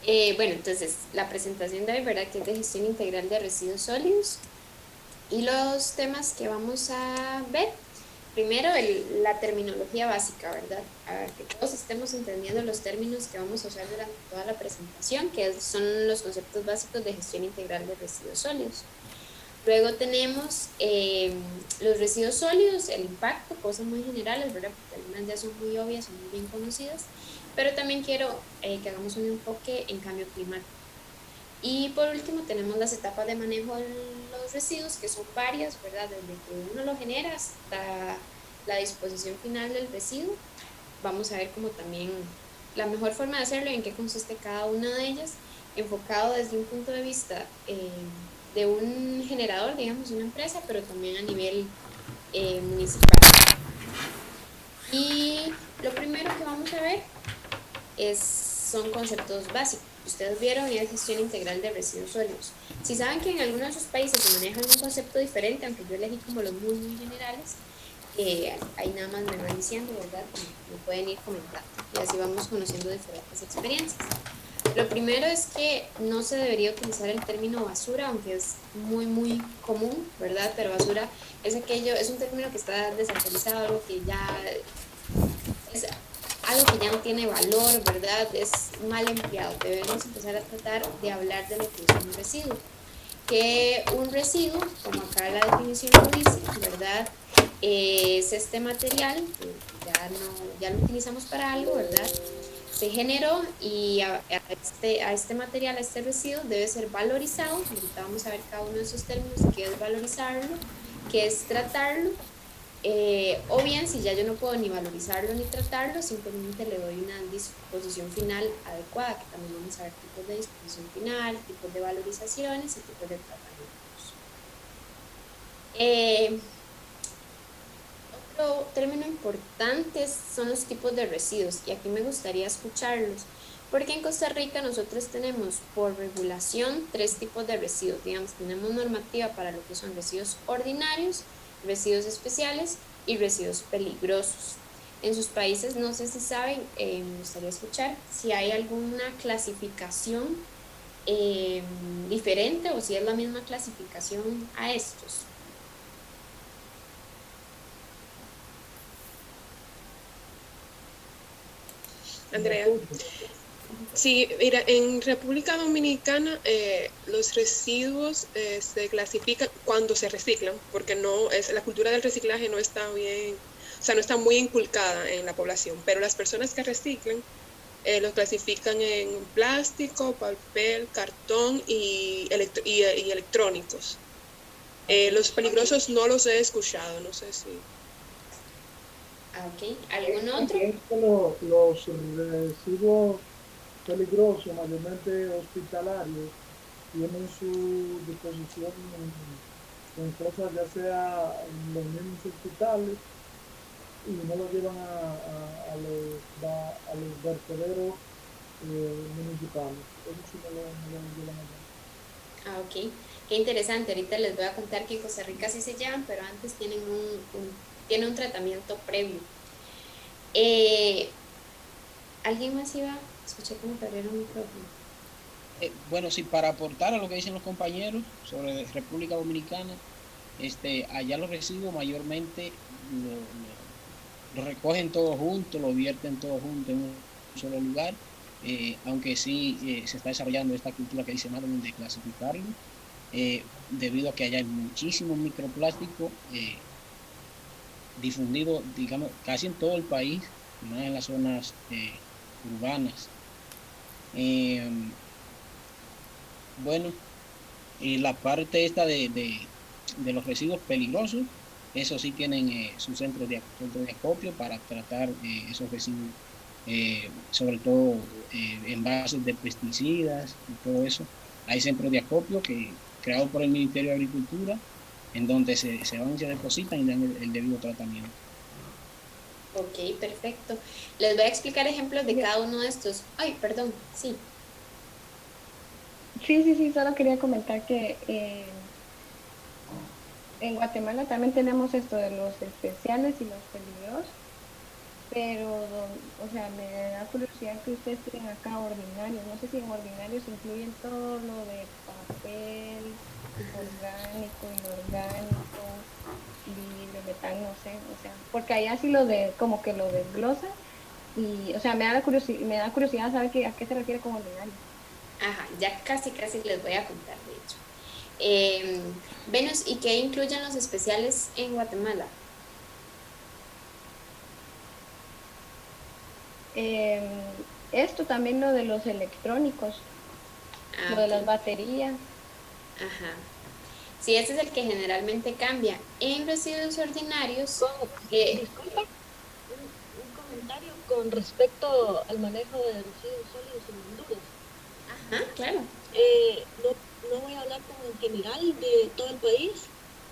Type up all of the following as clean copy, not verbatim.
Bueno, entonces la presentación de hoy, ¿verdad? Que es de gestión integral de residuos sólidos y los temas que vamos a ver. Primero, la terminología básica, ¿verdad? A ver, que todos estemos entendiendo los términos que vamos a usar durante toda la presentación, que son los conceptos básicos de gestión integral de residuos sólidos. Luego tenemos los residuos sólidos, el impacto, cosas muy generales, ¿verdad? Porque algunas ya son muy obvias, son muy bien conocidas, pero también quiero que hagamos un enfoque en cambio climático. Y por último tenemos las etapas de manejo de los residuos, que son varias, ¿verdad? Desde que uno lo genera hasta la disposición final del residuo. Vamos a ver cómo también la mejor forma de hacerlo y en qué consiste cada una de ellas, enfocado desde un punto de vista de un generador, digamos, una empresa, pero también a nivel municipal. Y lo primero que vamos a ver son conceptos básicos. Ustedes vieron y es gestión integral de residuos sólidos. Si saben que en algunos de sus países se manejan un concepto diferente, aunque yo elegí como los muy, muy generales, ahí nada más me van diciendo, ¿verdad? Me pueden ir comentando y así vamos conociendo diferentes experiencias. Lo primero es que no se debería utilizar el término basura, aunque es muy, muy común, ¿verdad? Pero basura es aquello, es un término que está desactualizado, algo que ya es algo que ya no tiene valor, ¿verdad? Es mal empleado. Debemos empezar a tratar de hablar de lo que es un residuo. Que un residuo, como acá la definición lo dice, ¿verdad? Es este material que ya lo utilizamos para algo, ¿verdad? Se generó y a este material, a este residuo, debe ser valorizado. Ahorita vamos a ver cada uno de esos términos, qué es valorizarlo, qué es tratarlo o bien, si ya yo no puedo ni valorizarlo ni tratarlo, simplemente le doy una disposición final adecuada, que también vamos a ver tipos de disposición final, tipos de valorizaciones y tipos de tratamientos. Eh, Otro término importante son los tipos de residuos y aquí me gustaría escucharlos, porque en Costa Rica nosotros tenemos por regulación tres tipos de residuos, digamos, tenemos normativa para lo que son residuos ordinarios, residuos especiales y residuos peligrosos. En sus países, no sé si saben, me gustaría escuchar si hay alguna clasificación diferente o si es la misma clasificación a estos. ¿Me Andrea. escucho? Sí, mira, en República Dominicana los residuos se clasifican cuando se reciclan, porque la cultura del reciclaje no está bien, o sea, no está muy inculcada en la población, pero las personas que reciclan los clasifican en plástico, papel, cartón y electrónicos. Ok, Los peligrosos no los he escuchado, no sé si. ok. ¿Algún otro? Es que los residuos peligrosos, mayormente hospitalarios, tienen su disposición en cosas, ya sea en los mismos hospitales, y no lo llevan a los vertederos municipales. Eso sí no lo llevan allá. Ah, ok. Qué interesante. Ahorita les voy a contar que en Costa Rica sí se llevan, pero antes tienen tiene un tratamiento previo. Eh, ¿Alguien más iba? Escuché como que abrieron un micrófono. Bueno, sí, para aportar a lo que dicen los compañeros sobre República Dominicana, allá los residuos mayormente lo recogen todos juntos, lo vierten todos juntos en un solo lugar, aunque sí se está desarrollando esta cultura que dice Madeline de clasificarlo, debido a que allá hay muchísimos microplásticos difundidos, digamos, casi en todo el país, más en las zonas urbanas. Eh, bueno, y la parte esta de los residuos peligrosos, eso sí tienen su centro de acopio para tratar esos residuos, sobre todo envases de pesticidas y todo eso. Hay centros de acopio creados por el Ministerio de Agricultura, en donde se van y se depositan y dan el debido tratamiento. Ok, perfecto. Les voy a explicar ejemplos de cada uno de estos. Ay, perdón, sí. Sí, sí, sí, solo quería comentar que en Guatemala también tenemos esto de los especiales y los peligrosos. pero, o sea, me da curiosidad que ustedes tienen acá ordinarios. No sé si en ordinarios incluyen todo lo de papel, orgánico, inorgánico, vidrio, metal, no sé, o sea, porque allá sí como que lo desglosan y, o sea, me da curiosidad saber a qué se refiere con ordinario. Ajá, ya casi casi les voy a contar, de hecho. Venus, ¿y qué incluyen los especiales en Guatemala? Esto también lo de los electrónicos, Ah, lo de las ok. baterías. Ajá. Sí, ese es el que generalmente cambia. En residuos ordinarios, Con, disculpa, un comentario con respecto al manejo de residuos sólidos en Honduras. ajá, claro. No, no voy a hablar como en general de todo el país,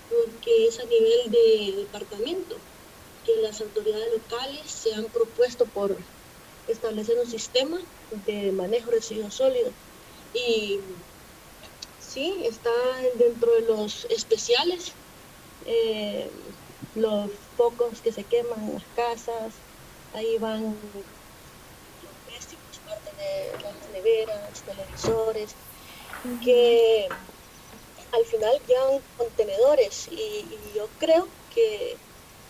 porque es a nivel de departamento, que las autoridades locales se han propuesto por establecer un sistema de manejo de residuos sólidos. Y sí, está dentro de los especiales, eh, los focos que se queman en las casas, ahí van electrodomésticos, parte de las neveras, televisores, Ujú. que al final llevan contenedores y yo creo que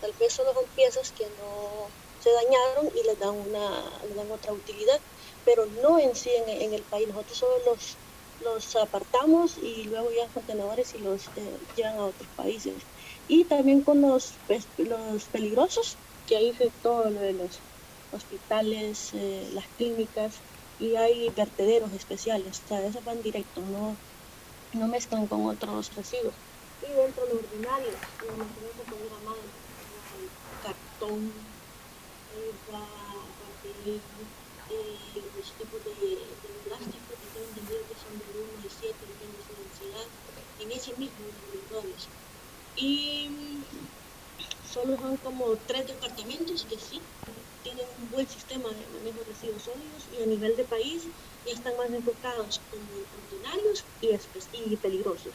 tal vez solo son piezas que no se dañaron y les dan otra utilidad, pero no en sí en el país. Nosotros solo los apartamos y luego llevan contenedores y los llevan a otros países. Y también con los peligrosos, que ahí es todo lo de los hospitales, las clínicas, y hay vertederos especiales, o sea, esos van directos, no mezclan con otros residuos. Y dentro de los ordinarios, lo mencioné un compañera madre, va el cartón, va papel, los tipos de plástico que tengo entendido que son del 1 al 7, depende de su densidad, en ese mismo laboratorios. Y solo son como 3 departamentos que sí tienen un buen sistema de manejo de residuos sólidos y a nivel de país ya están más enfocados como en ordinarios y peligrosos.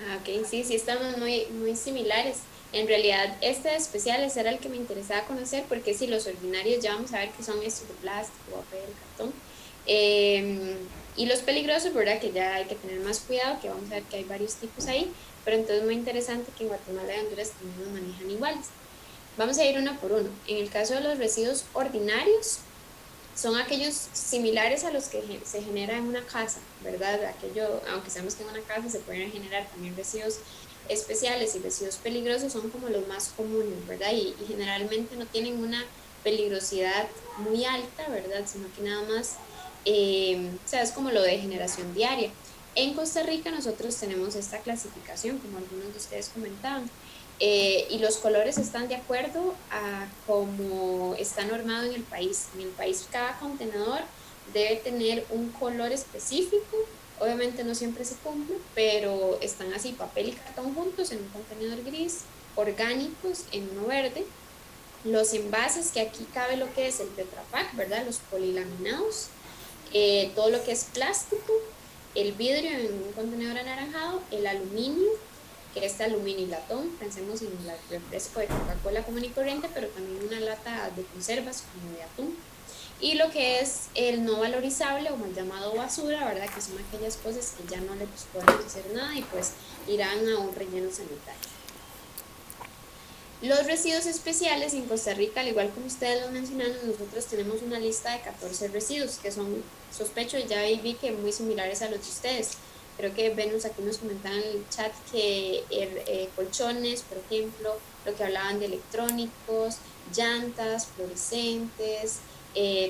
Ah, ok, sí, sí, estamos muy, muy similares. En realidad, este especial ese era el que me interesaba conocer porque si los ordinarios ya vamos a ver que son estos de plástico, papel, cartón. Eh, y los peligrosos, ¿verdad? Que ya hay que tener más cuidado, que vamos a ver que hay varios tipos ahí, pero entonces muy interesante que en Guatemala y Honduras también los manejan iguales. Vamos a ir uno por uno. En el caso de los residuos ordinarios, son aquellos similares a los que se genera en una casa, ¿verdad? Aquello, aunque sabemos que en una casa se pueden generar también residuos especiales y residuos peligrosos, son como los más comunes, ¿verdad? Y generalmente no tienen una peligrosidad muy alta, ¿verdad? Sino que nada más, o sea, es como lo de generación diaria. En Costa Rica nosotros tenemos esta clasificación, como algunos de ustedes comentaban. Y los colores están de acuerdo a cómo está normado en el país. En el país cada contenedor debe tener un color específico. Obviamente no siempre se cumple, pero están así papel y cartón juntos en un contenedor gris, orgánicos en uno verde. Los envases, que aquí cabe lo que es el Tetra Pak, ¿verdad? Los polilaminados, todo lo que es plástico, el vidrio en un contenedor anaranjado, el aluminio, que es aluminio y latón, pensemos en el refresco de Coca-Cola común y corriente, pero también una lata de conservas como de atún. Y lo que es el no valorizable o mal llamado basura, ¿verdad? Que son aquellas cosas que ya no le podemos hacer nada y pues irán a un relleno sanitario. Los residuos especiales en Costa Rica, al igual como ustedes lo mencionaron, nosotros tenemos una lista de 14 residuos que son, sospecho, ya vi que muy similares a los de ustedes. Creo que Venus aquí nos comentaba en el chat que colchones, por ejemplo, lo que hablaban de electrónicos, llantas, fluorescentes,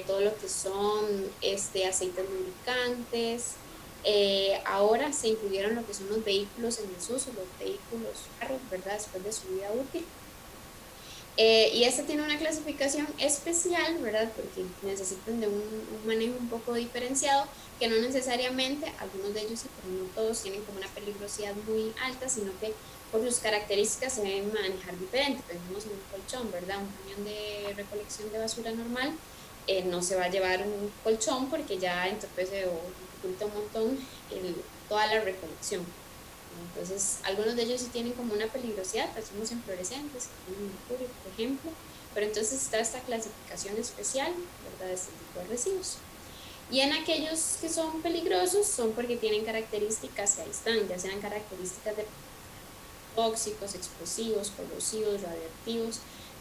todo lo que son aceites lubricantes. Ahora se incluyeron lo que son los vehículos en desuso, los vehículos carros, ¿verdad? Después de su vida útil. Y esta tiene una clasificación especial, ¿verdad? Porque necesitan de un manejo un poco diferenciado, que no necesariamente, algunos de ellos sí, pero no todos tienen como una peligrosidad muy alta, sino que por sus características se deben manejar diferente. Pensemos en un colchón, ¿verdad? Un camión de recolección de basura normal no se va a llevar un colchón porque ya entorpece o dificulta un montón toda la recolección. Entonces, algunos de ellos sí tienen como una peligrosidad, pensemos en fluorescentes, que tienen mercurio, por ejemplo, Pero entonces está esta clasificación especial, ¿verdad?, de este tipo de residuos. Y en aquellos que son peligrosos son porque tienen características que ahí están, ya sean características de tóxicos, explosivos, corrosivos, radioactivos,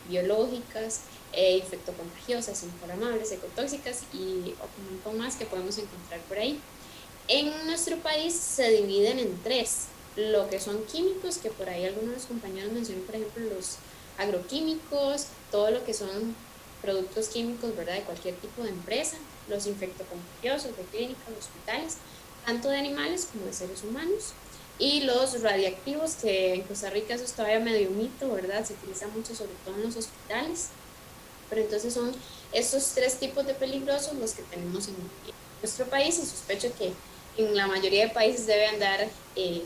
biológicas, infectocontagiosas, inflamables, ecotóxicas y un montón más que podemos encontrar por ahí. En nuestro país se dividen en tres, lo que son químicos, que por ahí algunos de los compañeros mencionan, por ejemplo, los agroquímicos, todo lo que son productos químicos, ¿verdad?, de cualquier tipo de empresa, los infectocontagiosos de clínicas, hospitales, tanto de animales como de seres humanos, y los radiactivos, que en Costa Rica eso es todavía medio mito, ¿verdad?, se utiliza mucho sobre todo en los hospitales, pero entonces son estos tres tipos de peligrosos los que tenemos en nuestro país, y sospecho que en la mayoría de países debe andar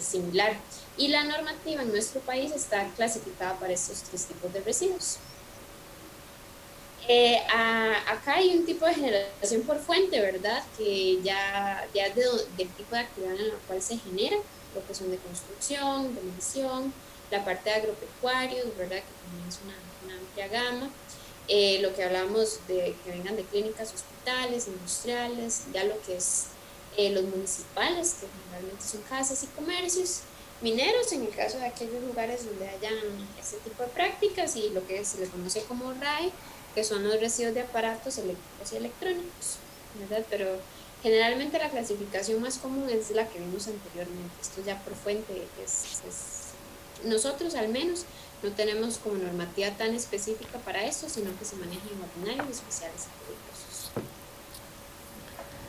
similar. Y la normativa en nuestro país está clasificada para estos tres tipos de residuos. Acá hay un tipo de generación por fuente, ¿verdad?, que ya es del tipo de actividad en la cual se genera, lo que son de construcción, demolición, la parte de agropecuarios, ¿verdad?, que también es una amplia gama. Lo que hablamos de que vengan de clínicas, hospitales, industriales, ya lo que es los municipales, que generalmente son casas y comercios, mineros en el caso de aquellos lugares donde hayan este tipo de prácticas, y lo que se le conoce como RAE, que son los residuos de aparatos eléctricos y electrónicos, ¿verdad? Pero generalmente la clasificación más común es la que vimos anteriormente. Esto ya por fuente nosotros al menos no tenemos como normativa tan específica para esto, sino que se maneja en ordinarios, especiales y peligrosos.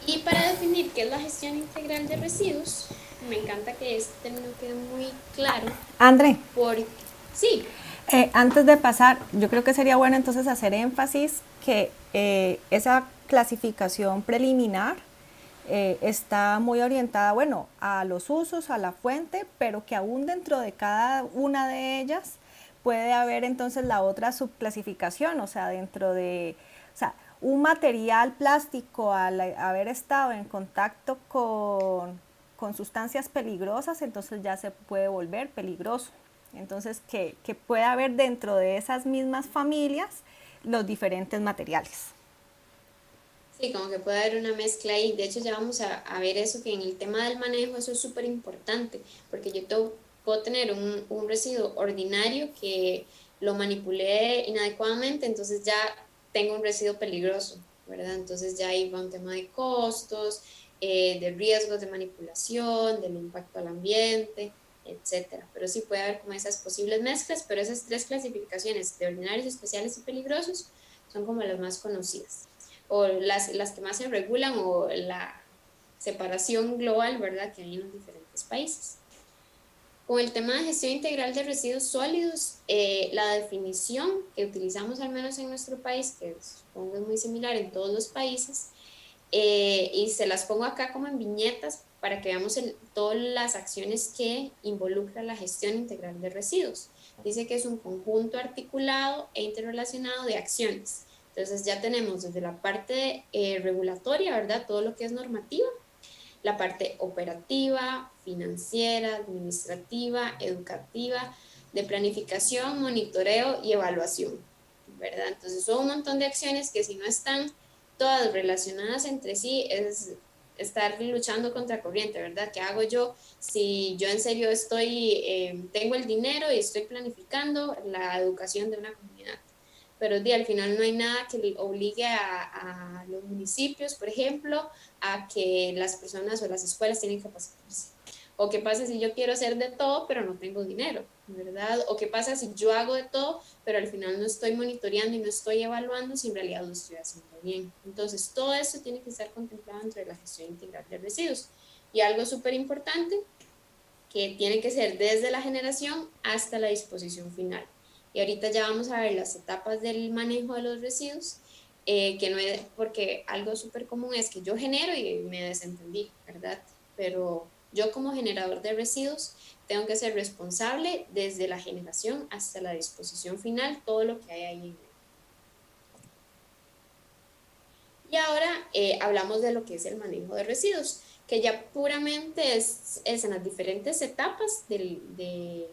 Y para definir qué es la gestión integral de residuos, me encanta que este término quede muy claro. André. Sí. Antes de pasar, yo creo que sería bueno entonces hacer énfasis que esa clasificación preliminar está muy orientada, bueno, a los usos, a la fuente, pero que aún dentro de cada una de ellas puede haber entonces la otra subclasificación, o sea, dentro de, o sea, un material plástico al haber estado en contacto con sustancias peligrosas, entonces ya se puede volver peligroso. Entonces, que puede haber dentro de esas mismas familias los diferentes materiales. Sí, como que puede haber una mezcla ahí. De hecho, ya vamos a ver eso, que en el tema del manejo eso es súper importante, porque yo puedo tener un residuo ordinario que lo manipulé inadecuadamente, entonces ya tengo un residuo peligroso, ¿verdad? Entonces ya ahí va un tema de costos, de riesgos de manipulación, del impacto al ambiente, etcétera. Pero sí puede haber como esas posibles mezclas, pero esas tres clasificaciones de ordinarios, especiales y peligrosos son como las más conocidas, o las que más se regulan, o la separación global, ¿verdad?, que hay en los diferentes países. Con el tema de gestión integral de residuos sólidos, la definición que utilizamos al menos en nuestro país, que supongo es muy similar en todos los países, y se las pongo acá como en viñetas para que veamos todas las acciones que involucra la gestión integral de residuos. Dice que es un conjunto articulado e interrelacionado de acciones. Entonces ya tenemos desde la parte regulatoria, ¿verdad?, todo lo que es normativa, la parte operativa, financiera, administrativa, educativa, de planificación, monitoreo y evaluación, ¿verdad? Entonces son un montón de acciones que, si no están todas relacionadas entre sí, es estar luchando contra corriente, ¿verdad? ¿Qué hago yo si yo en serio tengo el dinero y estoy planificando la educación de una comunidad? Pero al final no hay nada que obligue a los municipios, por ejemplo, a que las personas o las escuelas tienen que capacitarse. O qué pasa si yo quiero hacer de todo, pero no tengo dinero, ¿verdad? O qué pasa si yo hago de todo, pero al final no estoy monitoreando y no estoy evaluando si en realidad lo estoy haciendo bien. Entonces, todo eso tiene que estar contemplado dentro de la gestión integral de residuos. Y algo súper importante, que tiene que ser desde la generación hasta la disposición final. Y ahorita ya vamos a ver las etapas del manejo de los residuos, que no es, porque algo súper común es que yo genero y me desentendí, ¿verdad? Pero yo, como generador de residuos, tengo que ser responsable desde la generación hasta la disposición final, todo lo que hay ahí en él. Y ahora hablamos de lo que es el manejo de residuos, que ya puramente es en las diferentes etapas de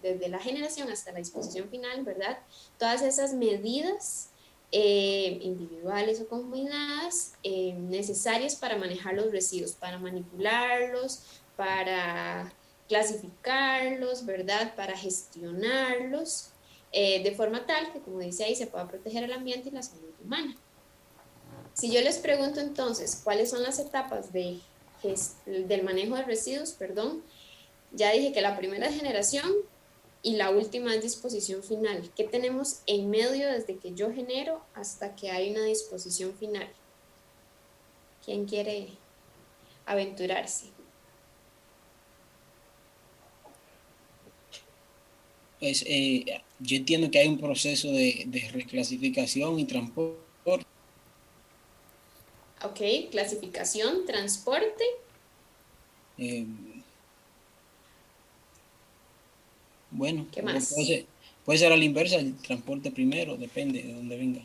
desde la generación hasta la disposición final, ¿verdad? Todas esas medidas individuales o combinadas necesarias para manejar los residuos, para manipularlos, para clasificarlos, ¿verdad? Para gestionarlos, de forma tal que, como dice ahí, se pueda proteger el ambiente y la salud humana. Si yo les pregunto entonces, ¿cuáles son las etapas del manejo de residuos? Perdón, ya dije que la primera es generación y la última es disposición final. ¿Qué tenemos en medio desde que yo genero hasta que hay una disposición final? ¿Quién quiere aventurarse? Pues yo entiendo que hay un proceso de reclasificación y transporte. Ok, clasificación, transporte. eh, bueno, ¿Qué o más? puede ser a la inversa, el transporte primero, depende de dónde venga.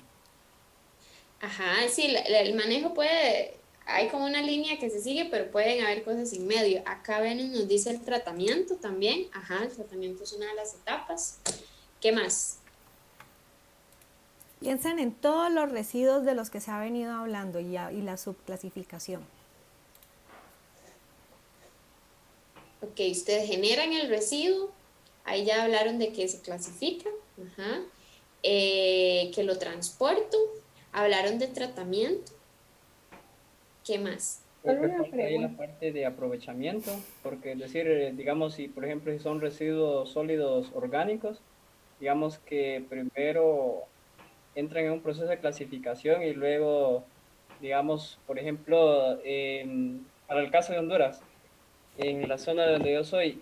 Ajá, sí, el manejo puede, hay como una línea que se sigue, pero pueden haber cosas en medio. Acá Venus nos dice el tratamiento también. Ajá, el tratamiento es una de las etapas. ¿Qué más? Piensen en todos los residuos de los que se ha venido hablando y la subclasificación. Ok, ustedes generan el residuo, ahí ya hablaron de que se clasifica, ajá, que lo transporto, hablaron de tratamiento, ¿qué más? Solo Creo que una falta ahí la pregunta. parte de aprovechamiento, porque es decir, digamos, si por ejemplo si son residuos sólidos orgánicos, digamos que primero entran en un proceso de clasificación y luego, digamos, por ejemplo, para el caso de Honduras, en la zona donde yo soy,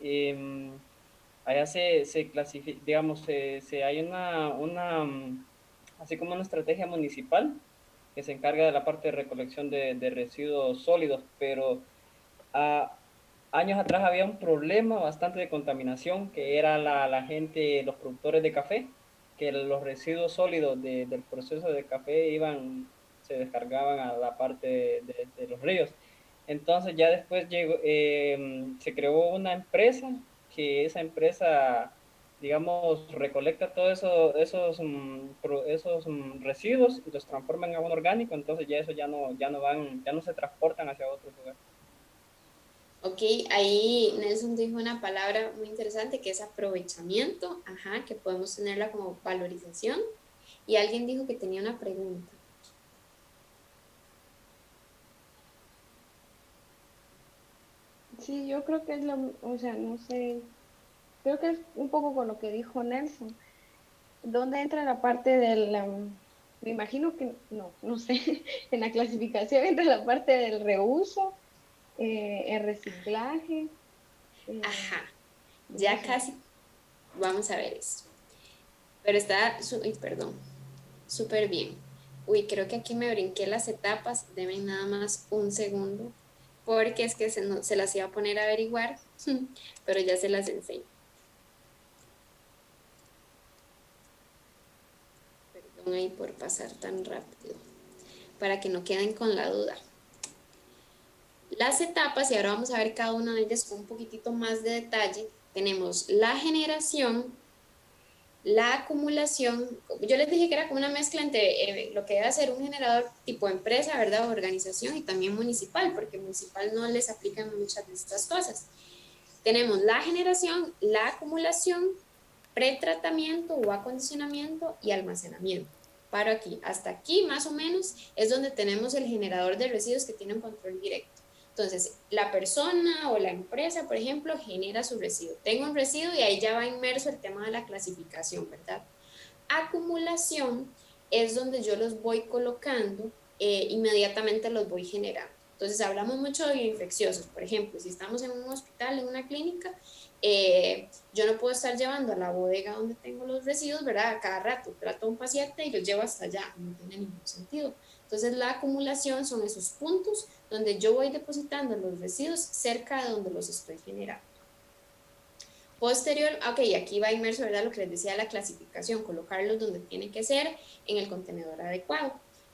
allá se clasifica, digamos, hay así como una estrategia municipal que se encarga de la parte de recolección de residuos sólidos, pero a, años atrás había un problema bastante de contaminación, que era la gente, los productores de café, que los residuos sólidos del proceso de café se descargaban a la parte de los ríos. Entonces ya después se creó una empresa, que esa empresa, digamos, recolecta todos esos residuos y los transforma en abono orgánico, entonces ya eso ya no se transportan hacia otros lugares. Ok, ahí Nelson dijo una palabra muy interesante que es aprovechamiento, ajá, que podemos tenerla como valorización, y alguien dijo que tenía una pregunta. Sí, yo creo que es lo, o sea, no sé, creo que es un poco con lo que dijo Nelson. ¿Dónde entra la parte del, me imagino que, no, no sé, en la clasificación entra la parte del reuso, el reciclaje, eh, Ajá, no ya sé. casi vamos a ver esto, pero está, uy, perdón, súper bien. Uy, creo que aquí me brinqué las etapas, deben nada más un segundo, porque es que se las iba a poner a averiguar, pero ya se las enseño. Perdón ahí por pasar tan rápido, para que no queden con la duda. Las etapas, y ahora vamos a ver cada una de ellas con un poquitito más de detalle. Tenemos la generación, la acumulación. Yo les dije que era como una mezcla entre lo que debe hacer un generador tipo empresa, ¿verdad? O organización, y también municipal, porque municipal no les aplican muchas de estas cosas. Tenemos la generación, la acumulación, pretratamiento o acondicionamiento y almacenamiento. Paro aquí. Hasta aquí, más o menos, es donde tenemos el generador de residuos que tiene un control directo. Entonces, la persona o la empresa, por ejemplo, genera su residuo. Tengo un residuo y ahí ya va inmerso el tema de la clasificación, ¿verdad? Acumulación es donde yo los voy colocando, inmediatamente los voy generando. Entonces, hablamos mucho de bioinfecciosos. Por ejemplo, si estamos en un hospital, en una clínica, yo no puedo estar llevando a la bodega donde tengo los residuos, ¿verdad? A cada rato trato a un paciente y los llevo hasta allá. No tiene ningún sentido. Entonces, la acumulación son esos puntos donde yo voy depositando los residuos cerca de donde los estoy generando. Posterior, ok, aquí va inmerso, ¿verdad? Lo que les decía, la clasificación, colocarlos donde tienen que ser en el contenedor adecuado.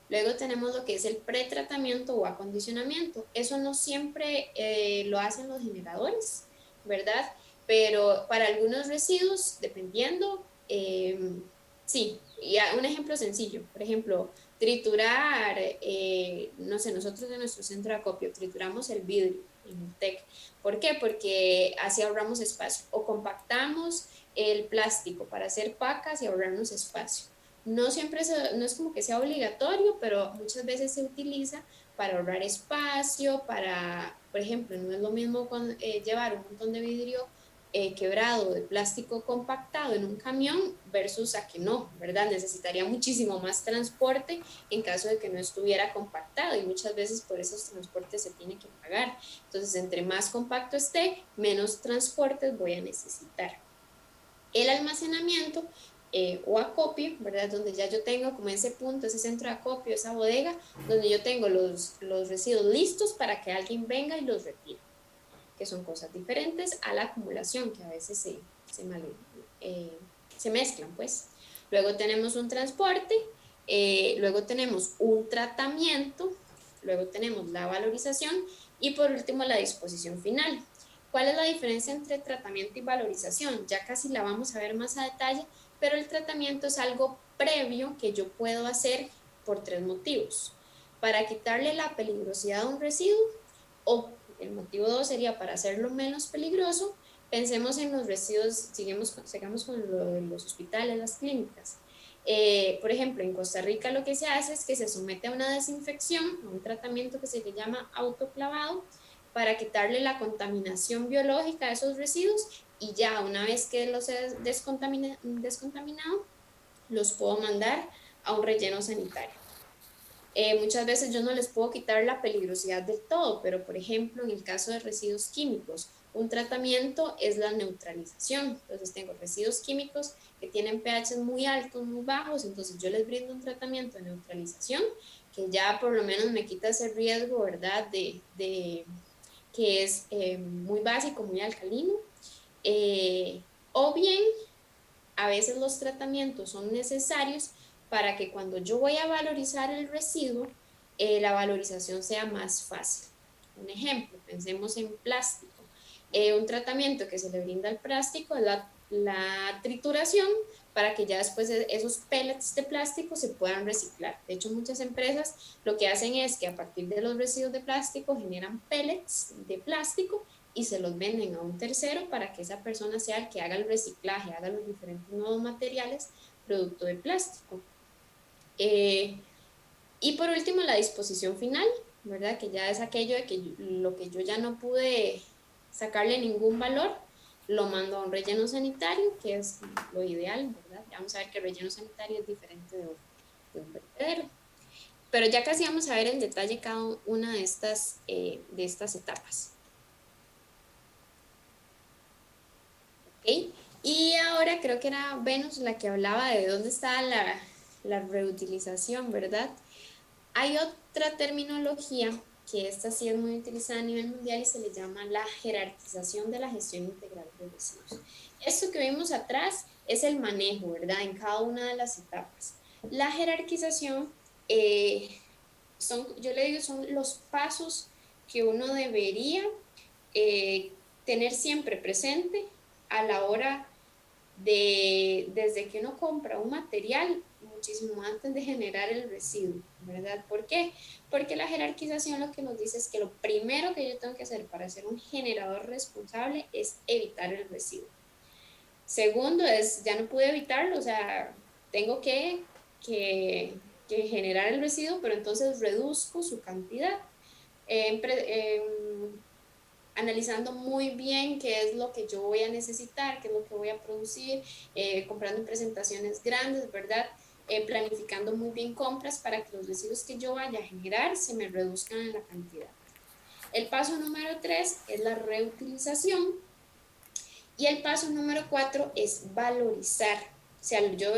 Luego tenemos lo que es el pretratamiento o acondicionamiento. Eso no siempre lo hacen los generadores, ¿verdad? pero para algunos residuos, dependiendo, sí, y un ejemplo sencillo, por ejemplo, triturar, no sé, nosotros en nuestro centro de acopio trituramos el vidrio en el TEC. ¿Por qué? Porque así ahorramos espacio. O compactamos el plástico para hacer pacas y ahorrarnos espacio. No siempre, no es como que sea obligatorio, pero muchas veces se utiliza para ahorrar espacio, para, por ejemplo, no es lo mismo llevar un montón de vidrio quebrado de plástico compactado en un camión versus a que no, ¿verdad? Necesitaría muchísimo más transporte en caso de que no estuviera compactado y muchas veces por esos transportes se tiene que pagar. Entonces, entre más compacto esté, menos transportes voy a necesitar. El almacenamiento o acopio, ¿verdad? Donde ya yo tengo como ese punto, ese centro de acopio, esa bodega, donde yo tengo los residuos listos para que alguien venga y los retire, que son cosas diferentes a la acumulación, que a veces se mezclan, pues. Luego tenemos un transporte, luego tenemos un tratamiento, luego tenemos la valorización y por último la disposición final. ¿Cuál es la diferencia entre tratamiento y valorización? Ya casi la vamos a ver más a detalle, pero el tratamiento es algo previo que yo puedo hacer por 3 motivos. Para quitarle la peligrosidad a un residuo, o el motivo 2 sería para hacerlo menos peligroso. Pensemos en los residuos, sigamos con lo de los hospitales, las clínicas. Por ejemplo, en Costa Rica lo que se hace es que se somete a una desinfección, a un tratamiento que se le llama autoclavado, para quitarle la contaminación biológica a esos residuos y ya una vez que los he descontaminado, los puedo mandar a un relleno sanitario. Muchas veces yo no les puedo quitar la peligrosidad del todo, pero por ejemplo, en el caso de residuos químicos, un tratamiento es la neutralización. Entonces tengo residuos químicos que tienen pH muy altos, muy bajos, entonces yo les brindo un tratamiento de neutralización que ya por lo menos me quita ese riesgo, ¿verdad? Que es muy básico, muy alcalino. O bien, a veces los tratamientos son necesarios para que cuando yo voy a valorizar el residuo, la valorización sea más fácil. Un ejemplo, pensemos en plástico. Un tratamiento que se le brinda al plástico es la trituración para que ya después esos pellets de plástico se puedan reciclar. De hecho, muchas empresas lo que hacen es que a partir de los residuos de plástico generan pellets de plástico y se los venden a un tercero para que esa persona sea el que haga el reciclaje, haga los diferentes nuevos materiales producto de plástico. Y por último, la disposición final, ¿verdad? Que ya es aquello de que lo que yo ya no pude sacarle ningún valor, lo mando a un relleno sanitario, que es lo ideal, ¿verdad? Ya vamos a ver que el relleno sanitario es diferente de un vertedero. Pero ya casi vamos a ver en detalle cada una de estas etapas. ¿Okay? Y ahora creo que era Venus la que hablaba de dónde está la reutilización, ¿verdad? Hay otra terminología que esta sí es muy utilizada a nivel mundial y se le llama la jerarquización de la gestión integral de residuos. Esto que vemos atrás es el manejo, ¿verdad? En cada una de las etapas. La jerarquización, yo le digo, son los pasos que uno debería tener siempre presente a la hora desde que uno compra un material, muchísimo antes de generar el residuo, ¿verdad? ¿Por qué? Porque la jerarquización lo que nos dice es que lo primero que yo tengo que hacer para ser un generador responsable es evitar el residuo. Segundo es, ya no pude evitarlo, o sea, tengo que generar el residuo, pero entonces reduzco su cantidad. Analizando muy bien qué es lo que yo voy a necesitar, qué es lo que voy a producir, comprando en presentaciones grandes, ¿verdad? Planificando muy bien compras para que los residuos que yo vaya a generar se me reduzcan en la cantidad. El paso número 3 es la reutilización y el paso número 4 es valorizar. O sea, yo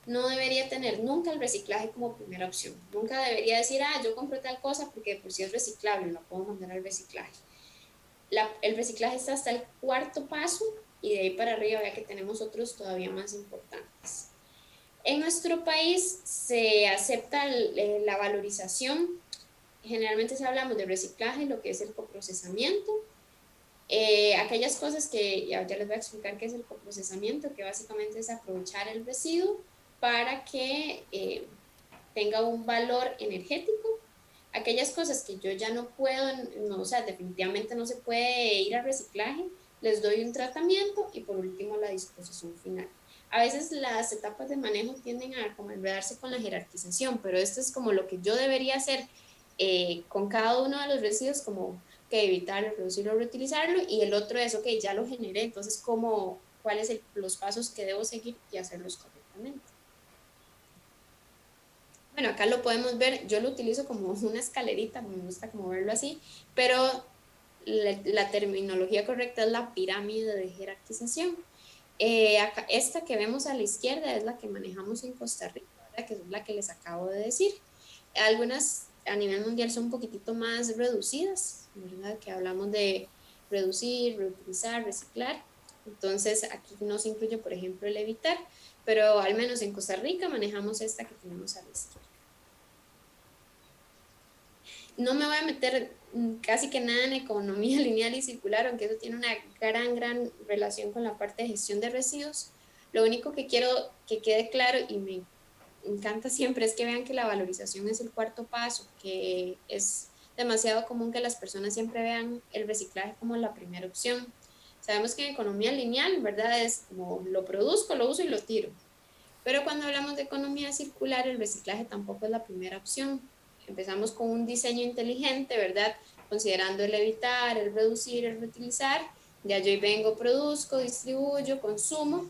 no debería tener nunca el reciclaje como primera opción. Nunca debería decir, yo compro tal cosa porque por si es reciclable, lo puedo mandar al reciclaje. El reciclaje está hasta el 4.º paso y de ahí para arriba ya que tenemos otros todavía más importantes. En nuestro país se acepta la valorización, generalmente se hablamos de reciclaje, lo que es el coprocesamiento, Aquellas cosas que ya les voy a explicar qué es el coprocesamiento, que básicamente es aprovechar el residuo para que tenga un valor energético. Aquellas cosas que yo ya no puedo, no, o sea, definitivamente no se puede ir a reciclaje, les doy un tratamiento y por último la disposición final. A veces las etapas de manejo tienden a como enredarse con la jerarquización, pero esto es como lo que yo debería hacer con cada uno de los residuos, como que evitar, reducirlo, reutilizarlo, y el otro es, ok, ya lo generé, entonces, ¿cuáles son los pasos que debo seguir y hacerlos correctamente? Bueno, acá lo podemos ver, yo lo utilizo como una escalerita, me gusta como verlo así, pero la terminología correcta es la pirámide de jerarquización. Esta que vemos a la izquierda es la que manejamos en Costa Rica, ¿verdad? Que es la que les acabo de decir. Algunas a nivel mundial son un poquitito más reducidas, ¿verdad? Que hablamos de reducir, reutilizar, reciclar. Entonces aquí no se incluye, por ejemplo, el evitar, pero al menos en Costa Rica manejamos esta que tenemos a la izquierda. No me voy a meter casi que nada en economía lineal y circular, aunque eso tiene una gran relación con la parte de gestión de residuos. Lo único que quiero que quede claro y me encanta siempre es que vean que la valorización es el cuarto paso, que es demasiado común que las personas siempre vean el reciclaje como la primera opción. Sabemos que en economía lineal, ¿verdad? Es como lo produzco, lo uso y lo tiro. Pero cuando hablamos de economía circular, el reciclaje tampoco es la primera opción. Empezamos con un diseño inteligente, ¿verdad? Considerando el evitar, el reducir, el reutilizar. Ya yo vengo, produzco, distribuyo, consumo.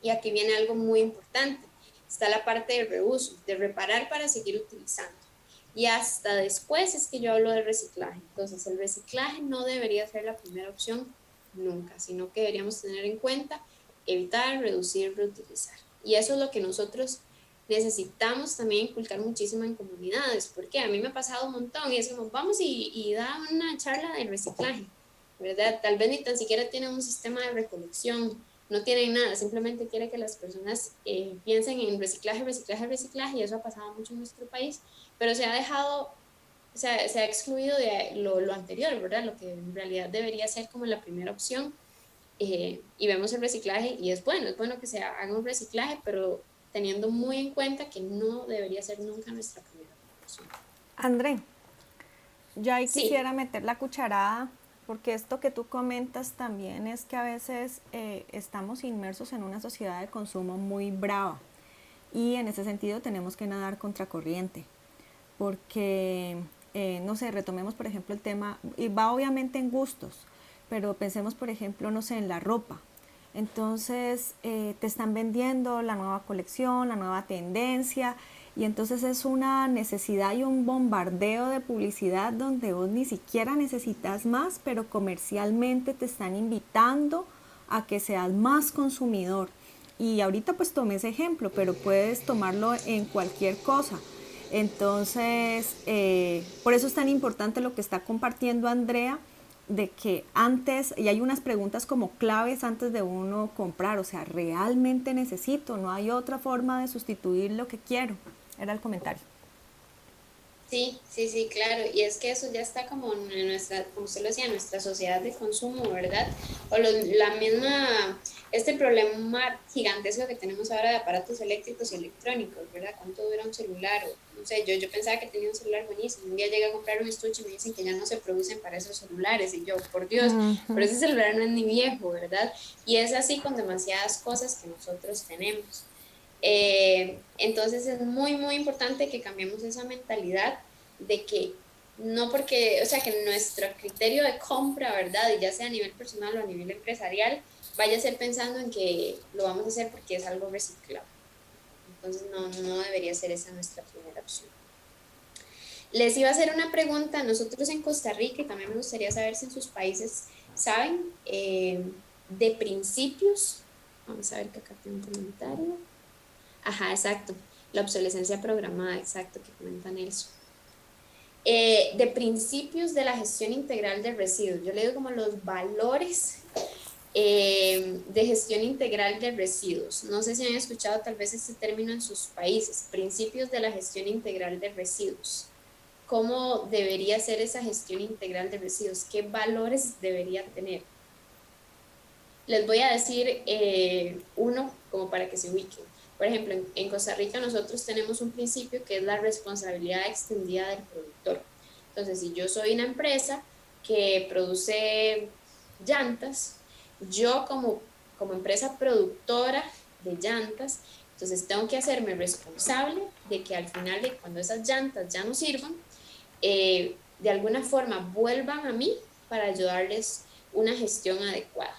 Y aquí viene algo muy importante. Está la parte del reuso, de reparar para seguir utilizando. Y hasta después es que yo hablo del reciclaje. Entonces, el reciclaje no debería ser la primera opción nunca, sino que deberíamos tener en cuenta evitar, reducir, reutilizar. Y eso es lo que nosotros necesitamos también inculcar muchísimo en comunidades, porque a mí me ha pasado un montón y es como, vamos y da una charla de reciclaje, ¿verdad? Tal vez ni tan siquiera tienen un sistema de recolección, no tienen nada, simplemente quiere que las personas piensen en reciclaje, reciclaje, reciclaje, y eso ha pasado mucho en nuestro país, pero se ha dejado, se ha excluido de lo anterior, ¿verdad? Lo que en realidad debería ser como la primera opción. Y vemos el reciclaje y es bueno que se haga un reciclaje, pero teniendo muy en cuenta que no debería ser nunca nuestra primera opción. André, yo ahí Sí. quisiera meter la cucharada, porque esto que tú comentas también es que a veces estamos inmersos en una sociedad de consumo muy brava y en ese sentido tenemos que nadar contracorriente, porque, no sé, retomemos por ejemplo el tema, y va obviamente en gustos, pero pensemos por ejemplo, no sé, en la ropa. Entonces te están vendiendo la nueva colección, la nueva tendencia, y entonces es una necesidad y un bombardeo de publicidad donde vos ni siquiera necesitas más, pero comercialmente te están invitando a que seas más consumidor. Y ahorita pues tomé ese ejemplo, pero puedes tomarlo en cualquier cosa. Entonces, por eso es tan importante lo que está compartiendo Andrea, de que antes, y hay unas preguntas como claves antes de uno comprar, o sea, ¿realmente necesito? No hay otra forma de sustituir lo que quiero. Era el comentario. Sí, claro. Y es que eso ya está como en nuestra, como usted lo decía, en nuestra sociedad de consumo, ¿verdad? O la misma, este problema gigantesco que tenemos ahora de aparatos eléctricos y electrónicos, ¿verdad? ¿Cuánto dura un celular? O, no sé, yo pensaba que tenía un celular buenísimo. Un día llegué a comprar un estuche y me dicen que ya no se producen para esos celulares. Y yo, por Dios, pero ese celular no es ni viejo, ¿verdad? Y es así con demasiadas cosas que nosotros tenemos. Entonces es muy importante que cambiemos esa mentalidad de que no porque, o sea, que nuestro criterio de compra, ¿verdad? Y ya sea a nivel personal o a nivel empresarial, vaya a ser pensando en que lo vamos a hacer porque es algo reciclable. Entonces no debería ser esa nuestra primera opción. Les iba a hacer una pregunta, nosotros en Costa Rica, y también me gustaría saber si en sus países saben de principios. Vamos a ver que acá tengo un comentario. Ajá, exacto. La obsolescencia programada, exacto, que comenta Nelson. De principios de la gestión integral de residuos. Yo le digo como los valores de gestión integral de residuos. No sé si han escuchado tal vez este término en sus países. Principios de la gestión integral de residuos. cómo debería ser esa gestión integral de residuos, qué valores debería tener. Les voy a decir uno como para que se ubiquen. Por ejemplo, en Costa Rica nosotros tenemos un principio que es la responsabilidad extendida del productor. Entonces, si yo soy una empresa que produce llantas, yo como empresa productora de llantas, entonces tengo que hacerme responsable de que al final de cuando esas llantas ya no sirvan, de alguna forma vuelvan a mí para ayudarles una gestión adecuada.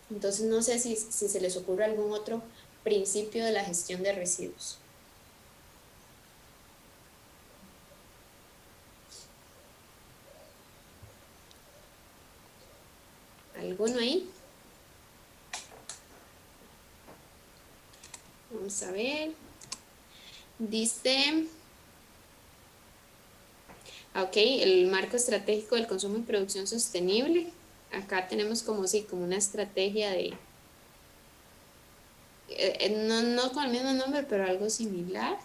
Entonces no sé si se les ocurre algún otro principio de la gestión de residuos. ¿Alguno ahí? Vamos a ver. Dice, ok, el marco estratégico del consumo y producción sostenible. Acá tenemos como una estrategia de, no con el mismo nombre, pero algo similar.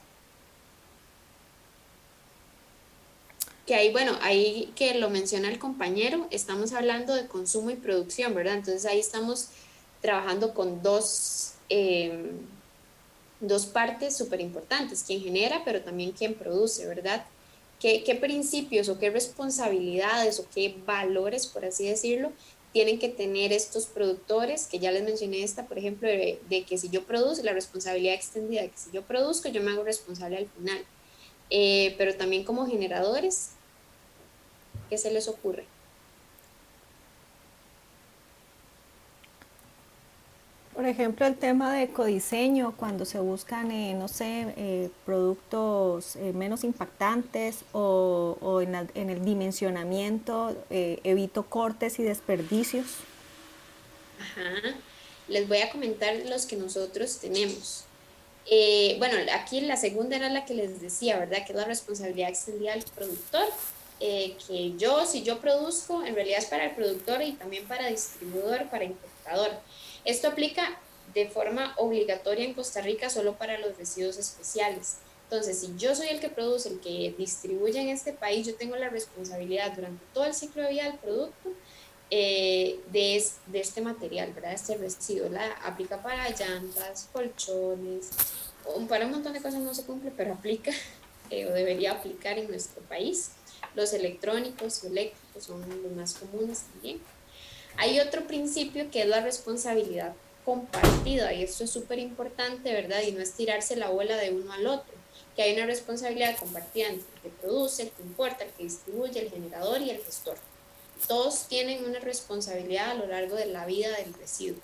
Que ahí, bueno, ahí que lo menciona el compañero, estamos hablando de consumo y producción, ¿verdad? Entonces ahí estamos trabajando con dos partes súper importantes, quien genera, pero también quien produce, ¿verdad? ¿Qué principios o qué responsabilidades o qué valores, por así decirlo, tienen que tener estos productores? Que ya les mencioné esta, por ejemplo, de que si yo produzco, la responsabilidad extendida, de que si yo produzco, yo me hago responsable al final. Pero también como generadores, ¿qué se les ocurre? Por ejemplo, el tema de ecodiseño, cuando se buscan, no sé, productos menos impactantes o en el dimensionamiento, evito cortes y desperdicios. Ajá. Les voy a comentar los que nosotros tenemos. Bueno, aquí la segunda era la que les decía, ¿verdad? Que es la responsabilidad extendida del productor. Que si yo produzco, en realidad es para el productor y también para distribuidor, para importador. Esto aplica de forma obligatoria en Costa Rica solo para los residuos especiales. Entonces, si yo soy el que produce, el que distribuye en este país, yo tengo la responsabilidad durante todo el ciclo de vida del producto de este material, ¿verdad? Este residuo. Aplica para llantas, colchones, para un montón de cosas no se cumple, pero aplica o debería aplicar en nuestro país. Los electrónicos y eléctricos son los más comunes también. Hay otro principio que es la responsabilidad compartida, y esto es súper importante, ¿verdad? Y no es tirarse la bola de uno al otro, que hay una responsabilidad compartida entre el que produce, el que importa, el que distribuye, el generador y el gestor. Todos tienen una responsabilidad a lo largo de la vida del residuo.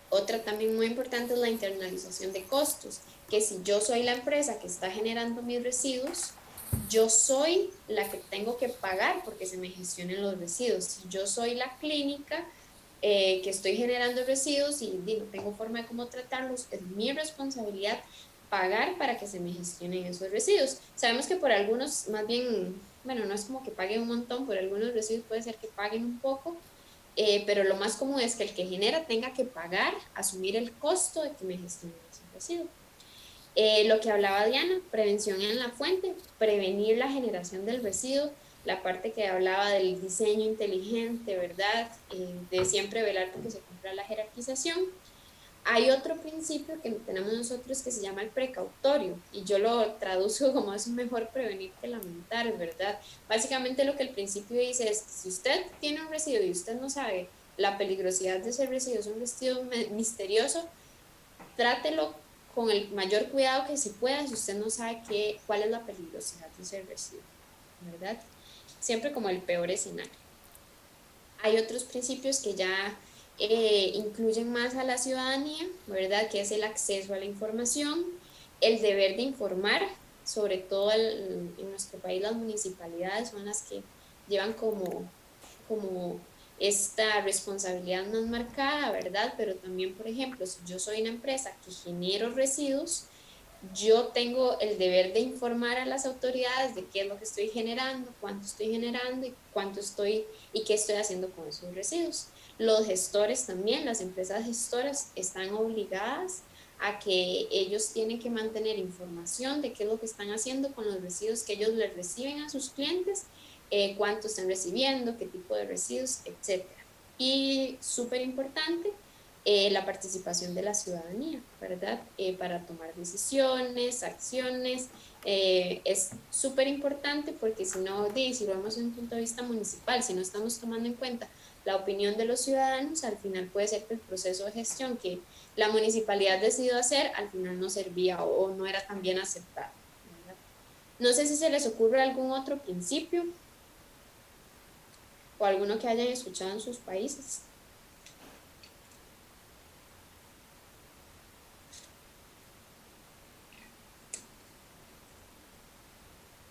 Otra también muy importante es la internalización de costos, que si yo soy la empresa que está generando mis residuos, yo soy la que tengo que pagar porque se me gestionen los residuos. Si yo soy la clínica que estoy generando residuos y no tengo forma de cómo tratarlos, es mi responsabilidad pagar para que se me gestionen esos residuos. Sabemos que por algunos, más bien, bueno, no es como que paguen un montón, por algunos residuos puede ser que paguen un poco, pero lo más común es que el que genera tenga que pagar, asumir el costo de que me gestionen ese residuo. Lo que hablaba Diana, prevención en la fuente, prevenir la generación del residuo, la parte que hablaba del diseño inteligente, ¿verdad? De siempre velar porque se cumpla la jerarquización. Hay otro principio que tenemos nosotros que se llama el precautorio, y yo lo traduzco como es mejor prevenir que lamentar, ¿verdad? Básicamente lo que el principio dice es que si usted tiene un residuo y usted no sabe la peligrosidad de ese residuo, es un residuo misterioso, trátelo con el mayor cuidado que se pueda si usted no sabe cuál es la peligrosidad de ese residuo, ¿verdad? Siempre como el peor escenario. Hay otros principios que ya incluyen más a la ciudadanía, ¿verdad? Que es el acceso a la información, el deber de informar, sobre todo en nuestro país las municipalidades son las que llevan como esta responsabilidad más marcada, ¿verdad? Pero también, por ejemplo, si yo soy una empresa que genero residuos, yo tengo el deber de informar a las autoridades de qué es lo que estoy generando, cuánto estoy generando y qué estoy haciendo con esos residuos. Los gestores también, las empresas gestoras están obligadas a que ellos tienen que mantener información de qué es lo que están haciendo con los residuos que ellos les reciben a sus clientes, cuánto están recibiendo, qué tipo de residuos, etc. Y súper importante, la participación de la ciudadanía, ¿verdad? Para tomar decisiones, acciones. Es súper importante porque si no, si lo vemos desde un punto de vista municipal, si no estamos tomando en cuenta la opinión de los ciudadanos, al final puede ser que el proceso de gestión que la municipalidad decidió hacer, al final no servía o no era tan bien aceptado, ¿verdad? No sé si se les ocurre algún otro principio o alguno que hayan escuchado en sus países.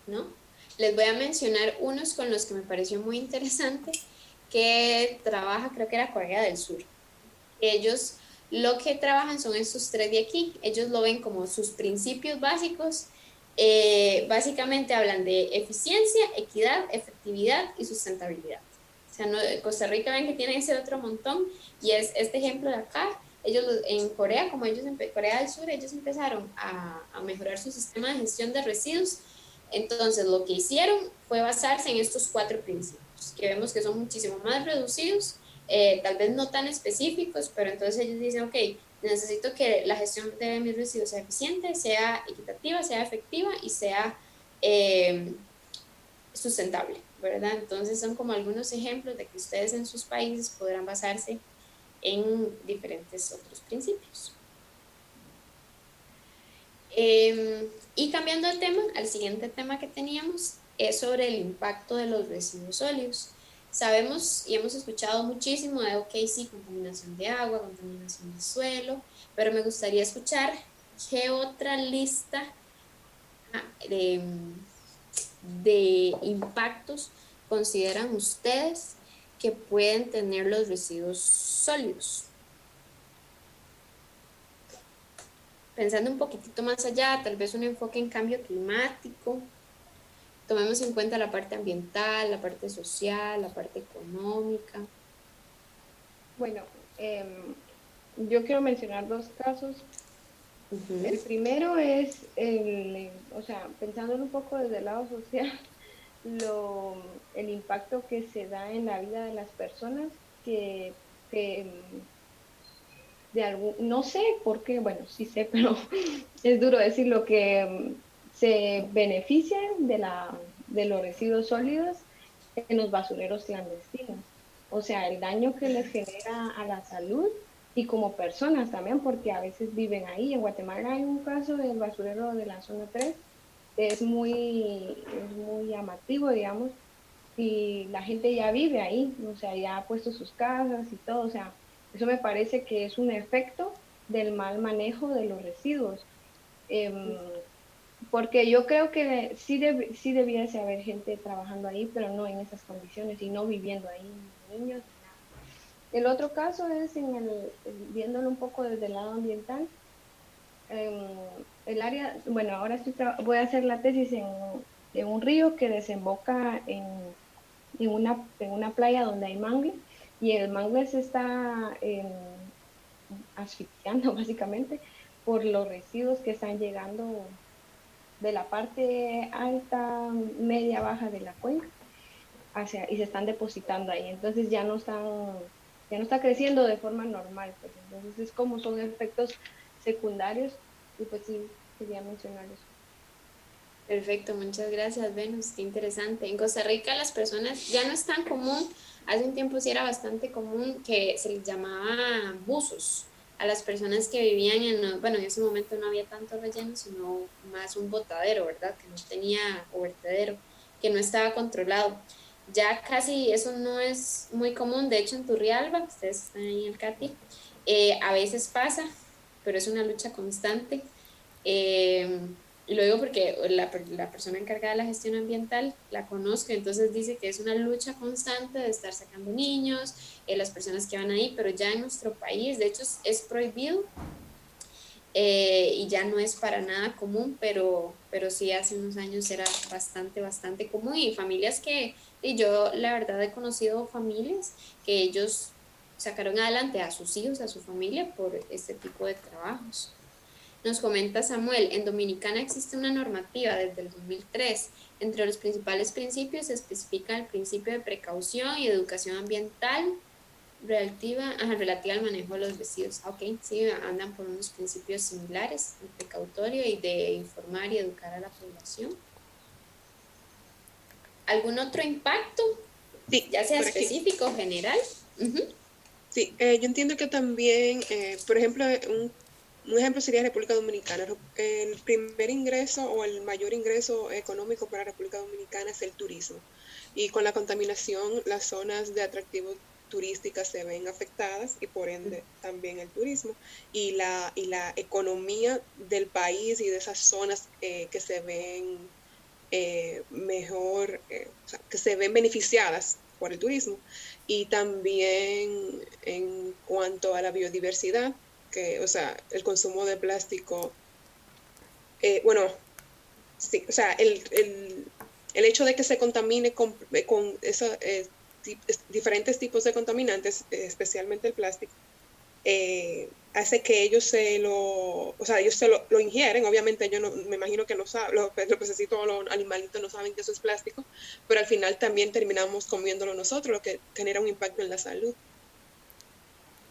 ¿No? Les voy a mencionar unos con los que me pareció muy interesante, que trabaja, creo que era Corea del Sur. Ellos lo que trabajan son estos tres de aquí. Ellos lo ven como sus principios básicos. Básicamente hablan de eficiencia, equidad, efectividad y sustentabilidad. O sea, no, Costa Rica ven que tiene ese otro montón y es este ejemplo de acá. Ellos en Corea, como ellos en Corea del Sur, ellos empezaron a mejorar su sistema de gestión de residuos. Entonces, lo que hicieron fue basarse en estos 4 principios, que vemos que son muchísimo más reducidos, tal vez no tan específicos, pero entonces ellos dicen, ok, necesito que la gestión de mis residuos sea eficiente, sea equitativa, sea efectiva y sea sustentable, ¿verdad? Entonces son como algunos ejemplos de que ustedes en sus países podrán basarse en diferentes otros principios. Y cambiando de tema, al siguiente tema que teníamos es sobre el impacto de los residuos sólidos. Sabemos y hemos escuchado muchísimo de, ok, sí, contaminación de agua, contaminación de suelo, pero me gustaría escuchar qué otra lista de impactos consideran ustedes que pueden tener los residuos sólidos. Pensando un poquitito más allá, tal vez un enfoque en cambio climático, tomemos en cuenta la parte ambiental, la parte social, la parte económica. Bueno, yo quiero mencionar 2 casos. El primero es, o sea, pensándolo un poco desde el lado social, el impacto que se da en la vida de las personas que no sé por qué, bueno, sí sé, pero es duro decirlo, que se benefician de los residuos sólidos en los basureros clandestinos. O sea, el daño que les genera a la salud y como personas también, porque a veces viven ahí. En Guatemala hay un caso del basurero de la zona 3, es muy llamativo, digamos, y la gente ya vive ahí, o sea, ya ha puesto sus casas y todo, o sea, eso me parece que es un efecto del mal manejo de los residuos. Porque yo creo que sí debiese haber gente trabajando ahí, pero no en esas condiciones y no viviendo ahí, niños. El otro caso es viéndolo un poco desde el lado ambiental. El área, bueno, ahora voy a hacer la tesis en un río que desemboca en una playa donde hay mangle, y el mangle se está asfixiando básicamente por los residuos que están llegando de la parte alta, media, baja de la cuenca y se están depositando ahí. Entonces ya no está creciendo de forma normal. Pues. Entonces es como son efectos secundarios, y pues sí, quería mencionar eso. Perfecto, muchas gracias, Venus, qué interesante. En Costa Rica las personas ya no es tan común, hace un tiempo sí era bastante común que se les llamaba buzos a las personas que vivían bueno, en ese momento no había tanto relleno, sino más un botadero, ¿verdad? Que no tenía, o vertedero, que no estaba controlado. Ya casi eso no es muy común, de hecho en Turrialba, ustedes están ahí en el CATI, a veces pasa, pero es una lucha constante. Y lo digo porque la persona encargada de la gestión ambiental la conozco, entonces dice que es una lucha constante de estar sacando niños, las personas que van ahí, pero ya en nuestro país, de hecho, es prohibido y ya no es para nada común, pero sí hace unos años era bastante común, y familias y yo la verdad he conocido familias que ellos sacaron adelante a sus hijos, a su familia por este tipo de trabajos. Nos comenta Samuel, en Dominicana existe una normativa desde el 2003. Entre los principales principios se especifica el principio de precaución y educación ambiental relativa al manejo de los residuos. Ok, sí, andan por unos principios similares, el precautorio y de informar y educar a la población. ¿Algún otro impacto? Sí, Ya sea por aquí. específico o general. Sí, yo entiendo que también, por ejemplo, un ejemplo sería República Dominicana. El primer ingreso o el mayor ingreso económico para República Dominicana es el turismo. Y con la contaminación, las zonas de atractivos turísticas se ven afectadas y por ende también el turismo. Y la economía del país y de esas zonas que se ven mejor, o sea, que se ven beneficiadas por el turismo. Y también en cuanto a la biodiversidad, que, o sea, el consumo de plástico, bueno, sí, o sea, el hecho de que se contamine con diferentes tipos de contaminantes, especialmente el plástico, hace que ellos ellos lo ingieren. Obviamente yo no, me imagino que no saben, los pececitos o los animalitos no saben que eso es plástico, pero al final también terminamos comiéndolo nosotros, lo que genera un impacto en la salud.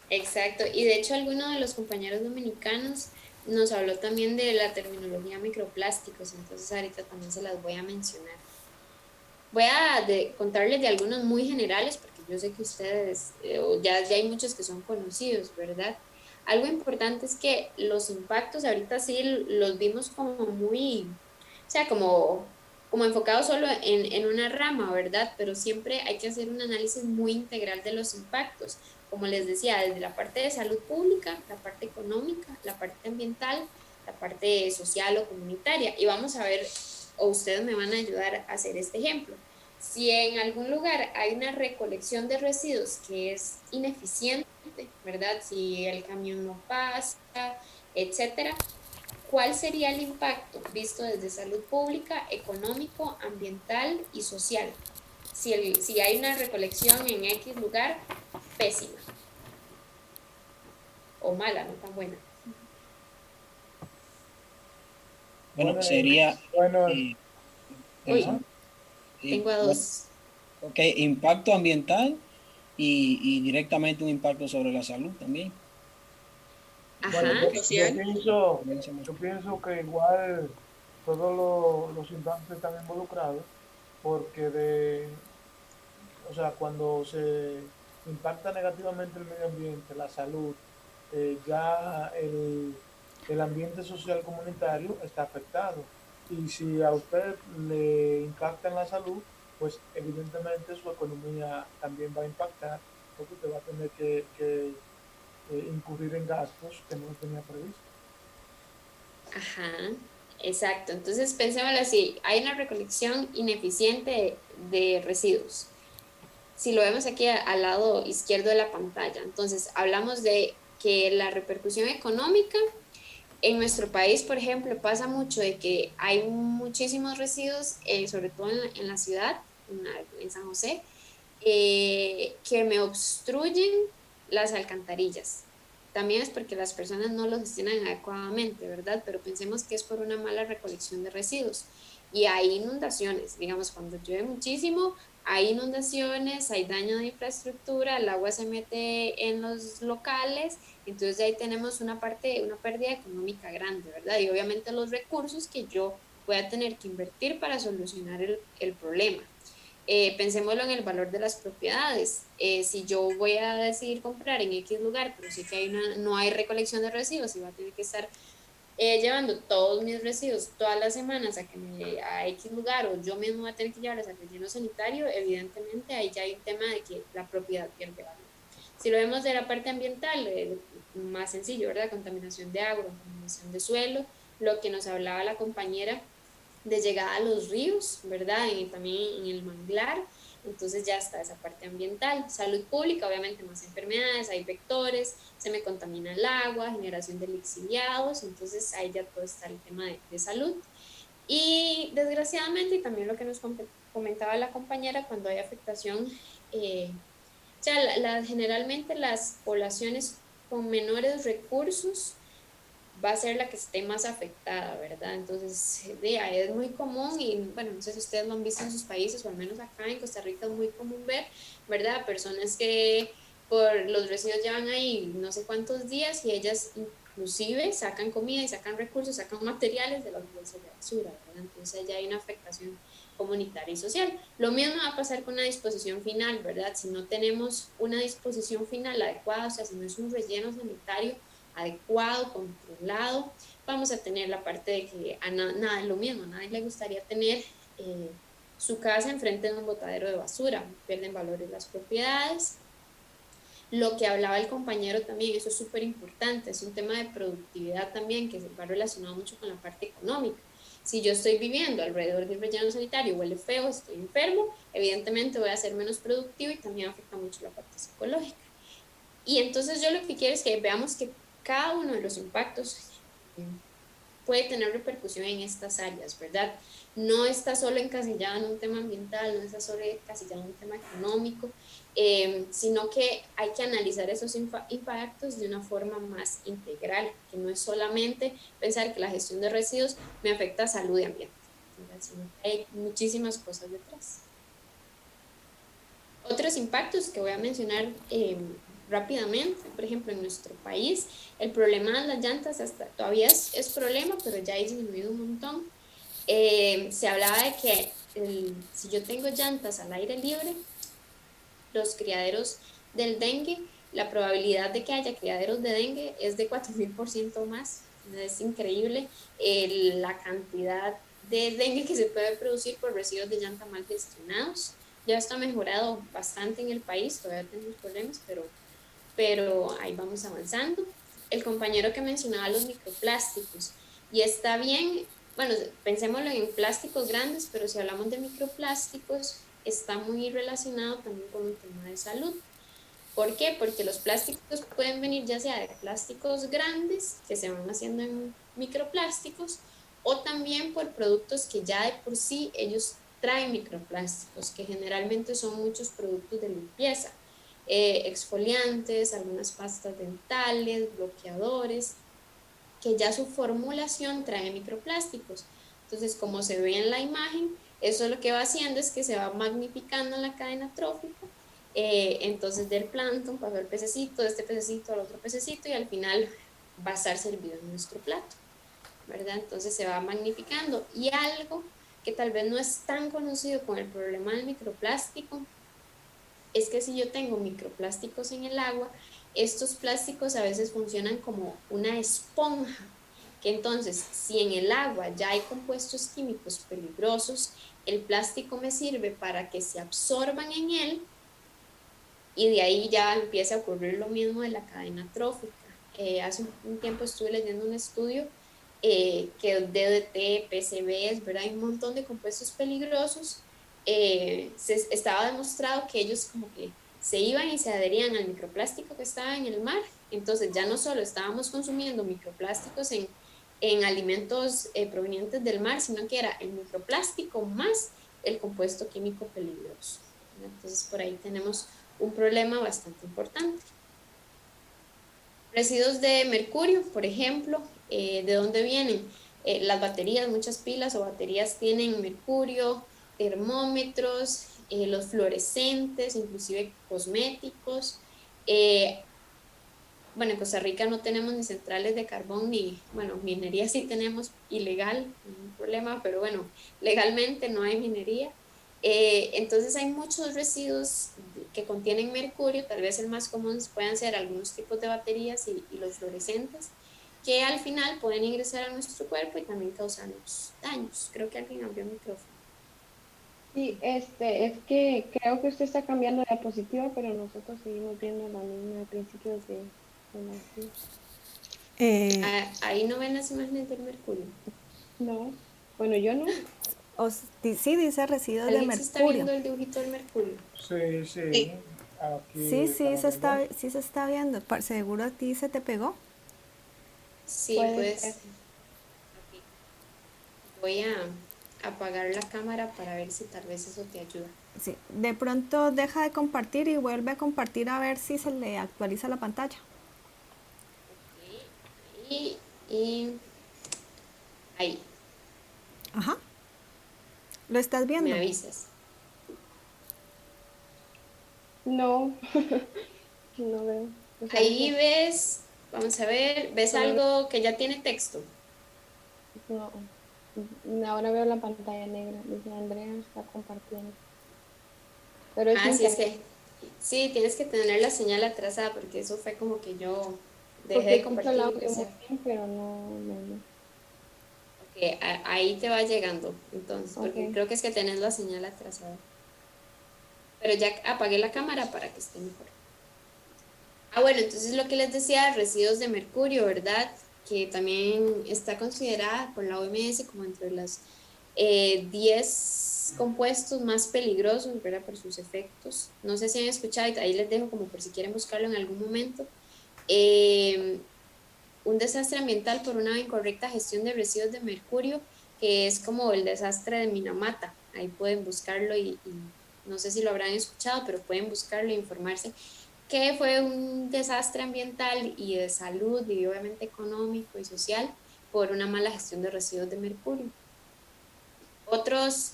Exacto, y de hecho alguno de los compañeros dominicanos nos habló también de la terminología microplásticos, entonces ahorita también se las voy a mencionar. Voy a contarles de algunos muy generales, porque yo sé que ustedes, ya hay muchos que son conocidos, ¿verdad? Algo importante es que los impactos ahorita sí los vimos como muy, o sea, como enfocados solo en una rama, ¿verdad? Pero siempre hay que hacer un análisis muy integral de los impactos. Como les decía, desde la parte de salud pública, la parte económica, la parte ambiental, la parte social o comunitaria. Y vamos a ver, o ustedes me van a ayudar a hacer este ejemplo. Si en algún lugar hay una recolección de residuos que es ineficiente, ¿verdad? Si el camión no pasa, etcétera, ¿cuál sería el impacto visto desde salud pública, económico, ambiental y social? Si hay una recolección en X lugar, pésima o mala, no tan buena. Bueno, Bueno, sería, bueno, Uy, ajá. tengo a Bueno, dos. ok, impacto ambiental y directamente un impacto sobre la salud también. Ajá, Bueno, Social. yo pienso que igual todos los impactos están involucrados porque o sea, cuando se impacta negativamente el medio ambiente, la salud, ya el ambiente social comunitario está afectado. Y si a usted le impacta en la salud, pues evidentemente su economía también va a impactar porque usted va a tener que incurrir en gastos que no tenía previsto. ajá, exacto. Entonces pensémoslo así, hay una recolección ineficiente de residuos. Si lo vemos aquí al lado izquierdo de la pantalla, entonces hablamos de que la repercusión económica en nuestro país, por ejemplo, pasa mucho de que hay muchísimos residuos, sobre todo en la ciudad, en San José, que me obstruyen las alcantarillas. También es porque las personas no lo gestionan adecuadamente, ¿verdad? Pero pensemos que es por una mala recolección de residuos. Y hay inundaciones, digamos, cuando llueve muchísimo, hay inundaciones, hay daño de infraestructura, el agua se mete en los locales, entonces de ahí tenemos una pérdida económica grande, ¿verdad? Y obviamente los recursos que yo voy a tener que invertir para solucionar el problema. Pensémoslo en el valor de las propiedades. Si yo voy a decidir comprar en X lugar, pero sé que no hay recolección de residuos y voy a tener que estar llevando todos mis residuos todas las semanas a X lugar, o yo mismo voy a tener que llevarlos al relleno sanitario, evidentemente ahí ya hay un tema de que la propiedad pierde valor. Si lo vemos de la parte ambiental, más sencillo, ¿verdad? Contaminación de agua, contaminación de suelo, lo que nos hablaba la compañera de llegada a los ríos, ¿verdad? También en el manglar, entonces ya está esa parte ambiental. Salud pública, obviamente más enfermedades, hay vectores, se me contamina el agua, generación de lixiviados, entonces ahí ya todo está el tema de salud. Y desgraciadamente, también lo que nos comentaba la compañera, cuando hay afectación, o sea, generalmente las poblaciones con menores recursos va a ser la que esté más afectada, ¿verdad? Entonces, es muy común y bueno, no sé si ustedes lo han visto en sus países o al menos acá en Costa Rica es muy común ver, ¿verdad? Personas que por los residuos llevan ahí no sé cuántos días y ellas inclusive sacan comida y sacan recursos, sacan materiales de las bolsas de basura, ¿verdad? Entonces ya hay una afectación comunitaria y social. Lo mismo va a pasar con la disposición final, ¿verdad? Si no tenemos una disposición final adecuada, o sea, si no es un relleno sanitario adecuado, controlado, vamos a tener la parte de que a nada, lo mismo, a nadie le gustaría tener su casa enfrente de un botadero de basura, pierden valores las propiedades. Lo que hablaba el compañero también, eso es súper importante, es un tema de productividad también que va relacionado mucho con la parte económica. Si yo estoy viviendo alrededor del relleno sanitario, huele feo, estoy enfermo, evidentemente voy a ser menos productivo y también afecta mucho la parte psicológica. Y entonces yo lo que quiero es que veamos que cada uno de los impactos puede tener repercusión en estas áreas, ¿verdad? No está solo encasillado en un tema ambiental, no está solo encasillado en un tema económico, sino que hay que analizar esos impactos de una forma más integral, que no es solamente pensar que la gestión de residuos me afecta a salud y ambiente, ¿verdad? Sino que hay muchísimas cosas detrás. Otros impactos que voy a mencionar rápidamente, por ejemplo, en nuestro país, el problema de las llantas hasta todavía es problema, pero ya ha disminuido un montón. Se hablaba de que si yo tengo llantas al aire libre, los criaderos del dengue, la probabilidad de que haya criaderos de dengue es de 4000% más. Es increíble la cantidad de dengue que se puede producir por residuos de llanta mal gestionados. Ya está mejorado bastante en el país, todavía tenemos problemas, pero ahí vamos avanzando. El compañero que mencionaba los microplásticos, y está bien, bueno, pensémoslo en plásticos grandes, pero si hablamos de microplásticos, está muy relacionado también con un tema de salud. ¿Por qué? Porque los plásticos pueden venir ya sea de plásticos grandes que se van haciendo en microplásticos o también por productos que ya de por sí ellos traen microplásticos, que generalmente son muchos productos de limpieza, exfoliantes, algunas pastas dentales, bloqueadores, que ya su formulación trae microplásticos. Entonces, como se ve en la imagen, eso lo que va haciendo es que se va magnificando en la cadena trófica. Entonces, del plancton pasó al pececito, de este pececito al otro pececito, y al final va a estar servido en nuestro plato, ¿verdad? Entonces se va magnificando. Y algo que tal vez no es tan conocido con el problema del microplástico es que si yo tengo microplásticos en el agua, estos plásticos a veces funcionan como una esponja, que entonces si en el agua ya hay compuestos químicos peligrosos, el plástico me sirve para que se absorban en él y de ahí ya empieza a ocurrir lo mismo de la cadena trófica. Hace un tiempo estuve leyendo un estudio que el DDT, PCBs, ¿verdad? Hay un montón de compuestos peligrosos. Estaba demostrado que ellos como que se iban y se adherían al microplástico que estaba en el mar. Entonces ya no solo estábamos consumiendo microplásticos en alimentos provenientes del mar, sino que era el microplástico más el compuesto químico peligroso. Entonces por ahí tenemos un problema bastante importante. Residuos de mercurio, por ejemplo, ¿de dónde vienen? Las baterías, muchas pilas o baterías tienen mercurio, termómetros, los fluorescentes, inclusive cosméticos. Bueno, en Costa Rica no tenemos ni centrales de carbón ni, bueno, minería sí tenemos ilegal, no un problema, pero bueno, legalmente no hay minería. Entonces hay muchos residuos que contienen mercurio, tal vez el más común puedan ser algunos tipos de baterías y los fluorescentes, que al final pueden ingresar a nuestro cuerpo y también causarnos daños. Creo que alguien abrió el micrófono. Sí, es que creo que usted está cambiando de diapositiva, pero nosotros seguimos viendo la misma principios de la... Ahí no ven las imágenes del mercurio. No, bueno, yo no. Sí, dice residuos de ¿Alguien se está viendo mercurio. el dibujito del mercurio? Sí, sí. Aquí Sí, estamos viendo. sí se está viendo. ¿Seguro a ti se te pegó? Sí, Puede pues ser. voy a apagar la cámara para ver si tal vez eso te ayuda. Sí, de pronto deja de compartir y vuelve a compartir a ver si se le actualiza la pantalla. Y y ahí, Ajá. ¿Lo estás me viendo? avisas. No, no veo. O sea, Ahí ves, vamos a ver, ves solo algo que ya tiene texto. no. Ahora veo la pantalla negra. Dice Andrea está compartiendo. Pero es Ah, sí, es internet. que sí, tienes que tener la señal atrasada porque eso fue como que yo dejé Porque de escucho el compartir y audio empecé. muy bien, pero no. Ok, ahí te va llegando, entonces, porque Ok. creo que es que tenés la señal atrasada. Pero ya apagué la cámara para que esté mejor. Ah, bueno, entonces lo que les decía, residuos de mercurio, ¿verdad? Que también está considerada por la OMS como entre los 10 compuestos más peligrosos, ¿verdad? Por sus efectos. No sé si han escuchado, y ahí les dejo como por si quieren buscarlo en algún momento. Eh, un desastre ambiental por una incorrecta gestión de residuos de mercurio, que es como el desastre de Minamata. Ahí pueden buscarlo y no sé si lo habrán escuchado, pero pueden buscarlo e informarse que fue un desastre ambiental y de salud y obviamente económico y social por una mala gestión de residuos de mercurio. Otros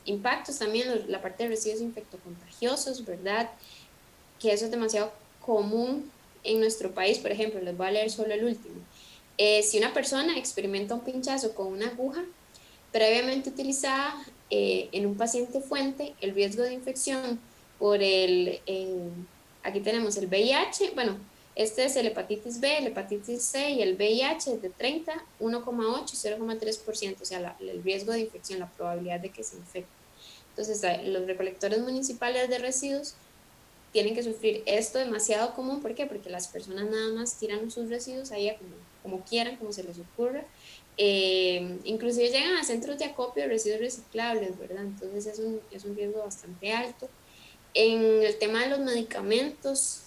impactos también, la parte de residuos infectocontagiosos, ¿verdad? Que eso es demasiado común en nuestro país. Por ejemplo, les voy a leer solo el último. Si una persona experimenta un pinchazo con una aguja previamente utilizada en un paciente fuente, el riesgo de infección por aquí tenemos el VIH, bueno, este es el hepatitis B, el hepatitis C y el VIH es de 30, 1,8 y 0,3%, o sea, el riesgo de infección, la probabilidad de que se infecte. Entonces, los recolectores municipales de residuos tienen que sufrir esto demasiado común. ¿Por qué? Porque las personas nada más tiran sus residuos ahí como quieran, como se les ocurra. Inclusive llegan a centros de acopio de residuos reciclables, ¿verdad? Entonces es un riesgo bastante alto. En el tema de los medicamentos,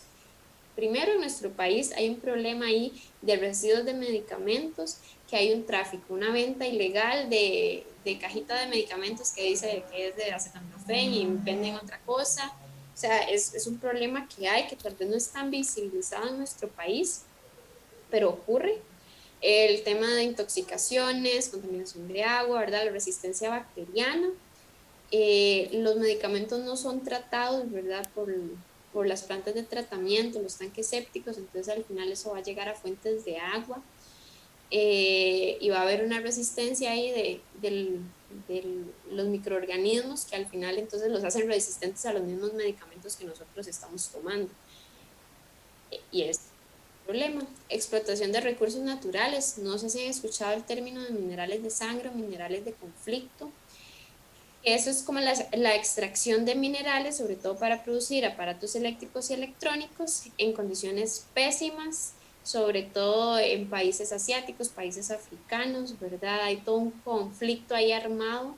primero en nuestro país hay un problema ahí de residuos de medicamentos, que hay un tráfico, una venta ilegal de cajita de medicamentos que dice que es de acetaminofén y venden otra cosa. O sea, es un problema que hay, que tal vez no es tan visibilizado en nuestro país, pero ocurre. El tema de intoxicaciones, contaminación de agua, ¿verdad? La resistencia bacteriana. Los medicamentos no son tratados, ¿verdad? Por las plantas de tratamiento, los tanques sépticos, entonces al final eso va a llegar a fuentes de agua y va a haber una resistencia ahí de los microorganismos que al final entonces los hacen resistentes a los mismos medicamentos que nosotros estamos tomando. Y es un problema. Explotación de recursos naturales. No sé si han escuchado el término de minerales de sangre o minerales de conflicto. Eso es como la extracción de minerales, sobre todo para producir aparatos eléctricos y electrónicos en condiciones pésimas, sobre todo en países asiáticos, países africanos, ¿verdad? Hay todo un conflicto ahí armado,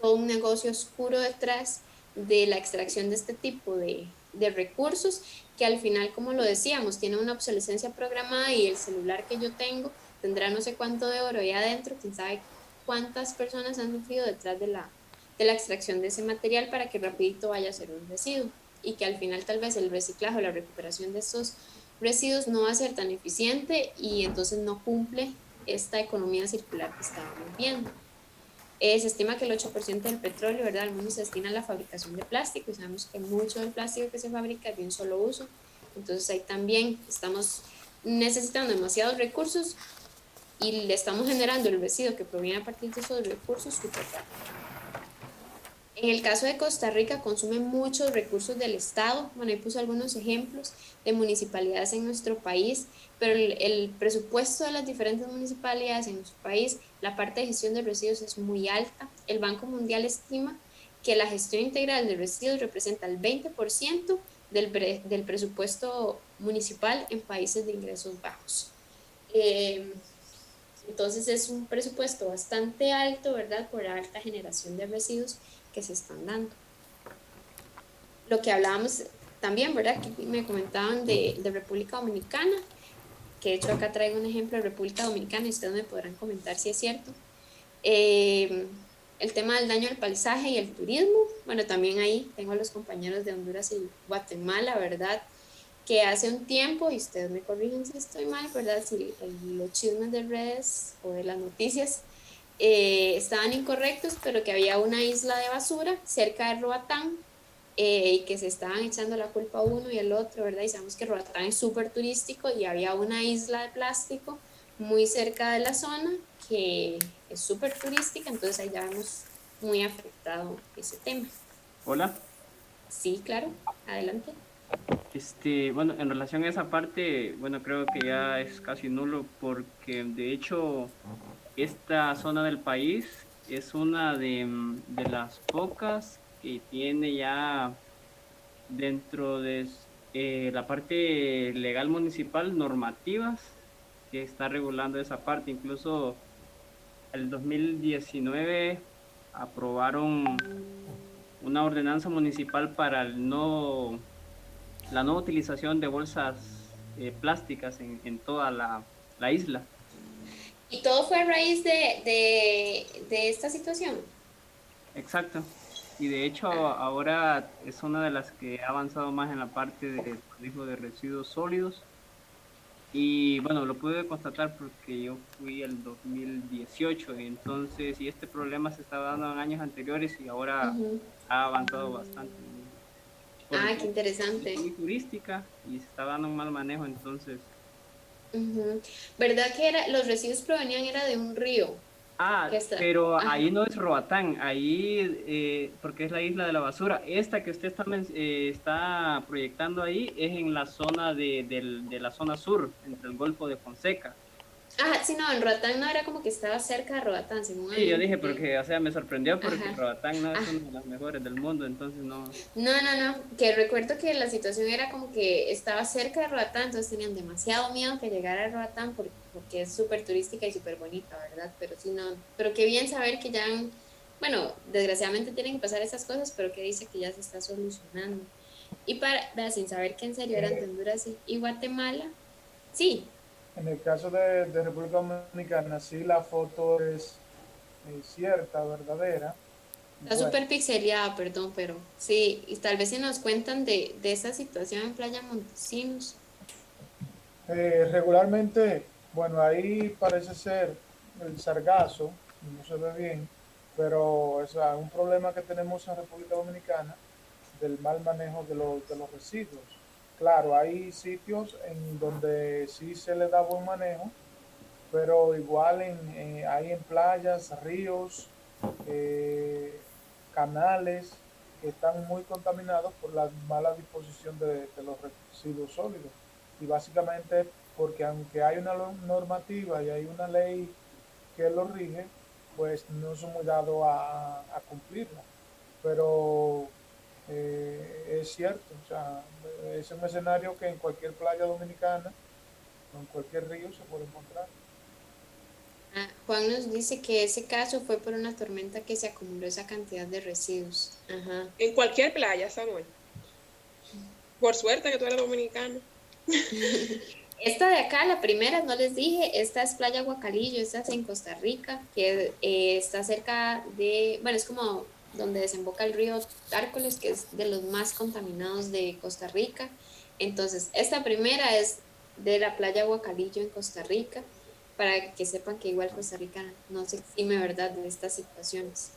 todo un negocio oscuro detrás de la extracción de este tipo de recursos, que al final, como lo decíamos, tiene una obsolescencia programada y el celular que yo tengo tendrá no sé cuánto de oro ahí adentro, quién sabe cuántas personas han sufrido detrás de la extracción de ese material para que rapidito vaya a ser un residuo y que al final tal vez el reciclaje o la recuperación de estos residuos no va a ser tan eficiente y entonces no cumple esta economía circular que estábamos viendo. Se estima que el 8% del petróleo, ¿verdad?, al mundo se destina a la fabricación de plástico y sabemos que mucho del plástico que se fabrica es de un solo uso. Entonces ahí también estamos necesitando demasiados recursos y le estamos generando el residuo que proviene a partir de esos recursos súper rápido. En el caso de Costa Rica consume muchos recursos del Estado. Bueno, ahí puse algunos ejemplos de municipalidades en nuestro país, pero el presupuesto de las diferentes municipalidades en nuestro país, la parte de gestión de residuos es muy alta. El Banco Mundial estima que la gestión integral de residuos representa el 20% del presupuesto municipal en países de ingresos bajos. Entonces es un presupuesto bastante alto, ¿verdad? Por la alta generación de residuos que se están dando. Lo que hablábamos también, ¿verdad? Que me comentaban de República Dominicana, que de hecho acá traigo un ejemplo de República Dominicana y ustedes me podrán comentar si es cierto. El tema del daño al paisaje y el turismo, bueno, también ahí tengo a los compañeros de Honduras y Guatemala, ¿verdad? que hace un tiempo, y ustedes me corrigen si estoy mal, ¿verdad? Si los chismes de redes o de las noticias estaban incorrectos, pero que había una isla de basura cerca de Roatán y que se estaban echando la culpa a uno y al otro, ¿verdad? Y sabemos que Roatán es súper turístico y había una isla de plástico muy cerca de la zona que es súper turística, entonces ahí ya vemos muy afectado ese tema. Hola. Sí, claro, adelante. Bueno, en relación a esa parte, bueno, creo que ya es casi nulo porque de hecho esta zona del país es una de las pocas que tiene ya dentro de la parte legal municipal normativas que está regulando esa parte. Incluso el 2019 aprobaron una ordenanza municipal para la no utilización de bolsas plásticas en toda la isla. ¿Y todo fue a raíz de esta situación? Exacto. Y de hecho ahora es una de las que ha avanzado más en la parte de manejo de residuos sólidos. Y bueno, lo pude constatar porque yo fui el 2018 y entonces, y este problema se estaba dando en años anteriores y ahora ha avanzado bastante. Ah, qué interesante. Es muy turística y se está dando un mal manejo, entonces. ¿Verdad que los residuos provenían era de un río? Pero ahí no es Roatán, ahí, porque es la isla de la basura. Esta que usted está proyectando ahí es en la zona de la zona sur, entre el Golfo de Fonseca. Ah, sí, no, en Roatán no era como que estaba cerca de Roatán, según Sí, yo dije porque, o sea, me sorprendió porque Ajá. Roatán no es una de las mejores del mundo, entonces no. No, que recuerdo que la situación era como que estaba cerca de Roatán, entonces tenían demasiado miedo que llegara a Roatán porque es súper turística y súper bonita, ¿verdad? Pero sí, no, pero qué bien saber que ya, bueno, desgraciadamente tienen que pasar esas cosas, pero que dice que ya se está solucionando. Y sin saber que en serio eran de Honduras y Guatemala, sí. En el caso de República Dominicana, sí, la foto es cierta, verdadera. Está súper pixeleada, perdón, pero sí, y tal vez si nos cuentan de esa situación en Playa Montesinos. Regularmente, bueno, ahí parece ser el sargazo, no se ve bien, pero es un problema que tenemos en República Dominicana del mal manejo de los residuos. Claro, hay sitios en donde sí se le da buen manejo, pero igual hay en playas, ríos, canales que están muy contaminados por la mala disposición de los residuos sólidos. Y básicamente porque aunque hay una normativa y hay una ley que lo rige, pues no son muy dados a cumplirla. Pero es cierto, o sea, es un escenario que en cualquier playa dominicana o en cualquier río se puede encontrar. Juan nos dice que ese caso fue por una tormenta que se acumuló esa cantidad de residuos. Ajá. En cualquier playa, Samuel. Por suerte que tú eres dominicano. Esta de acá, la primera, no les dije, esta es Playa Guacalillo, esta es en Costa Rica, que está cerca de, bueno, es como donde desemboca el río Tárcoles, que es de los más contaminados de Costa Rica. Entonces, esta primera es de la Playa Guacalillo en Costa Rica, para que sepan que igual Costa Rica no se exime, ¿verdad?, de estas situaciones.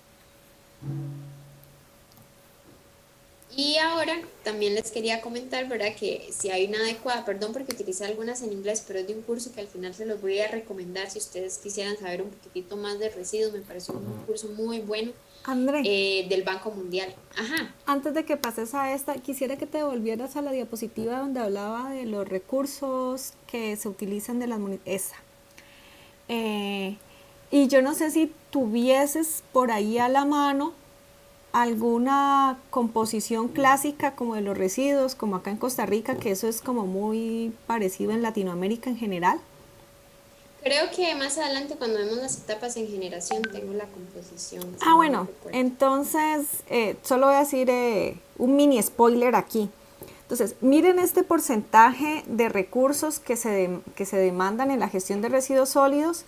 Y ahora también les quería comentar, ¿verdad?, que si hay una adecuada, perdón porque utilicé algunas en inglés, pero es de un curso que al final se los voy a recomendar si ustedes quisieran saber un poquitito más de residuos. Me pareció un curso muy bueno. André, del Banco Mundial. Ajá. Antes de que pases a esta, quisiera que te volvieras a la diapositiva donde hablaba de los recursos que se utilizan de las esa. Y yo no sé si tuvieses por ahí a la mano alguna composición clásica como de los residuos, como acá en Costa Rica, que eso es como muy parecido en Latinoamérica en general. Creo que más adelante cuando vemos las etapas en generación tengo la composición. Bueno, entonces solo voy a decir un mini spoiler aquí. Entonces, miren este porcentaje de recursos que se demandan en la gestión de residuos sólidos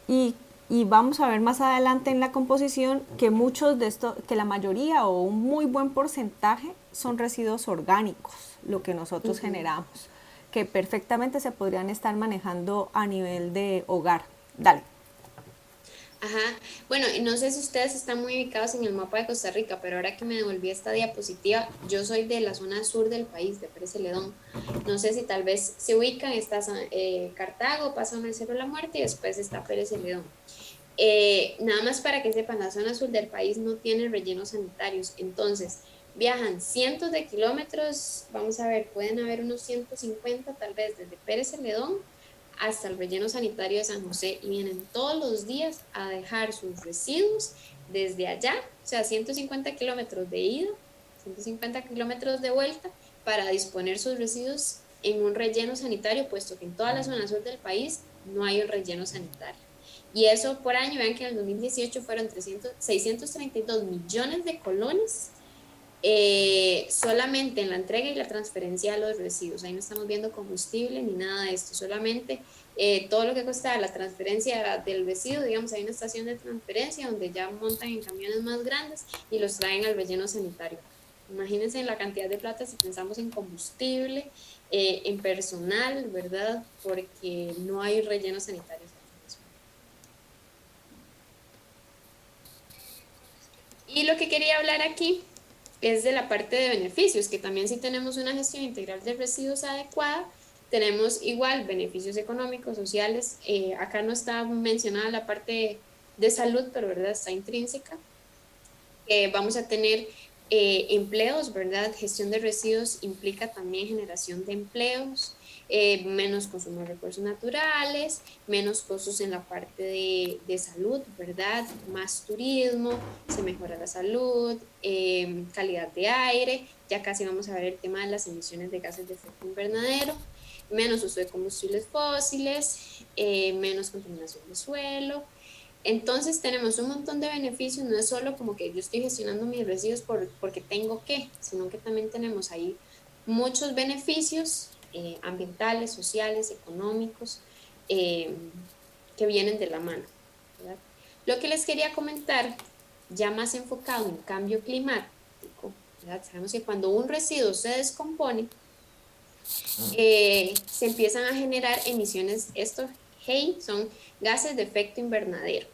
y vamos a ver más adelante en la composición que muchos de estos, que la mayoría o un muy buen porcentaje son residuos orgánicos, lo que nosotros generamos, que perfectamente se podrían estar manejando a nivel de hogar. Dale. Ajá, bueno, y no sé si ustedes están muy ubicados en el mapa de Costa Rica, pero ahora que me devolví esta diapositiva, yo soy de la zona sur del país, de Pérez Celedón. No sé si tal vez se ubican, está Cartago, pasa el Cerro de la Muerte y después está Pérez Celedón. Nada más para que sepan, la zona sur del país no tiene rellenos sanitarios, entonces viajan cientos de kilómetros, vamos a ver, pueden haber unos 150 tal vez desde Pérez Celedón hasta el relleno sanitario de San José y vienen todos los días a dejar sus residuos desde allá, o sea, 150 kilómetros de ida, 150 kilómetros de vuelta para disponer sus residuos en un relleno sanitario, puesto que en toda la zona sur del país no hay un relleno sanitario. Y eso por año, vean que en el 2018 fueron 632 millones de colones solamente en la entrega y la transferencia de los residuos. Ahí no estamos viendo combustible ni nada de esto, solamente todo lo que cuesta la transferencia del residuo. Digamos, hay una estación de transferencia donde ya montan en camiones más grandes y los traen al relleno sanitario. Imagínense en la cantidad de plata si pensamos en combustible, en personal, ¿verdad? Porque no hay rellenos sanitarios. Y lo que quería hablar aquí es de la parte de beneficios, que también si tenemos una gestión integral de residuos adecuada, tenemos igual beneficios económicos, sociales. Acá no está mencionada la parte de salud, pero ¿verdad? Está intrínseca. Vamos a tener empleos, ¿verdad? Gestión de residuos implica también generación de empleos, menos consumo de recursos naturales, menos costos en la parte de salud, ¿verdad? Más turismo, se mejora la salud, calidad de aire, ya casi vamos a ver el tema de las emisiones de gases de efecto invernadero, menos uso de combustibles fósiles, menos contaminación de suelo. Entonces tenemos un montón de beneficios, no es solo como que yo estoy gestionando mis residuos porque tengo que, sino que también tenemos ahí muchos beneficios ambientales, sociales, económicos, que vienen de la mano, ¿verdad? Lo que les quería comentar, ya más enfocado en cambio climático, ¿verdad? Sabemos que cuando un residuo se descompone, se empiezan a generar emisiones, estos son gases de efecto invernadero.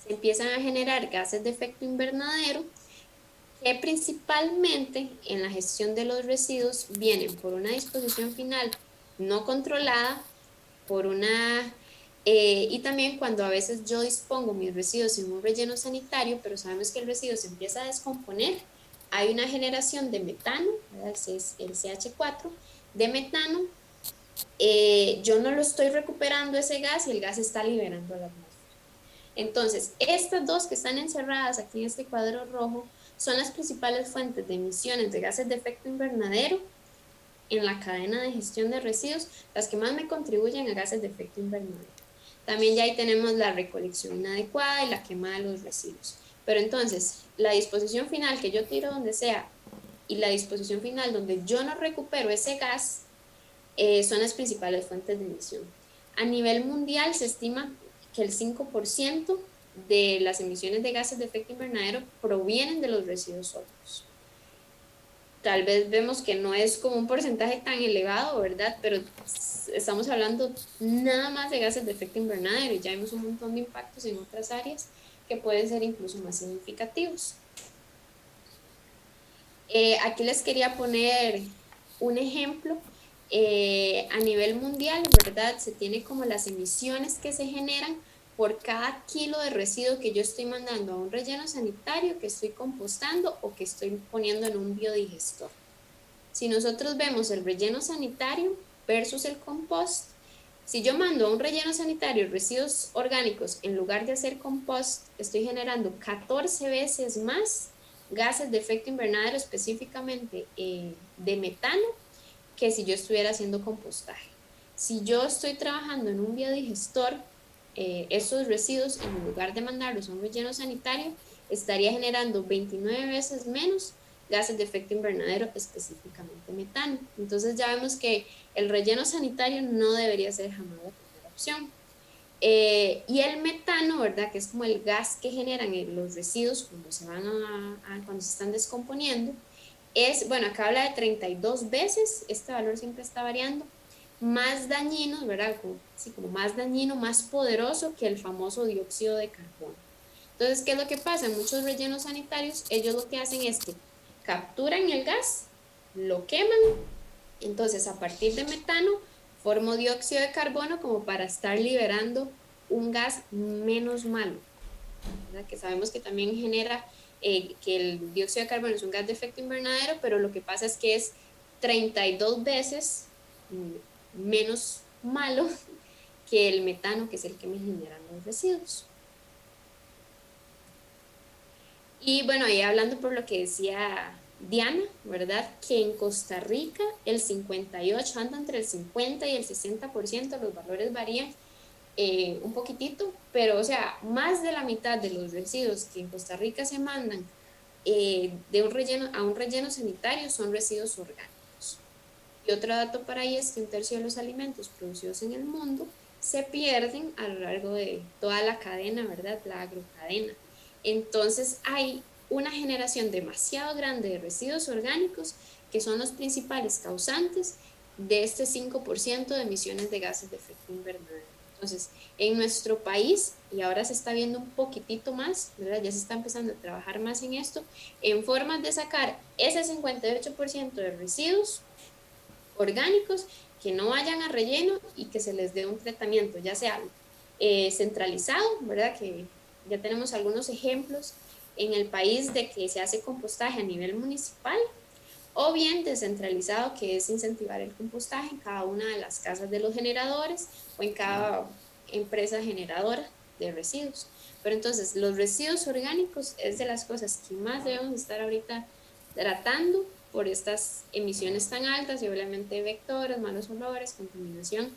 Se empiezan a generar gases de efecto invernadero que principalmente en la gestión de los residuos vienen por una disposición final no controlada, y también cuando a veces yo dispongo mis residuos en un relleno sanitario, pero sabemos que el residuo se empieza a descomponer, hay una generación de metano, ¿verdad? El CH4, de metano. Yo no lo estoy recuperando ese gas y el gas está liberando la atmósfera. Entonces, estas dos que están encerradas aquí en este cuadro rojo son las principales fuentes de emisiones de gases de efecto invernadero en la cadena de gestión de residuos, las que más me contribuyen a gases de efecto invernadero. También ya ahí tenemos la recolección inadecuada y la quema de los residuos. Pero entonces, la disposición final que yo tiro donde sea y la disposición final donde yo no recupero ese gas, son las principales fuentes de emisión. A nivel mundial se estima que el 5% de las emisiones de gases de efecto invernadero provienen de los residuos sólidos. Tal vez vemos que no es como un porcentaje tan elevado, ¿verdad? Pero estamos hablando nada más de gases de efecto invernadero y ya vemos un montón de impactos en otras áreas que pueden ser incluso más significativos. Aquí les quería poner un ejemplo. A nivel mundial, ¿verdad? Se tiene como las emisiones que se generan por cada kilo de residuo que yo estoy mandando a un relleno sanitario, que estoy compostando o que estoy poniendo en un biodigestor. Si nosotros vemos el relleno sanitario versus el compost, si yo mando a un relleno sanitario residuos orgánicos en lugar de hacer compost, estoy generando 14 veces más gases de efecto invernadero, específicamente de metano, que si yo estuviera haciendo compostaje. Si yo estoy trabajando en un biodigestor, esos residuos, en lugar de mandarlos a un relleno sanitario, estaría generando 29 veces menos gases de efecto invernadero, específicamente metano. Entonces ya vemos que el relleno sanitario no debería ser jamás la primera opción. Y el metano, ¿verdad? Que es como el gas que generan los residuos cuando se van cuando se están descomponiendo, es, bueno, acá habla de 32 veces, este valor siempre está variando, más dañino, ¿verdad? Como, sí, como más dañino, más poderoso que el famoso dióxido de carbono. Entonces, ¿qué es lo que pasa? En muchos rellenos sanitarios, ellos lo que hacen es que capturan el gas, lo queman, entonces a partir de metano forma dióxido de carbono como para estar liberando un gas menos malo, ¿verdad? Que sabemos que también genera que el dióxido de carbono es un gas de efecto invernadero, pero lo que pasa es que es 32 veces menos malo que el metano, que es el que me generan los residuos. Y bueno, ahí hablando por lo que decía Diana, ¿verdad? Que en Costa Rica el 58, anda entre el 50 y el 60%, los valores varían un poquitito, pero o sea, más de la mitad de los residuos que en Costa Rica se mandan de un relleno a un relleno sanitario son residuos orgánicos. Y otro dato para ahí es que un tercio de los alimentos producidos en el mundo se pierden a lo largo de toda la cadena, ¿verdad? La agrocadena. Entonces hay una generación demasiado grande de residuos orgánicos que son los principales causantes de este 5% de emisiones de gases de efecto invernadero. Entonces, en nuestro país, y ahora se está viendo un poquitito más, ¿verdad? Ya se está empezando a trabajar más en esto, en formas de sacar ese 58% de residuos orgánicos que no vayan a relleno y que se les dé un tratamiento, ya sea centralizado, ¿verdad? Que ya tenemos algunos ejemplos en el país de que se hace compostaje a nivel municipal, o bien descentralizado, que es incentivar el compostaje en cada una de las casas de los generadores o en cada empresa generadora de residuos. Pero entonces, los residuos orgánicos es de las cosas que más debemos estar ahorita tratando por estas emisiones tan altas y obviamente vectores, malos olores, contaminación,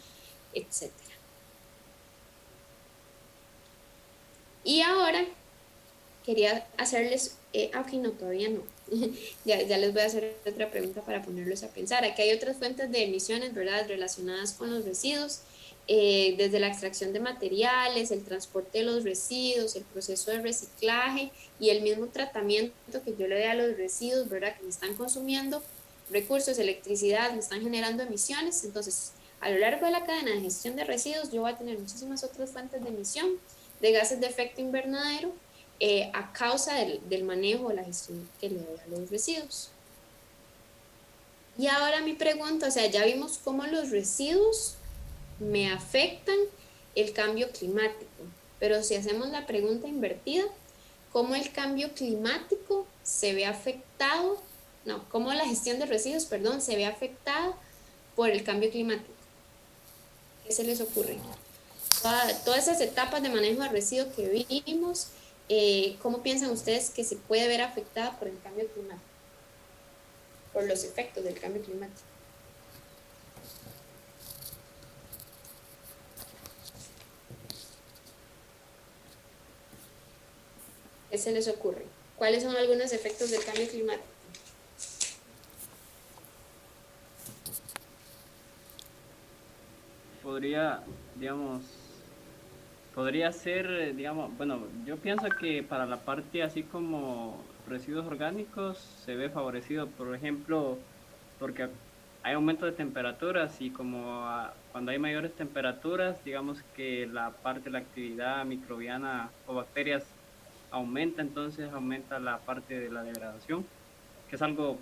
etc. Y ahora quería hacerles, ok, no, todavía no. ya les voy a hacer otra pregunta para ponerlos a pensar. Aquí hay otras fuentes de emisiones, ¿verdad?, relacionadas con los residuos, desde la extracción de materiales, el transporte de los residuos, el proceso de reciclaje y el mismo tratamiento que yo le doy a los residuos, ¿verdad?, que me están consumiendo recursos, electricidad, me están generando emisiones. Entonces, a lo largo de la cadena de gestión de residuos, yo voy a tener muchísimas otras fuentes de emisión de gases de efecto invernadero, a causa del manejo o la gestión que le doy a los residuos. Y ahora mi pregunta, o sea, ya vimos cómo los residuos me afectan el cambio climático, pero si hacemos la pregunta invertida, ¿cómo el cambio climático se ve afectado? No, ¿cómo la gestión de residuos, perdón, se ve afectada por el cambio climático? ¿Qué se les ocurre? Todas esas etapas de manejo de residuos que vimos, ¿cómo piensan ustedes que se puede ver afectada por el cambio climático? Por los efectos del cambio climático. ¿Qué se les ocurre? ¿Cuáles son algunos efectos del cambio climático? Podría, digamos, podría ser, digamos, bueno, yo pienso que para la parte así como residuos orgánicos se ve favorecido, por ejemplo, porque hay aumento de temperaturas y como cuando hay mayores temperaturas, digamos que la parte de la actividad microbiana o bacterias aumenta, entonces aumenta la parte de la degradación, que es algo...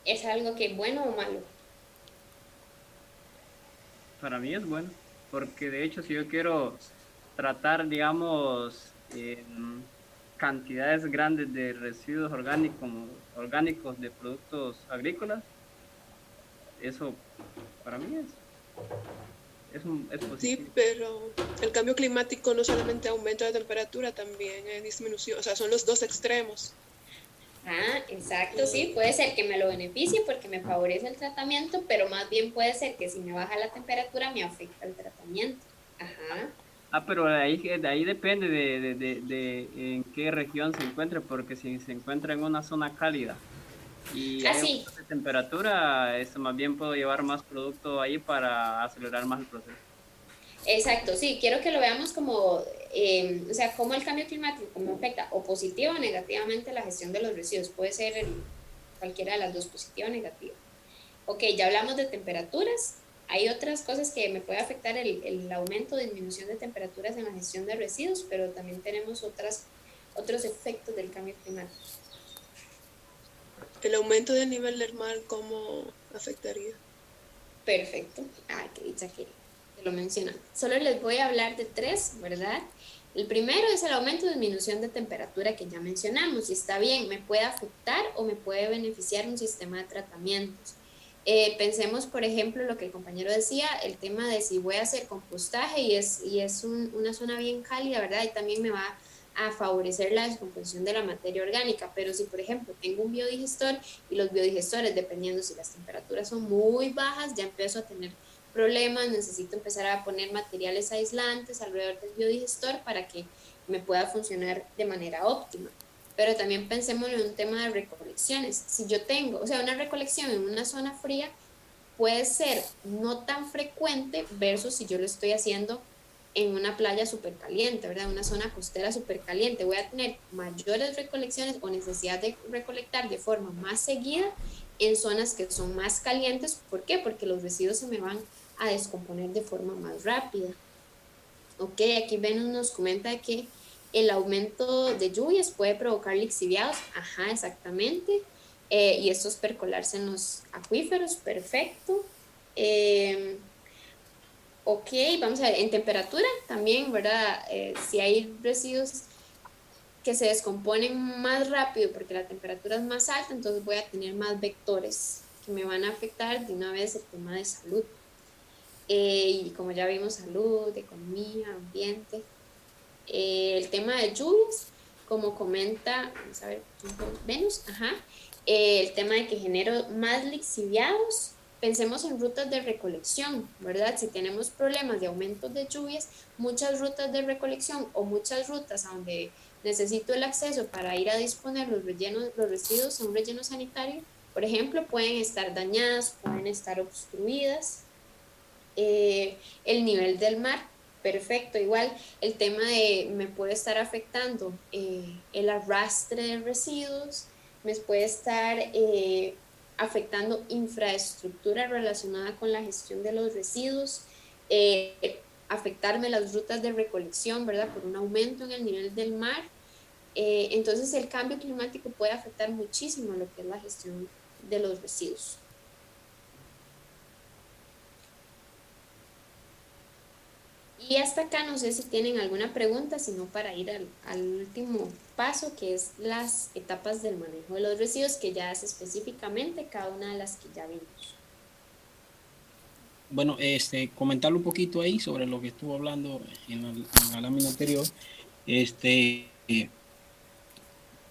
¿Es algo que es bueno o malo? Para mí es bueno, porque de hecho si yo quiero tratar, digamos, cantidades grandes de residuos orgánicos de productos agrícolas, eso para mí es positivo. Sí, pero el cambio climático no solamente aumento de temperatura, también es disminución, o sea, son los dos extremos. Ah, exacto, sí, puede ser que me lo beneficie porque me favorece el tratamiento, pero más bien puede ser que si me baja la temperatura me afecta el tratamiento. Ajá. Pero de ahí depende de en qué región se encuentre, porque si se encuentra en una zona cálida y hay sí. de temperatura, más bien puedo llevar más producto ahí para acelerar más el proceso. Exacto, sí, quiero que lo veamos como, o sea, cómo el cambio climático, cómo afecta o positivo o negativamente la gestión de los residuos. Puede ser cualquiera de las dos, positiva o negativa. Ok, ya hablamos de temperaturas. Hay otras cosas que me puede afectar el aumento o disminución de temperaturas en la gestión de residuos, pero también tenemos otros efectos del cambio climático. El aumento del nivel del mar, ¿cómo afectaría? Perfecto. Ah, qué dicha que lo mencionan. Solo les voy a hablar de tres, ¿verdad? El primero es el aumento o disminución de temperatura que ya mencionamos, y está bien, me puede afectar o me puede beneficiar un sistema de tratamientos. Pensemos, por ejemplo, lo que el compañero decía, el tema de si voy a hacer compostaje y es una zona bien cálida, ¿verdad? Y también me va a favorecer la descomposición de la materia orgánica, pero si, por ejemplo, tengo un biodigestor y los biodigestores, dependiendo si las temperaturas son muy bajas, ya empiezo a tener problemas, necesito empezar a poner materiales aislantes alrededor del biodigestor para que me pueda funcionar de manera óptima. Pero también pensemos en un tema de recolecciones. Si yo tengo, o sea, una recolección en una zona fría puede ser no tan frecuente versus si yo lo estoy haciendo en una playa súper caliente, ¿verdad? Una zona costera súper caliente. Voy a tener mayores recolecciones o necesidad de recolectar de forma más seguida en zonas que son más calientes. ¿Por qué? Porque los residuos se me van a descomponer de forma más rápida. Ok, aquí Venus nos comenta que el aumento de lluvias puede provocar lixiviados. Ajá, exactamente. Y estos percolarse en los acuíferos, perfecto. Eh, ok, vamos a ver, en temperatura también, ¿verdad? Si hay residuos que se descomponen más rápido porque la temperatura es más alta, entonces voy a tener más vectores que me van a afectar de una vez el tema de salud. Y como ya vimos, salud, economía, ambiente. El tema de lluvias, como comenta, vamos a ver, Venus, ajá, el tema de que genero más lixiviados. Pensemos en rutas de recolección, ¿verdad? Si tenemos problemas de aumentos de lluvias, muchas rutas de recolección o muchas rutas a donde necesito el acceso para ir a disponer los rellenos, los residuos a un relleno sanitario, por ejemplo, pueden estar dañadas, pueden estar obstruidas. El nivel del mar, perfecto, igual el tema de me puede estar afectando el arrastre de residuos, me puede estar afectando infraestructura relacionada con la gestión de los residuos, afectarme las rutas de recolección, ¿verdad? Por un aumento en el nivel del mar. Entonces el cambio climático puede afectar muchísimo lo que es la gestión de los residuos. Y hasta acá no sé si tienen alguna pregunta, sino para ir al último paso, que es las etapas del manejo de los residuos, que ya es específicamente cada una de las que ya vimos. Bueno, comentarle un poquito ahí sobre lo que estuvo hablando en la lámina anterior,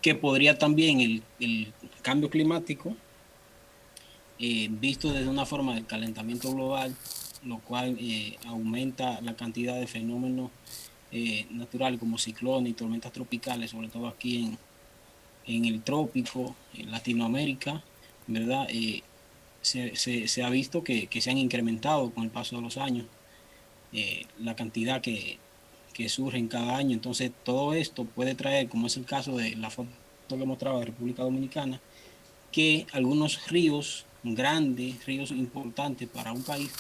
que podría también el cambio climático, visto desde una forma del calentamiento global, lo cual aumenta la cantidad de fenómenos naturales como ciclones y tormentas tropicales, sobre todo aquí en el trópico, en Latinoamérica, ¿verdad? Se ha visto que se han incrementado con el paso de los años, la cantidad que surgen cada año. Entonces, todo esto puede traer, como es el caso de la foto que mostraba de República Dominicana, que algunos ríos grandes, ríos importantes para un país,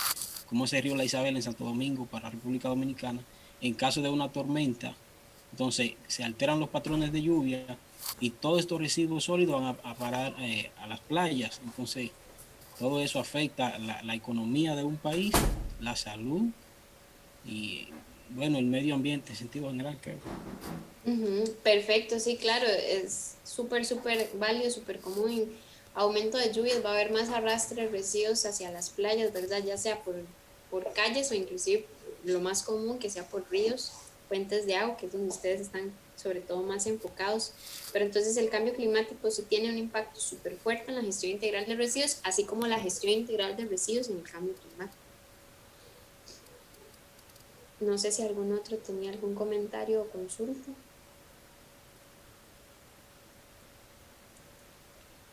como ese río La Isabel en Santo Domingo para República Dominicana, en caso de una tormenta, entonces se alteran los patrones de lluvia y todos estos residuos sólidos van a parar a las playas. Entonces, todo eso afecta la economía de un país, la salud y, bueno, el medio ambiente en sentido general, creo. Perfecto, sí, claro, es súper, súper válido, súper común. Aumento de lluvias, va a haber más arrastre de residuos hacia las playas, ¿verdad? Ya sea por calles o inclusive lo más común que sea por ríos, fuentes de agua, que es donde ustedes están sobre todo más enfocados. Pero entonces el cambio climático sí tiene un impacto súper fuerte en la gestión integral de residuos, así como la gestión integral de residuos en el cambio climático. No sé si algún otro tenía algún comentario o consulta.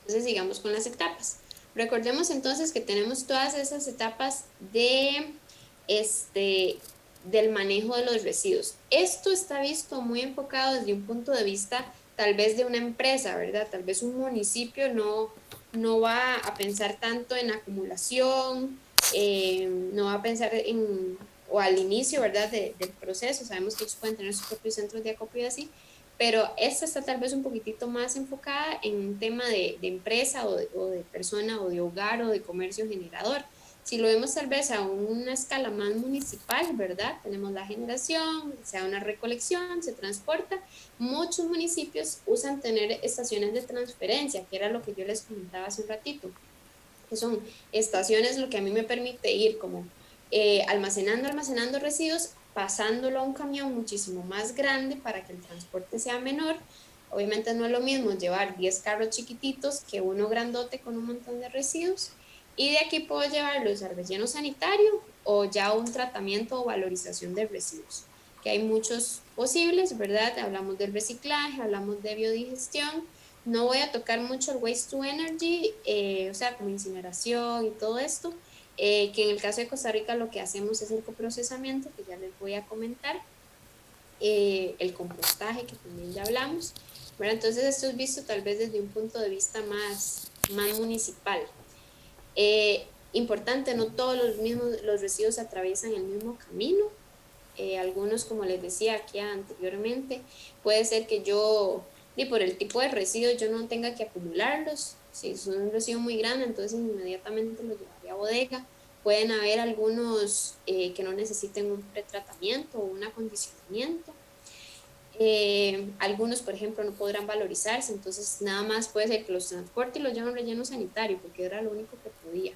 Entonces sigamos con las etapas. Recordemos entonces que tenemos todas esas etapas de del manejo de los residuos. Esto está visto muy enfocado desde un punto de vista tal vez de una empresa, ¿verdad? Tal vez un municipio no va a pensar tanto en acumulación, no va a pensar en, o al inicio, ¿verdad? Del proceso. Sabemos que ellos pueden tener sus propios centros de acopio y así, pero esta está tal vez un poquitito más enfocada en un tema de empresa o de persona o de hogar o de comercio generador. Si lo vemos tal vez a una escala más municipal, ¿verdad? Tenemos la generación, se da una recolección, se transporta. Muchos municipios usan tener estaciones de transferencia, que era lo que yo les comentaba hace un ratito, que son estaciones lo que a mí me permite ir como almacenando residuos, pasándolo a un camión muchísimo más grande para que el transporte sea menor. Obviamente no es lo mismo llevar 10 carros chiquititos que uno grandote con un montón de residuos. Y de aquí puedo llevarlos al relleno sanitario o ya un tratamiento o valorización de residuos, que hay muchos posibles, ¿verdad? Hablamos del reciclaje, hablamos de biodigestión. No voy a tocar mucho el waste to energy, o sea, como incineración y todo esto, que en el caso de Costa Rica lo que hacemos es el coprocesamiento, que ya les voy a comentar, el compostaje, que también ya hablamos, ¿verdad? Entonces esto es visto tal vez desde un punto de vista más municipal. Importante, no todos los residuos atraviesan el mismo camino. Algunos, como les decía aquí anteriormente, puede ser que yo, y por el tipo de residuos, yo no tenga que acumularlos. Si es un residuo muy grande, entonces inmediatamente lo llevaría a bodega. Pueden haber algunos que no necesiten un pretratamiento o un acondicionamiento. Algunos, por ejemplo, no podrán valorizarse, entonces nada más puede ser que los transporte y los lleven a un relleno sanitario, porque era lo único que podía.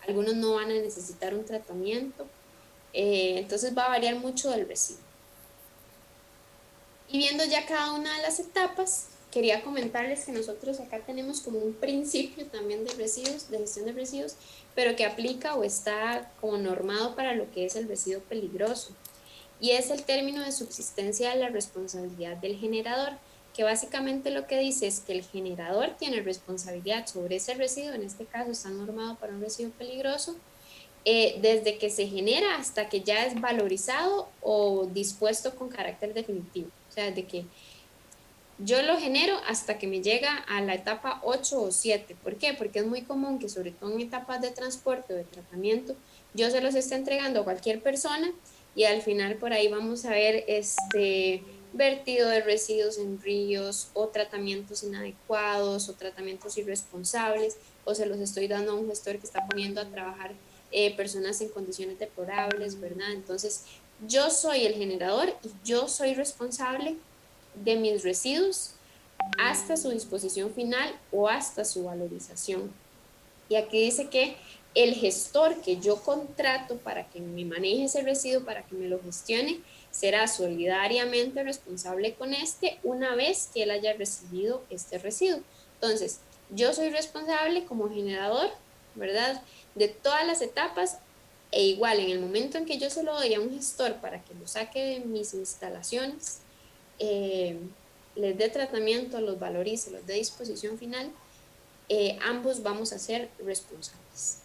Algunos no van a necesitar un tratamiento, entonces va a variar mucho del residuo. Y viendo ya cada una de las etapas, quería comentarles que nosotros acá tenemos como un principio también de residuos, de gestión de residuos, pero que aplica o está como normado para lo que es el residuo peligroso. Y es el término de subsistencia de la responsabilidad del generador, que básicamente lo que dice es que el generador tiene responsabilidad sobre ese residuo, en este caso está normado para un residuo peligroso, desde que se genera hasta que ya es valorizado o dispuesto con carácter definitivo. O sea, desde que yo lo genero hasta que me llega a la etapa 8 o 7. ¿Por qué? Porque es muy común que sobre todo en etapas de transporte o de tratamiento, yo se los esté entregando a cualquier persona y al final por ahí vamos a ver vertido de residuos en ríos o tratamientos inadecuados o tratamientos irresponsables, o se los estoy dando a un gestor que está poniendo a trabajar personas en condiciones deplorables, ¿verdad? Entonces, yo soy el generador y yo soy responsable de mis residuos hasta su disposición final o hasta su valorización. Y aquí dice que el gestor que yo contrato para que me maneje ese residuo, para que me lo gestione, será solidariamente responsable con este una vez que él haya recibido este residuo. Entonces, yo soy responsable como generador, ¿verdad? De todas las etapas, e igual en el momento en que yo se lo doy a un gestor para que lo saque de mis instalaciones, les dé tratamiento, los valorice, los dé disposición final, ambos vamos a ser responsables.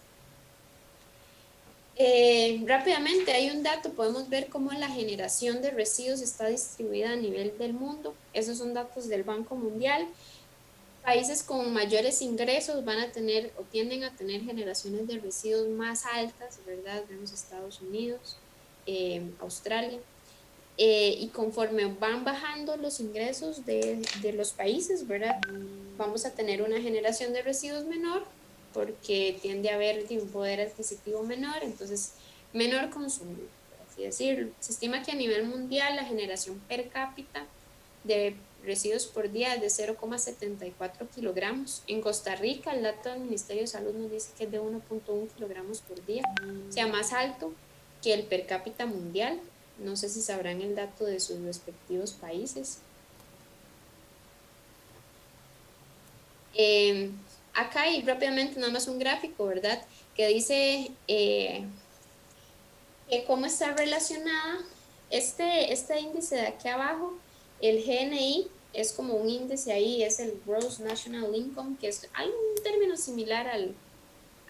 Rápidamente hay un dato, podemos ver cómo la generación de residuos está distribuida a nivel del mundo. Esos son datos del Banco Mundial. Países con mayores ingresos van a tener o tienden a tener generaciones de residuos más altas, ¿verdad? Vemos Estados Unidos, Australia. Y conforme van bajando los ingresos de los países, ¿verdad? Vamos a tener una generación de residuos menor porque tiende a haber un poder adquisitivo menor, entonces menor consumo, por así decirlo. Se estima que a nivel mundial la generación per cápita de residuos por día es de 0,74 kilogramos. En Costa Rica el dato del Ministerio de Salud nos dice que es de 1,1 kilogramos por día, o sea, más alto que el per cápita mundial. No sé si sabrán el dato de sus respectivos países. Acá hay rápidamente nada más un gráfico, ¿verdad? Que dice cómo está relacionada este índice de aquí abajo, el GNI, es como un índice ahí, es el Gross National Income, que es un término similar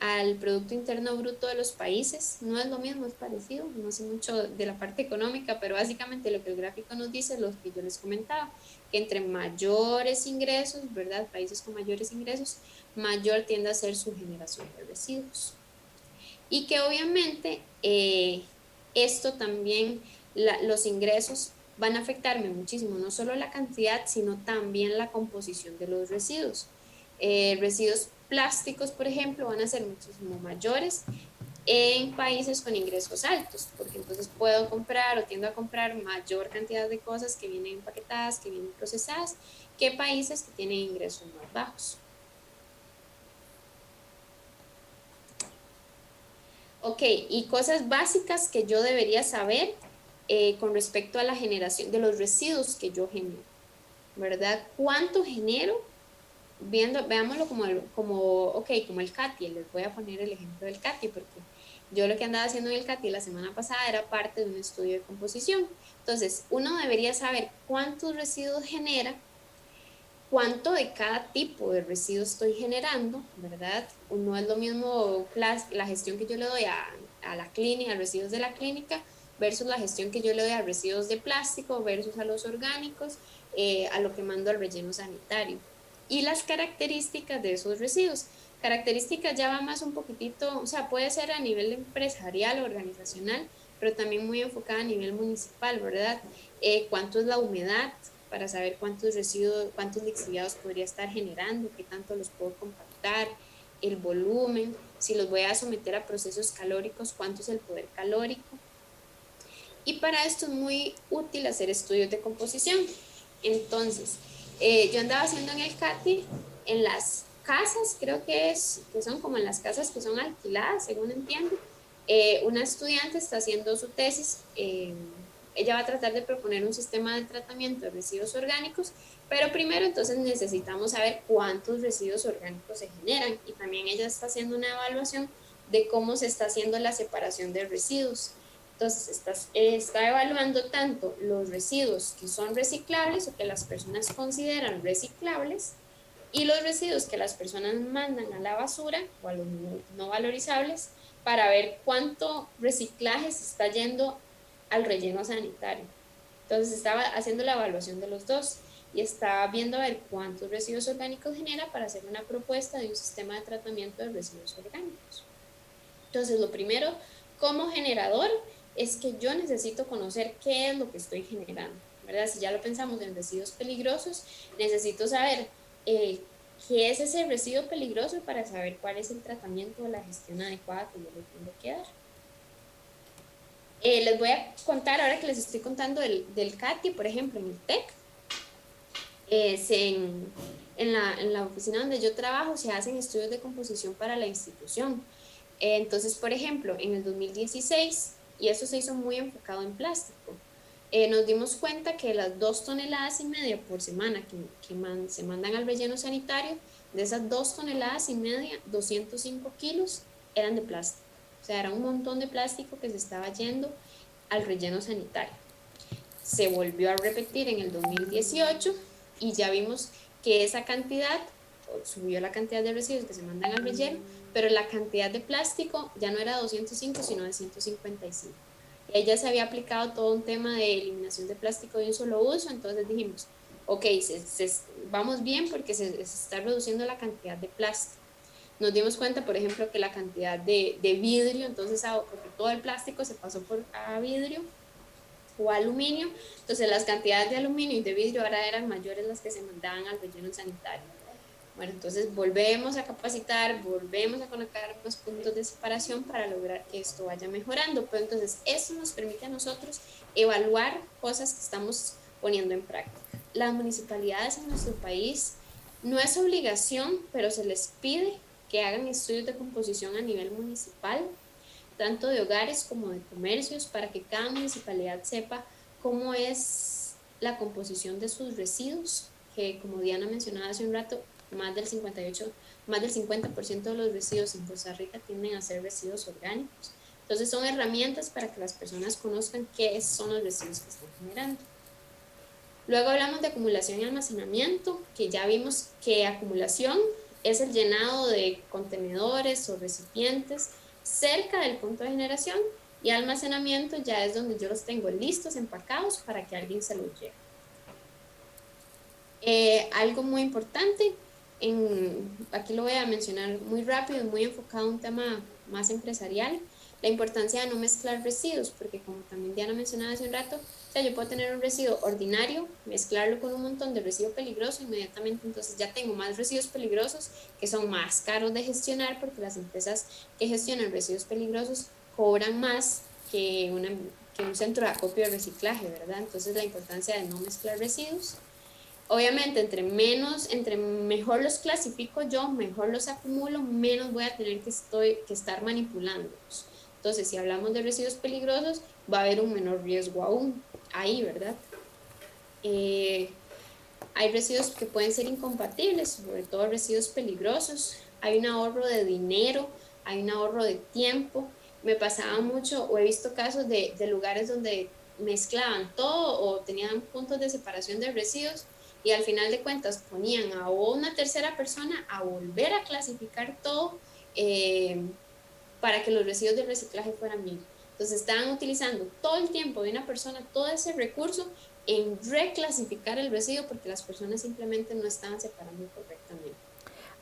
al Producto Interno Bruto de los países. No es lo mismo, es parecido, no sé mucho de la parte económica, pero básicamente lo que el gráfico nos dice, lo que yo les comentaba, que entre mayores ingresos, ¿verdad? Países con mayores ingresos, mayor tiende a ser su generación de residuos. Y que obviamente esto también, los ingresos van a afectarme muchísimo, no solo la cantidad, sino también la composición de los residuos. Residuos plásticos, por ejemplo, van a ser muchísimo mayores en países con ingresos altos, porque entonces puedo comprar o tiendo a comprar mayor cantidad de cosas que vienen empaquetadas, que vienen procesadas, que países que tienen ingresos más bajos. Ok, y cosas básicas que yo debería saber con respecto a la generación de los residuos que yo genero, ¿verdad? ¿Cuánto genero? Veámoslo como el CATI, les voy a poner el ejemplo del CATI, porque yo lo que andaba haciendo en el CATI la semana pasada era parte de un estudio de composición. Entonces, uno debería saber cuántos residuos genera, cuánto de cada tipo de residuos estoy generando, ¿verdad? No es lo mismo la gestión que yo le doy a la clínica, a residuos de la clínica, versus la gestión que yo le doy a residuos de plástico, versus a los orgánicos, a lo que mando al relleno sanitario. Y las características de esos residuos. Características ya va más un poquitito, o sea, puede ser a nivel empresarial o organizacional, pero también muy enfocada a nivel municipal, ¿verdad? ¿Cuánto es la humedad? Para saber cuántos residuos, cuántos lixiviados podría estar generando, qué tanto los puedo compactar, el volumen, si los voy a someter a procesos calóricos, cuánto es el poder calórico. Y para esto es muy útil hacer estudios de composición. Entonces, yo andaba haciendo en el CATI, en las casas, creo que son como en las casas que son alquiladas, según entiendo. Una estudiante está haciendo su tesis, ella va a tratar de proponer un sistema de tratamiento de residuos orgánicos, pero primero entonces necesitamos saber cuántos residuos orgánicos se generan, y también ella está haciendo una evaluación de cómo se está haciendo la separación de residuos. Entonces está evaluando tanto los residuos que son reciclables o que las personas consideran reciclables, y los residuos que las personas mandan a la basura o a los no valorizables, para ver cuánto reciclaje se está yendo al relleno sanitario. Entonces estaba haciendo la evaluación de los dos y estaba viendo a ver cuántos residuos orgánicos genera para hacer una propuesta de un sistema de tratamiento de residuos orgánicos. Entonces, lo primero, como generador, es que yo necesito conocer qué es lo que estoy generando, ¿verdad? Si ya lo pensamos en residuos peligrosos, necesito saber qué es ese residuo peligroso para saber cuál es el tratamiento o la gestión adecuada que yo le tengo que dar. Les voy a contar, ahora que les estoy contando del CATI, por ejemplo, en el TEC, en la oficina donde yo trabajo se hacen estudios de composición para la institución. Entonces, por ejemplo, en el 2016, y eso se hizo muy enfocado en plástico, nos dimos cuenta que las 2,5 toneladas por semana que se mandan al relleno sanitario, de esas 2,5 toneladas, 205 kilos eran de plástico. O sea, era un montón de plástico que se estaba yendo al relleno sanitario. Se volvió a repetir en el 2018 y ya vimos que esa cantidad, subió la cantidad de residuos que se mandan al relleno, pero la cantidad de plástico ya no era 205, sino de 155. Y ahí ya se había aplicado todo un tema de eliminación de plástico de un solo uso, entonces dijimos, ok, vamos bien porque se está reduciendo la cantidad de plástico. Nos dimos cuenta, por ejemplo, que la cantidad de vidrio, entonces, porque todo el plástico se pasó a vidrio o aluminio, entonces las cantidades de aluminio y de vidrio ahora eran mayores las que se mandaban al relleno sanitario. Bueno, entonces volvemos a capacitar, volvemos a colocar los puntos de separación para lograr que esto vaya mejorando. Pero entonces eso nos permite a nosotros evaluar cosas que estamos poniendo en práctica. Las municipalidades en nuestro país no es obligación, pero se les pide que hagan estudios de composición a nivel municipal, tanto de hogares como de comercios, para que cada municipalidad sepa cómo es la composición de sus residuos, que como Diana mencionaba hace un rato, más del 50% de los residuos en Costa Rica tienden a ser residuos orgánicos. Entonces son herramientas para que las personas conozcan qué son los residuos que están generando. Luego hablamos de acumulación y almacenamiento, que ya vimos que acumulación es el llenado de contenedores o recipientes cerca del punto de generación, y almacenamiento ya es donde yo los tengo listos, empacados para que alguien se los lleve. Algo muy importante, aquí lo voy a mencionar muy rápido, muy enfocado a un tema más empresarial, la importancia de no mezclar residuos, porque como también Diana mencionaba hace un rato, o sea, yo puedo tener un residuo ordinario, mezclarlo con un montón de residuo peligroso, inmediatamente entonces ya tengo más residuos peligrosos que son más caros de gestionar, porque las empresas que gestionan residuos peligrosos cobran más que un centro de acopio de reciclaje, ¿verdad? Entonces la importancia de no mezclar residuos. Obviamente, entre mejor los clasifico yo, mejor los acumulo, menos voy a tener que estar manipulándolos. Entonces, si hablamos de residuos peligrosos, va a haber un menor riesgo aún ahí, ¿verdad? Hay residuos que pueden ser incompatibles, sobre todo residuos peligrosos. Hay un ahorro de dinero, hay un ahorro de tiempo. Me pasaba mucho, o he visto casos de lugares donde mezclaban todo o tenían puntos de separación de residuos, y al final de cuentas ponían a una tercera persona a volver a clasificar todo para que los residuos de reciclaje fueran bien. Entonces estaban utilizando todo el tiempo de una persona, todo ese recurso en reclasificar el residuo, porque las personas simplemente no estaban separando correctamente.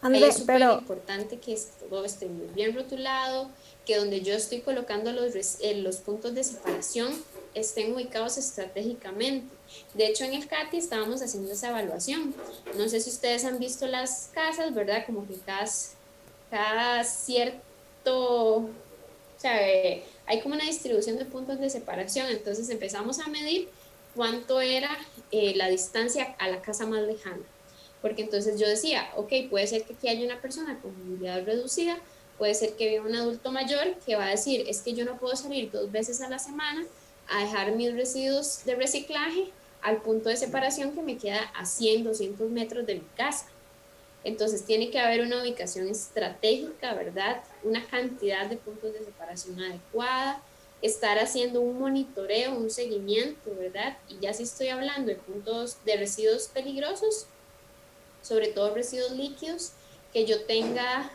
Ahí es súper importante que todo esté muy bien rotulado, que donde yo estoy colocando los puntos de separación estén ubicados estratégicamente. De hecho, en el CATI estábamos haciendo esa evaluación. No sé si ustedes han visto las casas, ¿verdad? Como que cada cierto, o sea, hay como una distribución de puntos de separación. Entonces empezamos a medir cuánto era la distancia a la casa más lejana. Porque entonces yo decía, ok, puede ser que aquí haya una persona con movilidad reducida, puede ser que viva un adulto mayor que va a decir, es que yo no puedo salir 2 veces a la semana a dejar mis residuos de reciclaje al punto de separación que me queda a 100, 200 metros de mi casa. Entonces tiene que haber una ubicación estratégica, ¿verdad? Una cantidad de puntos de separación adecuada, estar haciendo un monitoreo, un seguimiento, ¿verdad? Y ya si estoy hablando de puntos de residuos peligrosos, sobre todo residuos líquidos, que yo tenga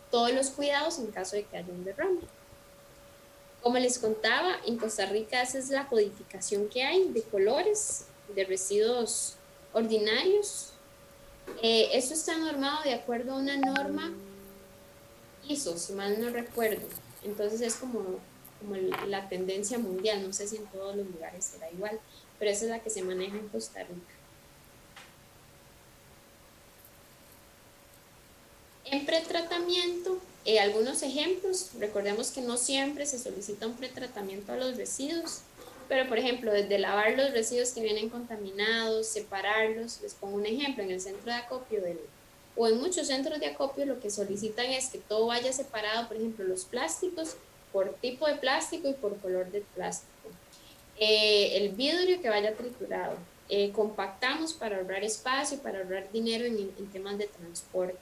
todos los cuidados en caso de que haya un derrame. Como les contaba, en Costa Rica esa es la codificación que hay de colores, de residuos ordinarios. Esto está normado de acuerdo a una norma ISO, si mal no recuerdo. Entonces es como la tendencia mundial, no sé si en todos los lugares será igual, pero esa es la que se maneja en Costa Rica. En pretratamiento, algunos ejemplos, recordemos que no siempre se solicita un pretratamiento a los residuos, pero por ejemplo, desde lavar los residuos que vienen contaminados, separarlos, les pongo un ejemplo, en el centro de acopio o en muchos centros de acopio lo que solicitan es que todo vaya separado, por ejemplo, los plásticos por tipo de plástico y por color de plástico. El vidrio que vaya triturado, compactamos para ahorrar espacio, para ahorrar dinero en temas de transporte.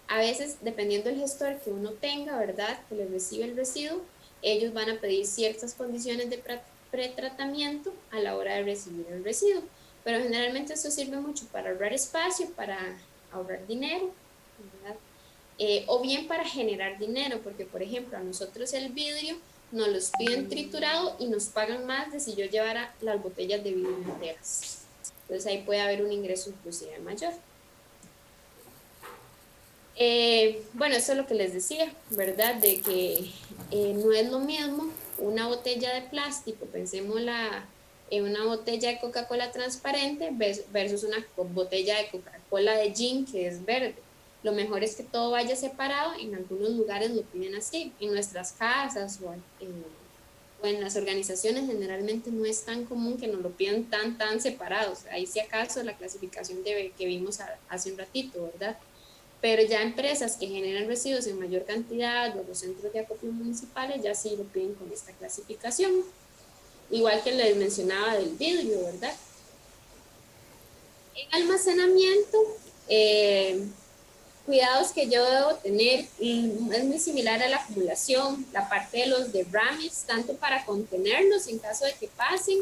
A veces, dependiendo del gestor que uno tenga, ¿verdad?, que le recibe el residuo, ellos van a pedir ciertas condiciones de pretratamiento a la hora de recibir el residuo. Pero generalmente esto sirve mucho para ahorrar espacio, para ahorrar dinero, ¿verdad? O bien para generar dinero, porque por ejemplo a nosotros el vidrio nos los piden triturado y nos pagan más de si yo llevara las botellas de vidrio enteras. Entonces ahí puede haber un ingreso inclusive mayor. Bueno, eso es lo que les decía, ¿verdad? De que no es lo mismo una botella de plástico, pensemos en una botella de Coca-Cola transparente versus una botella de Coca-Cola de gin que es verde. Lo mejor es que todo vaya separado, en algunos lugares lo piden así, en nuestras casas o en las organizaciones generalmente no es tan común que nos lo pidan tan separados. Ahí si acaso la clasificación que vimos hace un ratito, ¿verdad? Pero ya empresas que generan residuos en mayor cantidad o los centros de acopio municipales ya sí lo piden con esta clasificación. Igual que les mencionaba del vidrio, ¿verdad? En almacenamiento, cuidados que yo debo tener, y es muy similar a la acumulación, la parte de los derrames, tanto para contenerlos en caso de que pasen,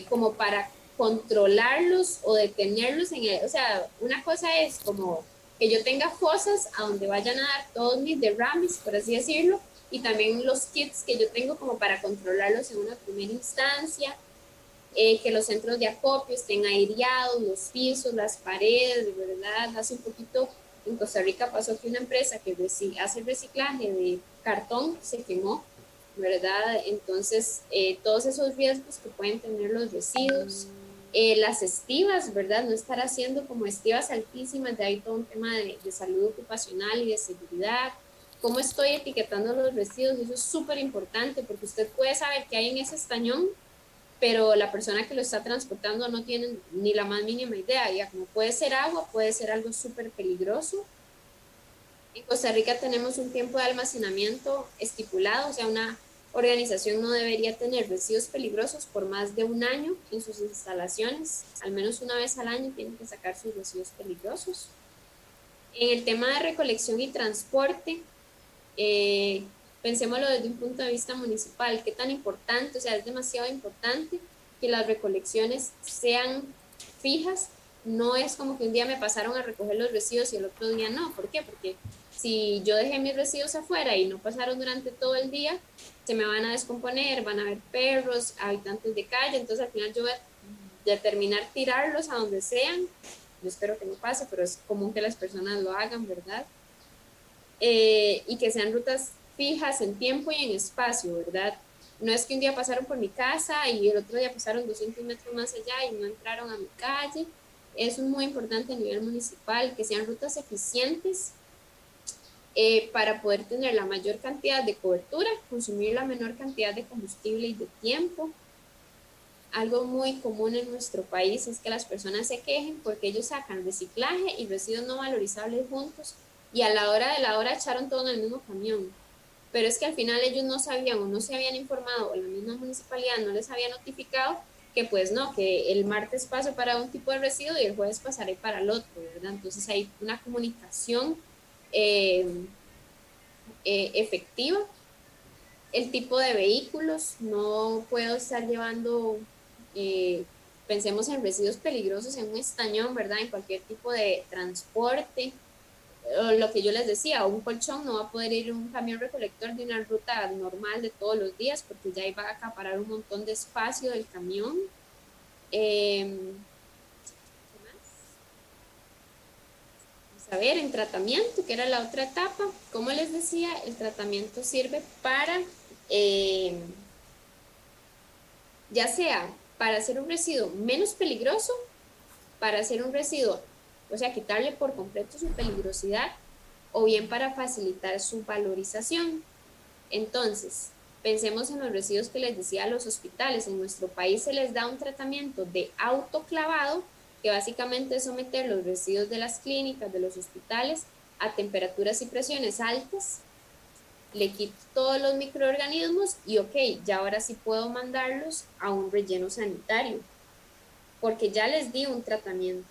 como para controlarlos o detenerlos en el, o sea, una cosa es como que yo tenga fosas a donde vayan a dar todos mis derrames, por así decirlo, y también los kits que yo tengo como para controlarlos en una primera instancia, que los centros de acopio estén aireados, los pisos, las paredes, de verdad. Hace un poquito en Costa Rica pasó que una empresa que hace reciclaje de cartón se quemó, ¿verdad? Entonces, todos esos riesgos que pueden tener los residuos, las estivas, ¿verdad? No estar haciendo como estivas altísimas, de ahí todo un tema de salud ocupacional y de seguridad. ¿Cómo estoy etiquetando los residuos? Eso es súper importante porque usted puede saber qué hay en ese estañón, pero la persona que lo está transportando no tiene ni la más mínima idea, ya como puede ser agua, puede ser algo súper peligroso. En Costa Rica tenemos un tiempo de almacenamiento estipulado, o sea, una organización no debería tener residuos peligrosos por más de un año en sus instalaciones, al menos una vez al año tienen que sacar sus residuos peligrosos. En el tema de recolección y transporte, pensémoslo desde un punto de vista municipal, qué tan importante, o sea, es demasiado importante que las recolecciones sean fijas, no es como que un día me pasaron a recoger los residuos y el otro día no, ¿por qué? Porque si yo dejé mis residuos afuera y no pasaron durante todo el día, se me van a descomponer, van a haber perros, habitantes de calle, entonces al final yo voy a determinar tirarlos a donde sean, yo espero que no pase, pero es común que las personas lo hagan, ¿verdad? Y que sean rutas fijas en tiempo y en espacio, ¿verdad? No es que un día pasaron por mi casa y el otro día pasaron 200 metros más allá y no entraron a mi calle. Eso es muy importante a nivel municipal, que sean rutas eficientes para poder tener la mayor cantidad de cobertura, consumir la menor cantidad de combustible y de tiempo. Algo muy común en nuestro país es que las personas se quejen porque ellos sacan reciclaje y residuos no valorizables juntos y a la hora de la hora echaron todo en el mismo camión. Pero es que al final ellos no sabían o no se habían informado o la misma municipalidad no les había notificado que pues no, que el martes paso para un tipo de residuo y el jueves pasaré para el otro, ¿verdad? Entonces hay una comunicación efectiva. El tipo de vehículos, no puedo estar llevando, pensemos en residuos peligrosos en un estañón, ¿verdad? En cualquier tipo de transporte. Lo que yo les decía, un colchón no va a poder ir un camión recolector de una ruta normal de todos los días porque ya iba a acaparar un montón de espacio del camión. ¿Qué más? Vamos a ver, en tratamiento, que era la otra etapa, como les decía, el tratamiento sirve para, ya sea para hacer un residuo menos peligroso, para hacer un residuo, o sea, quitarle por completo su peligrosidad, o bien para facilitar su valorización. Entonces, pensemos en los residuos que les decía a los hospitales. En nuestro país se les da un tratamiento de autoclavado, que básicamente es someter los residuos de las clínicas, de los hospitales, a temperaturas y presiones altas. Le quito todos los microorganismos y ok, ya ahora sí puedo mandarlos a un relleno sanitario, porque ya les di un tratamiento.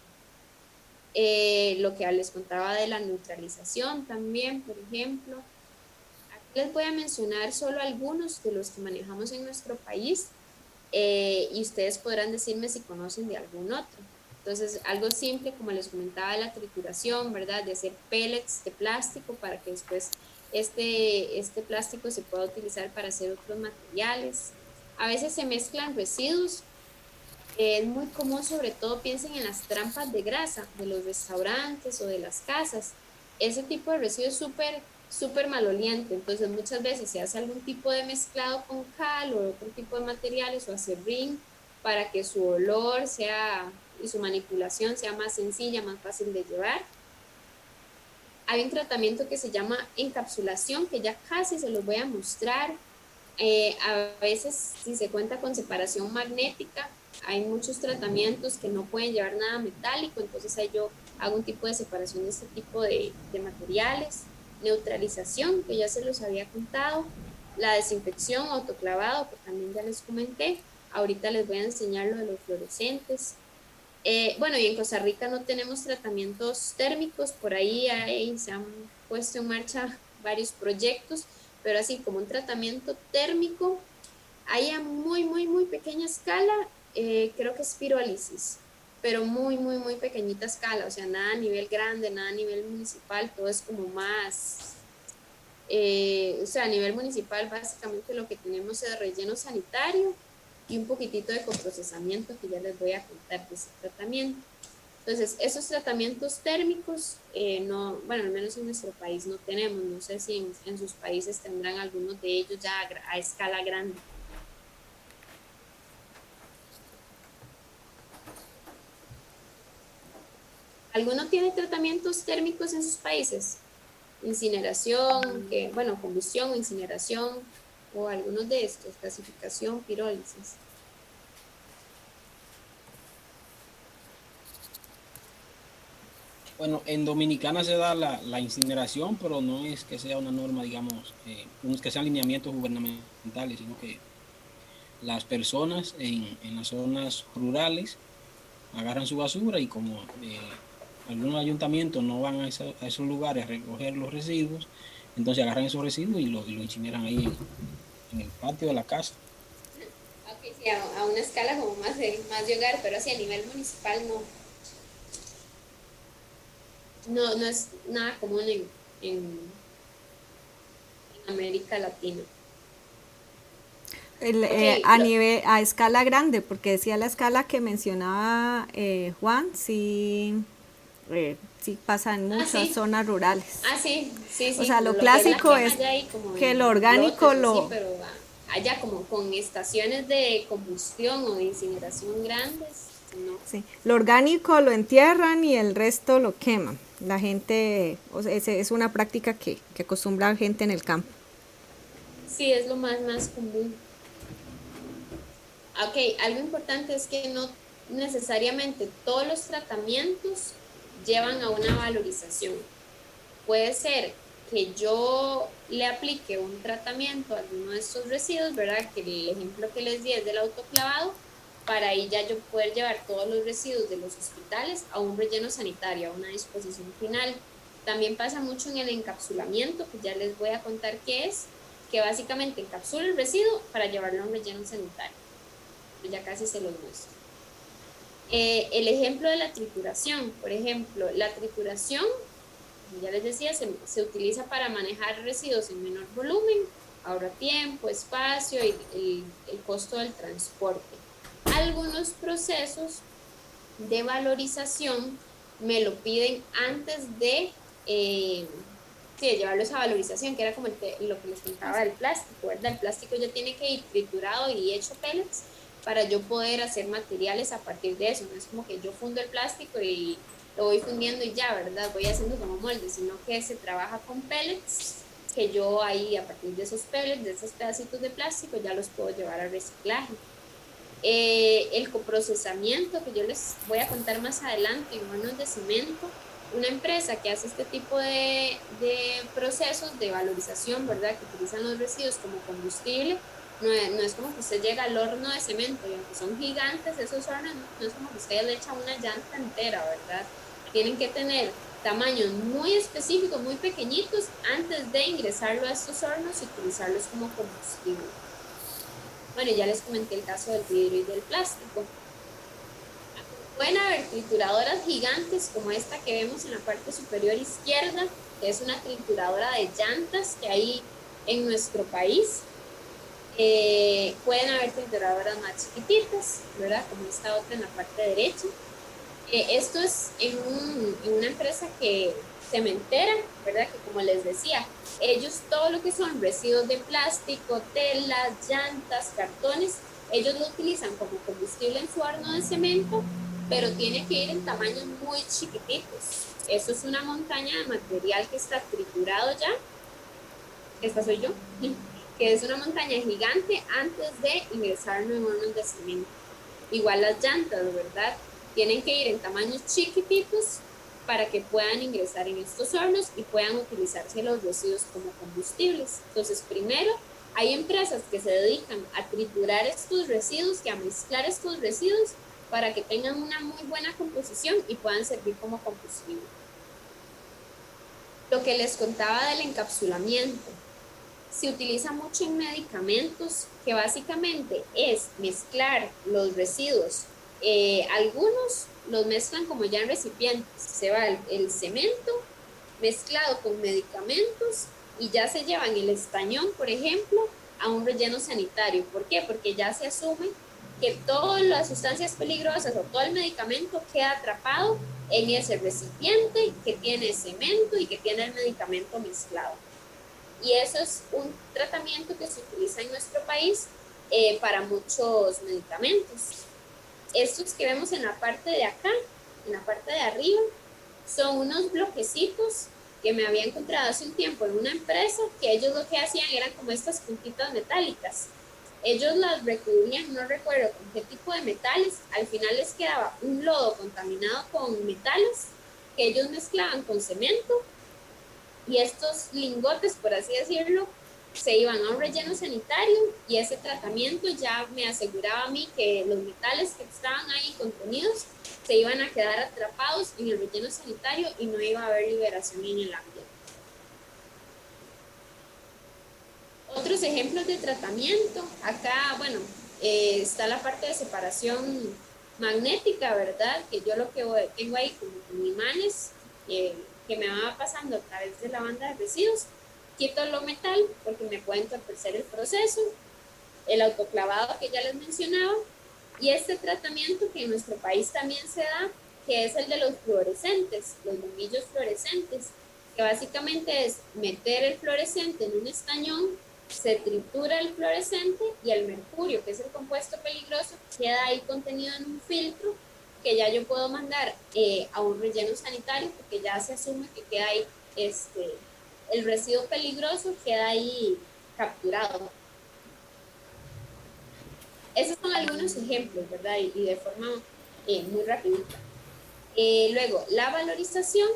Lo que les contaba de la neutralización también, por ejemplo. Aquí les voy a mencionar solo algunos de los que manejamos en nuestro país y ustedes podrán decirme si conocen de algún otro. Entonces, algo simple, como les comentaba, la trituración, ¿verdad? De hacer pellets de plástico para que después este plástico se pueda utilizar para hacer otros materiales. A veces se mezclan residuos. Es muy común, sobre todo piensen en las trampas de grasa de los restaurantes o de las casas. Ese tipo de residuo es súper maloliente, entonces muchas veces se hace algún tipo de mezclado con cal o otro tipo de materiales o acerrín para que su olor sea y su manipulación sea más sencilla, más fácil de llevar. Hay un tratamiento que se llama encapsulación, que ya casi se los voy a mostrar. A veces, si se cuenta con separación magnética, hay muchos tratamientos que no pueden llevar nada metálico, entonces ahí yo hago un tipo de separación de este tipo de materiales. Neutralización, que ya se los había contado. La desinfección, autoclavado, que también ya les comenté. Ahorita les voy a enseñar lo de los fluorescentes. Bueno, y en Costa Rica no tenemos tratamientos térmicos, por ahí se han puesto en marcha varios proyectos, pero así como un tratamiento térmico, hay a muy pequeña escala creo que es pirólisis, pero muy, muy, muy pequeñita escala, o sea, nada a nivel grande, nada a nivel municipal, todo es como más, o sea, a nivel municipal básicamente lo que tenemos es relleno sanitario y un poquitito de coprocesamiento que ya les voy a contar de ese tratamiento. Entonces, esos tratamientos térmicos, no, bueno, al menos en nuestro país no tenemos, no sé si en sus países tendrán algunos de ellos ya a escala grande. ¿Alguno tiene tratamientos térmicos en sus países? Incineración, que, bueno, combustión o incineración, o algunos de estos, gasificación, pirólisis. Bueno, en Dominicana se da la incineración, pero no es que sea una norma, digamos, no es que sean lineamientos gubernamentales, sino que las personas en las zonas rurales agarran su basura y como algunos ayuntamientos no van a esos lugares a recoger los residuos, entonces agarran esos residuos y lo incineran ahí en el patio de la casa. Ok, sí, a una escala como más de hogar, pero así a nivel municipal no. No, no es nada común en América Latina. A nivel, a escala grande, porque decía la escala que mencionaba Juan, sí, sí pasa en muchas sí. zonas rurales. Sí, sí, sí. O sea, lo que clásico es, es como que lo orgánico lotes, lo... sí, pero allá como con estaciones de combustión o de incineración grandes, no. Sí, lo orgánico lo entierran y el resto lo queman. La gente, o sea, es una práctica que acostumbra la gente en el campo. Sí, es lo más común. Ok, algo importante es que no necesariamente todos los tratamientos llevan a una valorización. Puede ser que yo le aplique un tratamiento a alguno de estos residuos, ¿verdad? Que el ejemplo que les di es del autoclavado, para ahí ya yo poder llevar todos los residuos de los hospitales a un relleno sanitario, a una disposición final. También pasa mucho en el encapsulamiento, que ya les voy a contar qué es, que básicamente encapsula el residuo para llevarlo a un relleno sanitario. Ya casi se los muestro. El ejemplo de la trituración, por ejemplo, la trituración, como ya les decía, se utiliza para manejar residuos en menor volumen, ahorra tiempo, espacio y el costo del transporte. Algunos procesos de valorización me lo piden antes de llevarlos a valorización, que era como lo que les contaba del plástico, ¿verdad? El plástico ya tiene que ir triturado y hecho pellets para yo poder hacer materiales a partir de eso. No es como que yo fundo el plástico y lo voy fundiendo y ya, ¿verdad? Voy haciendo como moldes, sino que se trabaja con pellets, que yo ahí a partir de esos pellets, de esos pedacitos de plástico, ya los puedo llevar a reciclaje. El coprocesamiento, que yo les voy a contar más adelante, en hornos de cemento, una empresa que hace este tipo de procesos de valorización, ¿verdad? Que utilizan los residuos como combustible. No es como que usted llega al horno de cemento y aunque son gigantes esos hornos, no es como que usted le echa una llanta entera, ¿verdad? Tienen que tener tamaños muy específicos, muy pequeñitos, antes de ingresarlo a estos hornos y utilizarlos como combustible. Bueno, ya les comenté el caso del vidrio y del plástico. Pueden haber trituradoras gigantes como esta que vemos en la parte superior izquierda, que es una trituradora de llantas que hay en nuestro país. Pueden haber trituradoras más chiquititas, ¿verdad? Como esta otra en la parte derecha. Esto es en una empresa cementera, ¿verdad? Que como les decía, ellos todo lo que son residuos de plástico, telas, llantas, cartones, ellos lo utilizan como combustible en su horno de cemento, pero tiene que ir en tamaños muy chiquititos. Eso es una montaña de material que está triturado ya. Esta soy yo, que es una montaña gigante antes de ingresarlo en hornos de cemento. Igual las llantas, ¿verdad? Tienen que ir en tamaños chiquititos para que puedan ingresar en estos hornos y puedan utilizarse los residuos como combustibles. Entonces, primero, hay empresas que se dedican a triturar estos residuos, que a mezclar estos residuos para que tengan una muy buena composición y puedan servir como combustible. Lo que les contaba del encapsulamiento. se utiliza mucho en medicamentos, que básicamente es mezclar los residuos. Algunos los mezclan como ya en recipientes, se va el cemento mezclado con medicamentos y ya se llevan el estañón, por ejemplo, a un relleno sanitario. ¿Por qué? Porque ya se asume que todas las sustancias peligrosas o todo el medicamento queda atrapado en ese recipiente que tiene cemento y que tiene el medicamento mezclado. Y eso es un tratamiento que se utiliza en nuestro país para muchos medicamentos. Estos que vemos en la parte de acá, en la parte de arriba, son unos bloquecitos que me había encontrado hace un tiempo en una empresa, que ellos lo que hacían eran como estas puntitas metálicas. Ellos las recubrían, no recuerdo con qué tipo de metales, al final les quedaba un lodo contaminado con metales que ellos mezclaban con cemento, y estos lingotes, por así decirlo, se iban a un relleno sanitario, y ese tratamiento ya me aseguraba a mí que los metales que estaban ahí contenidos se iban a quedar atrapados en el relleno sanitario y no iba a haber liberación en el ambiente. Otros ejemplos de tratamiento, acá, bueno, está la parte de separación magnética, ¿verdad? Que yo lo que tengo ahí como imanes que me va pasando a través de la banda de residuos. Quito lo metal porque me puede entorpecer el proceso, el autoclavado que ya les mencionaba, y este tratamiento que en nuestro país también se da, que es el de los fluorescentes, los bombillos fluorescentes, que básicamente es meter el fluorescente en un estañón, se tritura el fluorescente y el mercurio, que es el compuesto peligroso, queda ahí contenido en un filtro que ya yo puedo mandar a un relleno sanitario, porque ya se asume que queda ahí el residuo peligroso queda ahí capturado. Esos son algunos ejemplos, ¿verdad? Y de forma muy rapidita. Luego, la valorización,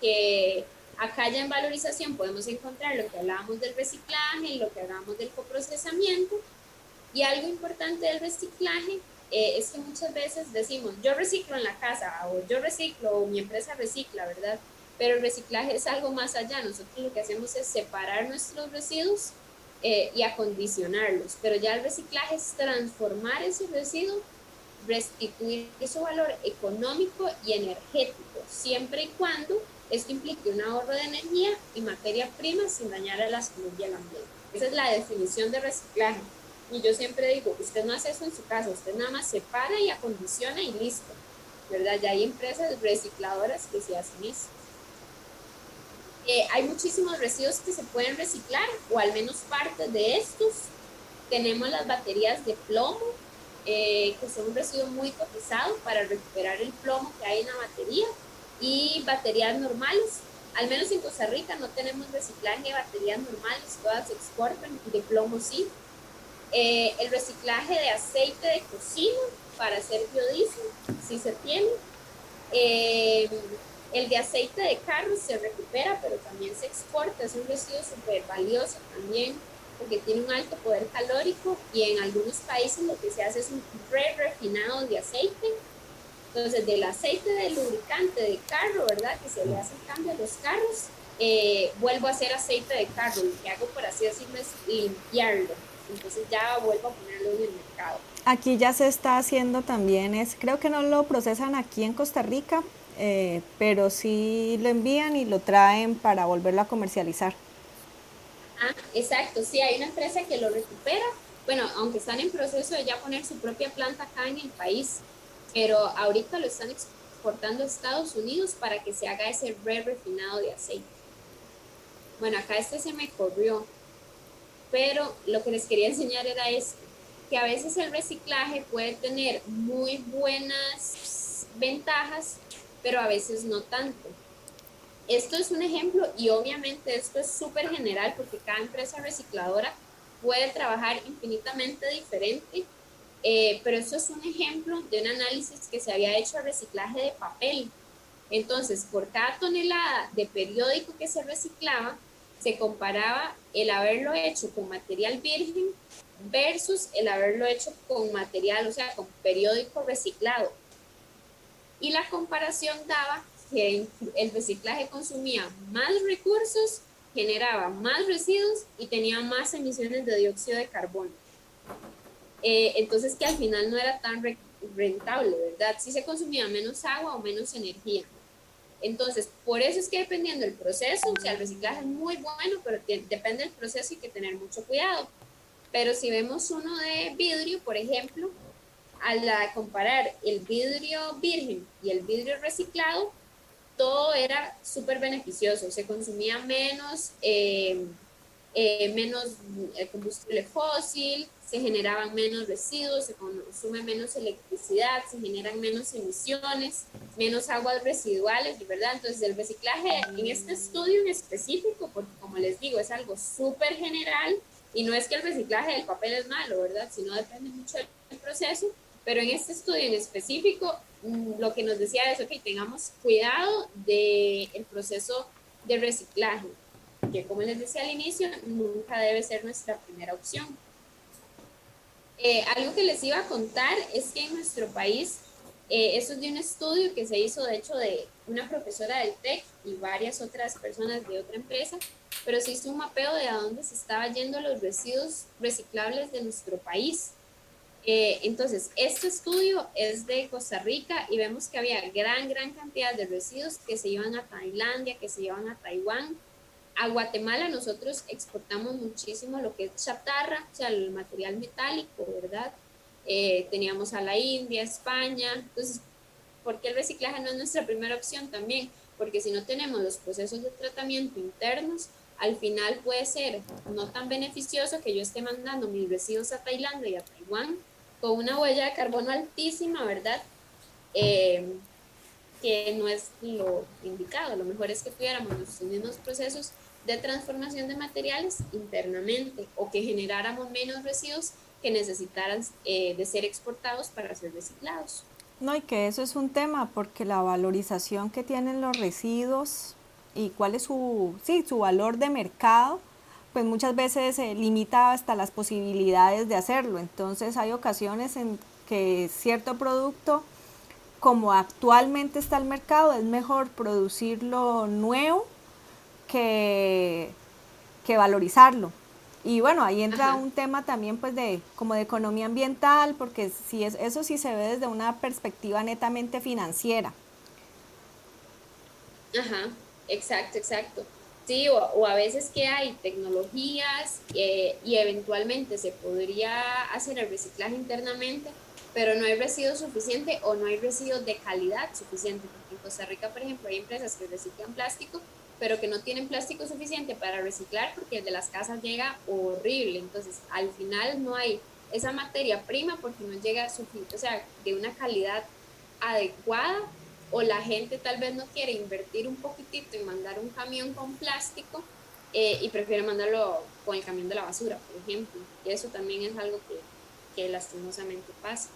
que acá ya en valorización podemos encontrar lo que hablábamos del reciclaje, lo que hablábamos del coprocesamiento, y algo importante del reciclaje es que muchas veces decimos, yo reciclo en la casa, o yo reciclo, o mi empresa recicla, ¿verdad? Pero el reciclaje es algo más allá. Nosotros lo que hacemos es separar nuestros residuos y acondicionarlos, pero ya el reciclaje es transformar ese residuo, restituir su valor económico y energético, siempre y cuando esto implique un ahorro de energía y materia prima sin dañar a la salud y al ambiente. Esa es la definición de reciclaje. Y yo siempre digo, usted no hace eso en su casa, usted nada más separa y acondiciona y listo, ¿verdad? Ya hay empresas recicladoras que se hacen eso. Hay muchísimos residuos que se pueden reciclar, o al menos partes de estos. Tenemos las baterías de plomo, que son un residuo muy cotizado para recuperar el plomo que hay en la batería, y baterías normales. Al menos en Costa Rica no tenemos reciclaje de baterías normales, todas se exportan, y de plomo sí. El reciclaje de aceite de cocina para hacer biodiesel, sí se tiene. El de aceite de carro se recupera, pero también se exporta, es un residuo súper valioso también, porque tiene un alto poder calórico, y en algunos países lo que se hace es un re-refinado de aceite. Entonces, del aceite de lubricante de carro, ¿verdad? Que se le hace el cambio a los carros, vuelvo a hacer aceite de carro. Lo que hago, por así decirlo, es limpiarlo. Entonces ya vuelvo a ponerlo en el mercado. Aquí ya se está haciendo también, creo que no lo procesan aquí en Costa Rica, pero sí lo envían y lo traen para volverlo a comercializar. Ah, exacto, sí, hay una empresa que lo recupera, bueno, aunque están en proceso de ya poner su propia planta acá en el país, pero ahorita lo están exportando a Estados Unidos para que se haga ese refinado de aceite. Bueno, acá se me corrió, pero lo que les quería enseñar era esto, que a veces el reciclaje puede tener muy buenas ventajas, pero a veces no tanto. Esto es un ejemplo, y obviamente esto es súper general porque cada empresa recicladora puede trabajar infinitamente diferente, pero esto es un ejemplo de un análisis que se había hecho de reciclaje de papel. Entonces, por cada tonelada de periódico que se reciclaba, se comparaba el haberlo hecho con material virgen versus el haberlo hecho con material, o sea, con periódico reciclado. Y la comparación daba que el reciclaje consumía más recursos, generaba más residuos y tenía más emisiones de dióxido de carbono. Entonces que al final no era tan rentable, ¿verdad? Sí se consumía menos agua o menos energía. Entonces, por eso es que dependiendo del proceso, o sea, el reciclaje es muy bueno, pero depende del proceso y hay que tener mucho cuidado. Pero si vemos uno de vidrio, por ejemplo, al comparar el vidrio virgen y el vidrio reciclado, todo era súper beneficioso, se consumía menos combustible fósil, se generaban menos residuos, se consume menos electricidad, se generan menos emisiones, menos aguas residuales, ¿verdad? Entonces el reciclaje en este estudio en específico, porque como les digo, es algo súper general y no es que el reciclaje del papel es malo, ¿verdad? Sino depende mucho del proceso, pero en este estudio en específico lo que nos decía es, ok, tengamos cuidado del proceso de reciclaje, que como les decía al inicio, nunca debe ser nuestra primera opción. Algo que les iba a contar es que en nuestro país, eso es de un estudio que se hizo de hecho de una profesora del TEC y varias otras personas de otra empresa, pero se hizo un mapeo de a dónde se estaban yendo los residuos reciclables de nuestro país. Entonces, este estudio es de Costa Rica y vemos que había gran cantidad de residuos que se iban a Tailandia, que se iban a Taiwán. A Guatemala nosotros exportamos muchísimo lo que es chatarra, o sea, el material metálico, ¿verdad? Teníamos a la India, España. Entonces, ¿por qué el reciclaje no es nuestra primera opción también? Porque si no tenemos los procesos de tratamiento internos, al final puede ser no tan beneficioso que yo esté mandando mis residuos a Tailandia y a Taiwán con una huella de carbono altísima, ¿verdad? Que no es lo indicado. Lo mejor es que tuviéramos los mismos procesos de transformación de materiales internamente o que generáramos menos residuos que necesitaran de ser exportados para ser reciclados. No, y que eso es un tema porque la valorización que tienen los residuos y cuál es su valor de mercado, pues muchas veces se limita hasta las posibilidades de hacerlo. Entonces hay ocasiones en que cierto producto, como actualmente está el mercado, es mejor producirlo nuevo que valorizarlo. Y bueno, ahí entra un tema también pues como de economía ambiental, porque eso sí se ve desde una perspectiva netamente financiera. Ajá, exacto. Sí, o a veces que hay tecnologías y eventualmente se podría hacer el reciclaje internamente, pero no hay residuo suficiente o no hay residuos de calidad suficiente. Porque en Costa Rica, por ejemplo, hay empresas que reciclan plástico, pero que no tienen plástico suficiente para reciclar porque el de las casas llega horrible. Entonces, al final no hay esa materia prima porque no llega suficiente, o sea, de una calidad adecuada, o la gente tal vez no quiere invertir un poquitito en mandar un camión con plástico y prefiere mandarlo con el camión de la basura, por ejemplo. Y eso también es algo que lastimosamente pasa.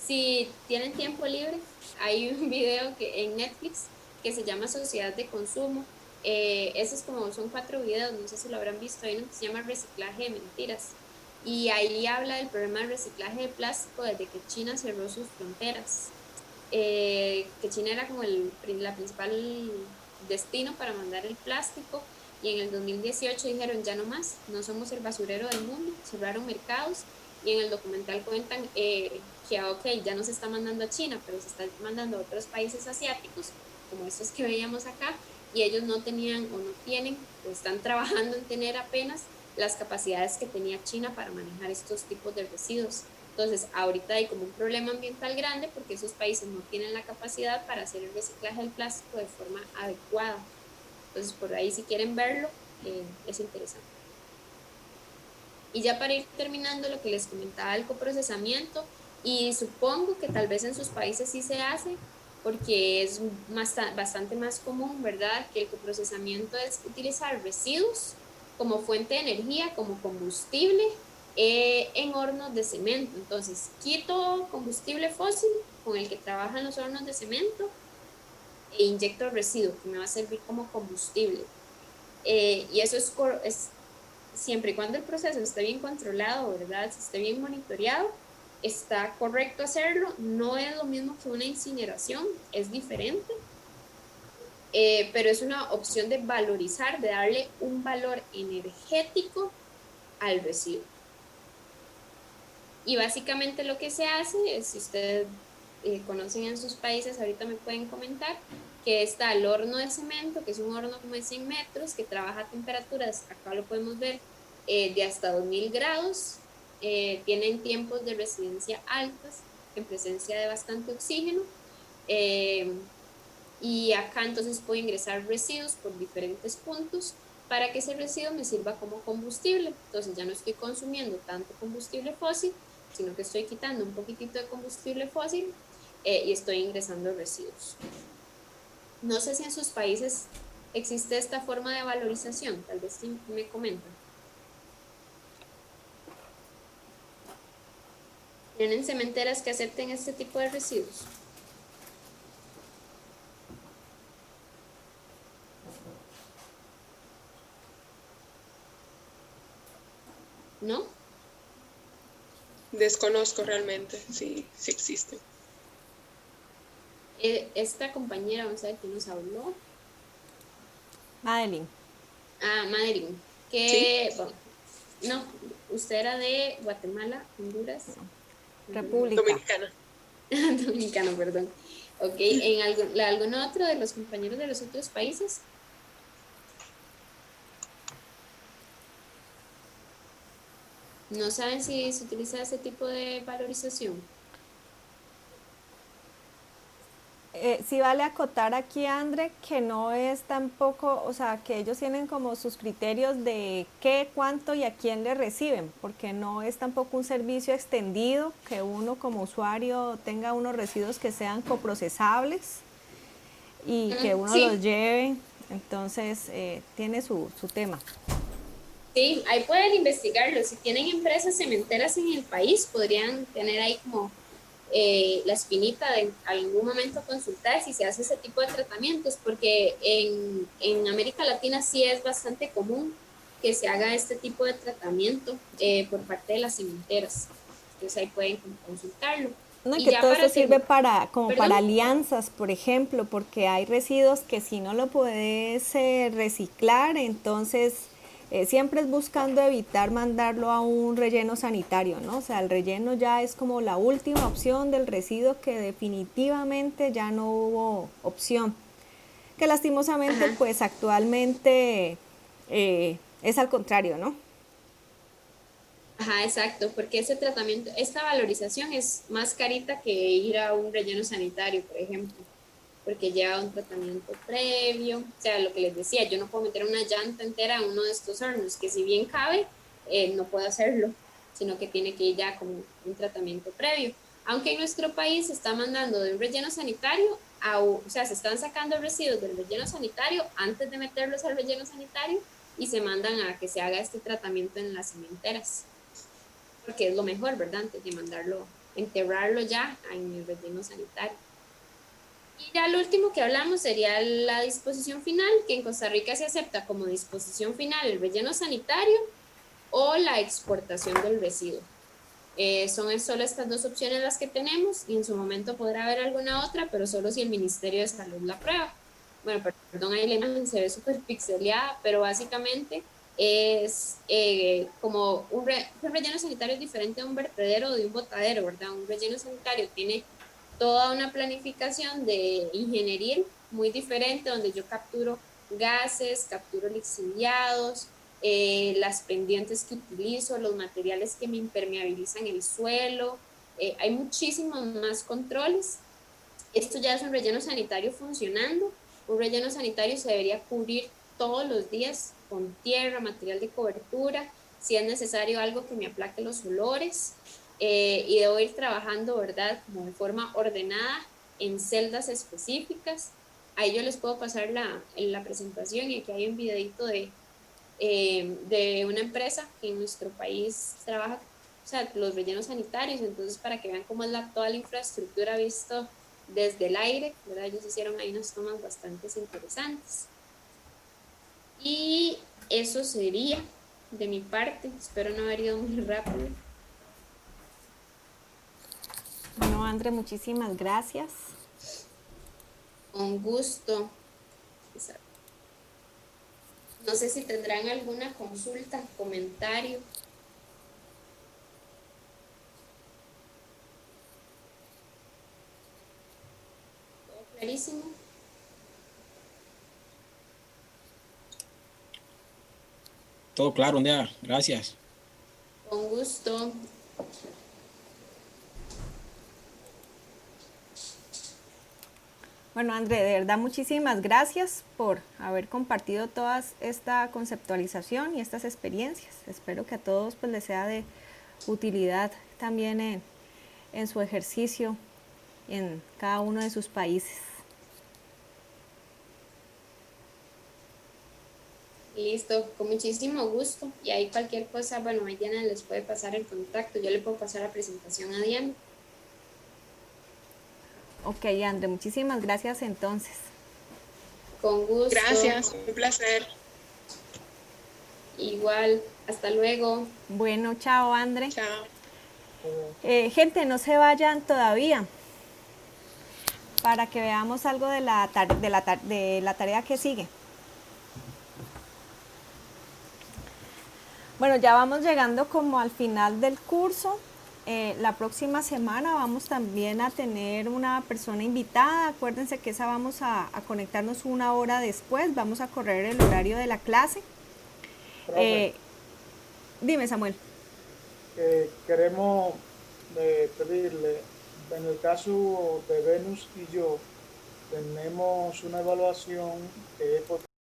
Si tienen tiempo libre, hay un video en Netflix que se llama Sociedad de Consumo. Son 4 videos, no sé si lo habrán visto. Hay uno que se llama Reciclaje de Mentiras. Y ahí habla del problema del reciclaje de plástico desde que China cerró sus fronteras. Que China era como la principal destino para mandar el plástico, y en el 2018 dijeron ya no más, no somos el basurero del mundo, cerraron mercados, y en el documental cuentan que ok, ya no se está mandando a China, pero se está mandando a otros países asiáticos, como estos que veíamos acá, y ellos no tenían o no tienen, o están trabajando en tener apenas las capacidades que tenía China para manejar estos tipos de residuos. Entonces, ahorita hay como un problema ambiental grande porque esos países no tienen la capacidad para hacer el reciclaje del plástico de forma adecuada. Entonces, por ahí si quieren verlo, es interesante. Y ya para ir terminando lo que les comentaba del coprocesamiento, y supongo que tal vez en sus países sí se hace, porque es bastante más común, ¿verdad? Que el coprocesamiento es utilizar residuos como fuente de energía, como combustible, en hornos de cemento. Entonces, quito combustible fósil con el que trabajan los hornos de cemento e inyecto el residuo que me va a servir como combustible. Y eso es siempre y cuando el proceso esté bien controlado, ¿verdad? Si esté bien monitoreado, está correcto hacerlo. No es lo mismo que una incineración, es diferente. pero es una opción de valorizar, de darle un valor energético al residuo. Y básicamente lo que se hace es, si ustedes conocen en sus países, ahorita me pueden comentar, que está el horno de cemento, que es un horno como de 100 metros, que trabaja a temperaturas, acá lo podemos ver, de hasta 2000 grados, tienen tiempos de residencia altas, en presencia de bastante oxígeno, y acá entonces puedo ingresar residuos por diferentes puntos para que ese residuo me sirva como combustible. Entonces ya no estoy consumiendo tanto combustible fósil, sino que estoy quitando un poquitito de combustible fósil y estoy ingresando residuos. No sé si en sus países existe esta forma de valorización, tal vez sí me comentan. ¿Tienen cementeras que acepten este tipo de residuos? ¿No? Desconozco realmente si existe. Esta compañera, vamos a ver quién nos habló. Madeline. Madeline, que, bueno, no, usted era de Guatemala, Honduras. República. Dominicana. Dominicano, perdón. Ok, ¿en algún otro de los compañeros de los otros países? ¿No saben si se utiliza ese tipo de valorización? Sí vale acotar aquí, André, que no es tampoco, o sea, que ellos tienen como sus criterios de qué, cuánto y a quién le reciben, porque no es tampoco un servicio extendido, que uno como usuario tenga unos residuos que sean coprocesables y que uno Sí. los lleve, entonces tiene su tema. Sí, ahí pueden investigarlo. Si tienen empresas cementeras en el país, podrían tener ahí como la espinita de en algún momento consultar si se hace ese tipo de tratamientos, porque en América Latina sí es bastante común que se haga este tipo de tratamiento por parte de las cementeras. Entonces ahí pueden consultarlo. No, y Y que ya todo para eso sirve ¿Perdón? para alianzas, por ejemplo, porque hay residuos que si no lo puedes reciclar, entonces siempre es buscando evitar mandarlo a un relleno sanitario, ¿no? O sea, el relleno ya es como la última opción del residuo que definitivamente ya no hubo opción. Que lastimosamente, Ajá. pues actualmente es al contrario, ¿no? Ajá, exacto, porque ese tratamiento, esta valorización es más carita que ir a un relleno sanitario, por ejemplo, porque lleva un tratamiento previo, o sea, lo que les decía, yo no puedo meter una llanta entera en uno de estos hornos, que si bien cabe, no puedo hacerlo, sino que tiene que ir ya como un tratamiento previo. Aunque en nuestro país se está mandando de un relleno sanitario, o sea, se están sacando residuos del relleno sanitario antes de meterlos al relleno sanitario y se mandan a que se haga este tratamiento en las cementeras, porque es lo mejor, ¿verdad? Antes de mandarlo, enterrarlo ya en el relleno sanitario. Y ya lo último que hablamos sería la disposición final, que en Costa Rica se acepta como disposición final el relleno sanitario o la exportación del residuo. Son solo estas dos opciones las que tenemos y en su momento podrá haber alguna otra, pero solo si el Ministerio de Salud la aprueba. Bueno, perdón, ahí la imagen se ve súper pixeleada, pero básicamente es como un relleno sanitario es diferente a un vertedero o de un botadero, ¿verdad? Un relleno sanitario tiene toda una planificación de ingeniería muy diferente, donde yo capturo gases, capturo lixiviados, las pendientes que utilizo, los materiales que me impermeabilizan el suelo, hay muchísimos más controles. Esto ya es un relleno sanitario funcionando. Un relleno sanitario se debería cubrir todos los días con tierra, material de cobertura, si es necesario algo que me aplaque los olores, y debo ir trabajando, ¿verdad?, como de forma ordenada en celdas específicas. Ahí yo les puedo pasar la presentación y aquí hay un videito de una empresa que en nuestro país trabaja, o sea, los rellenos sanitarios, entonces para que vean cómo es toda la infraestructura visto desde el aire, ¿verdad? Ellos hicieron ahí unas tomas bastante interesantes. Y eso sería de mi parte, espero no haber ido muy rápido. Bueno, André, muchísimas gracias. Con gusto. garantizar. No sé si tendrán alguna consulta, comentario. ¿Todo clarísimo? Todo claro, Andrea. Gracias. Con gusto. Bueno, André, de verdad muchísimas gracias por haber compartido toda esta conceptualización y estas experiencias. Espero que a todos pues, les sea de utilidad también en su ejercicio en cada uno de sus países. Listo, con muchísimo gusto. Y ahí cualquier cosa, bueno, ahí Diana les puede pasar el contacto. Yo le puedo pasar la presentación a Diana. Ok, André, muchísimas gracias entonces. Con gusto. Gracias, un placer. Igual, hasta luego. Bueno, chao, André. Chao. Gente, no se vayan todavía para que veamos algo de la tarea que sigue. Bueno, ya vamos llegando como al final del curso. La próxima semana vamos también a tener una persona invitada. Acuérdense que esa vamos a conectarnos una hora después. Vamos a correr el horario de la clase. Dime, Samuel. Queremos pedirle, en el caso de Venus y yo, tenemos una evaluación que es por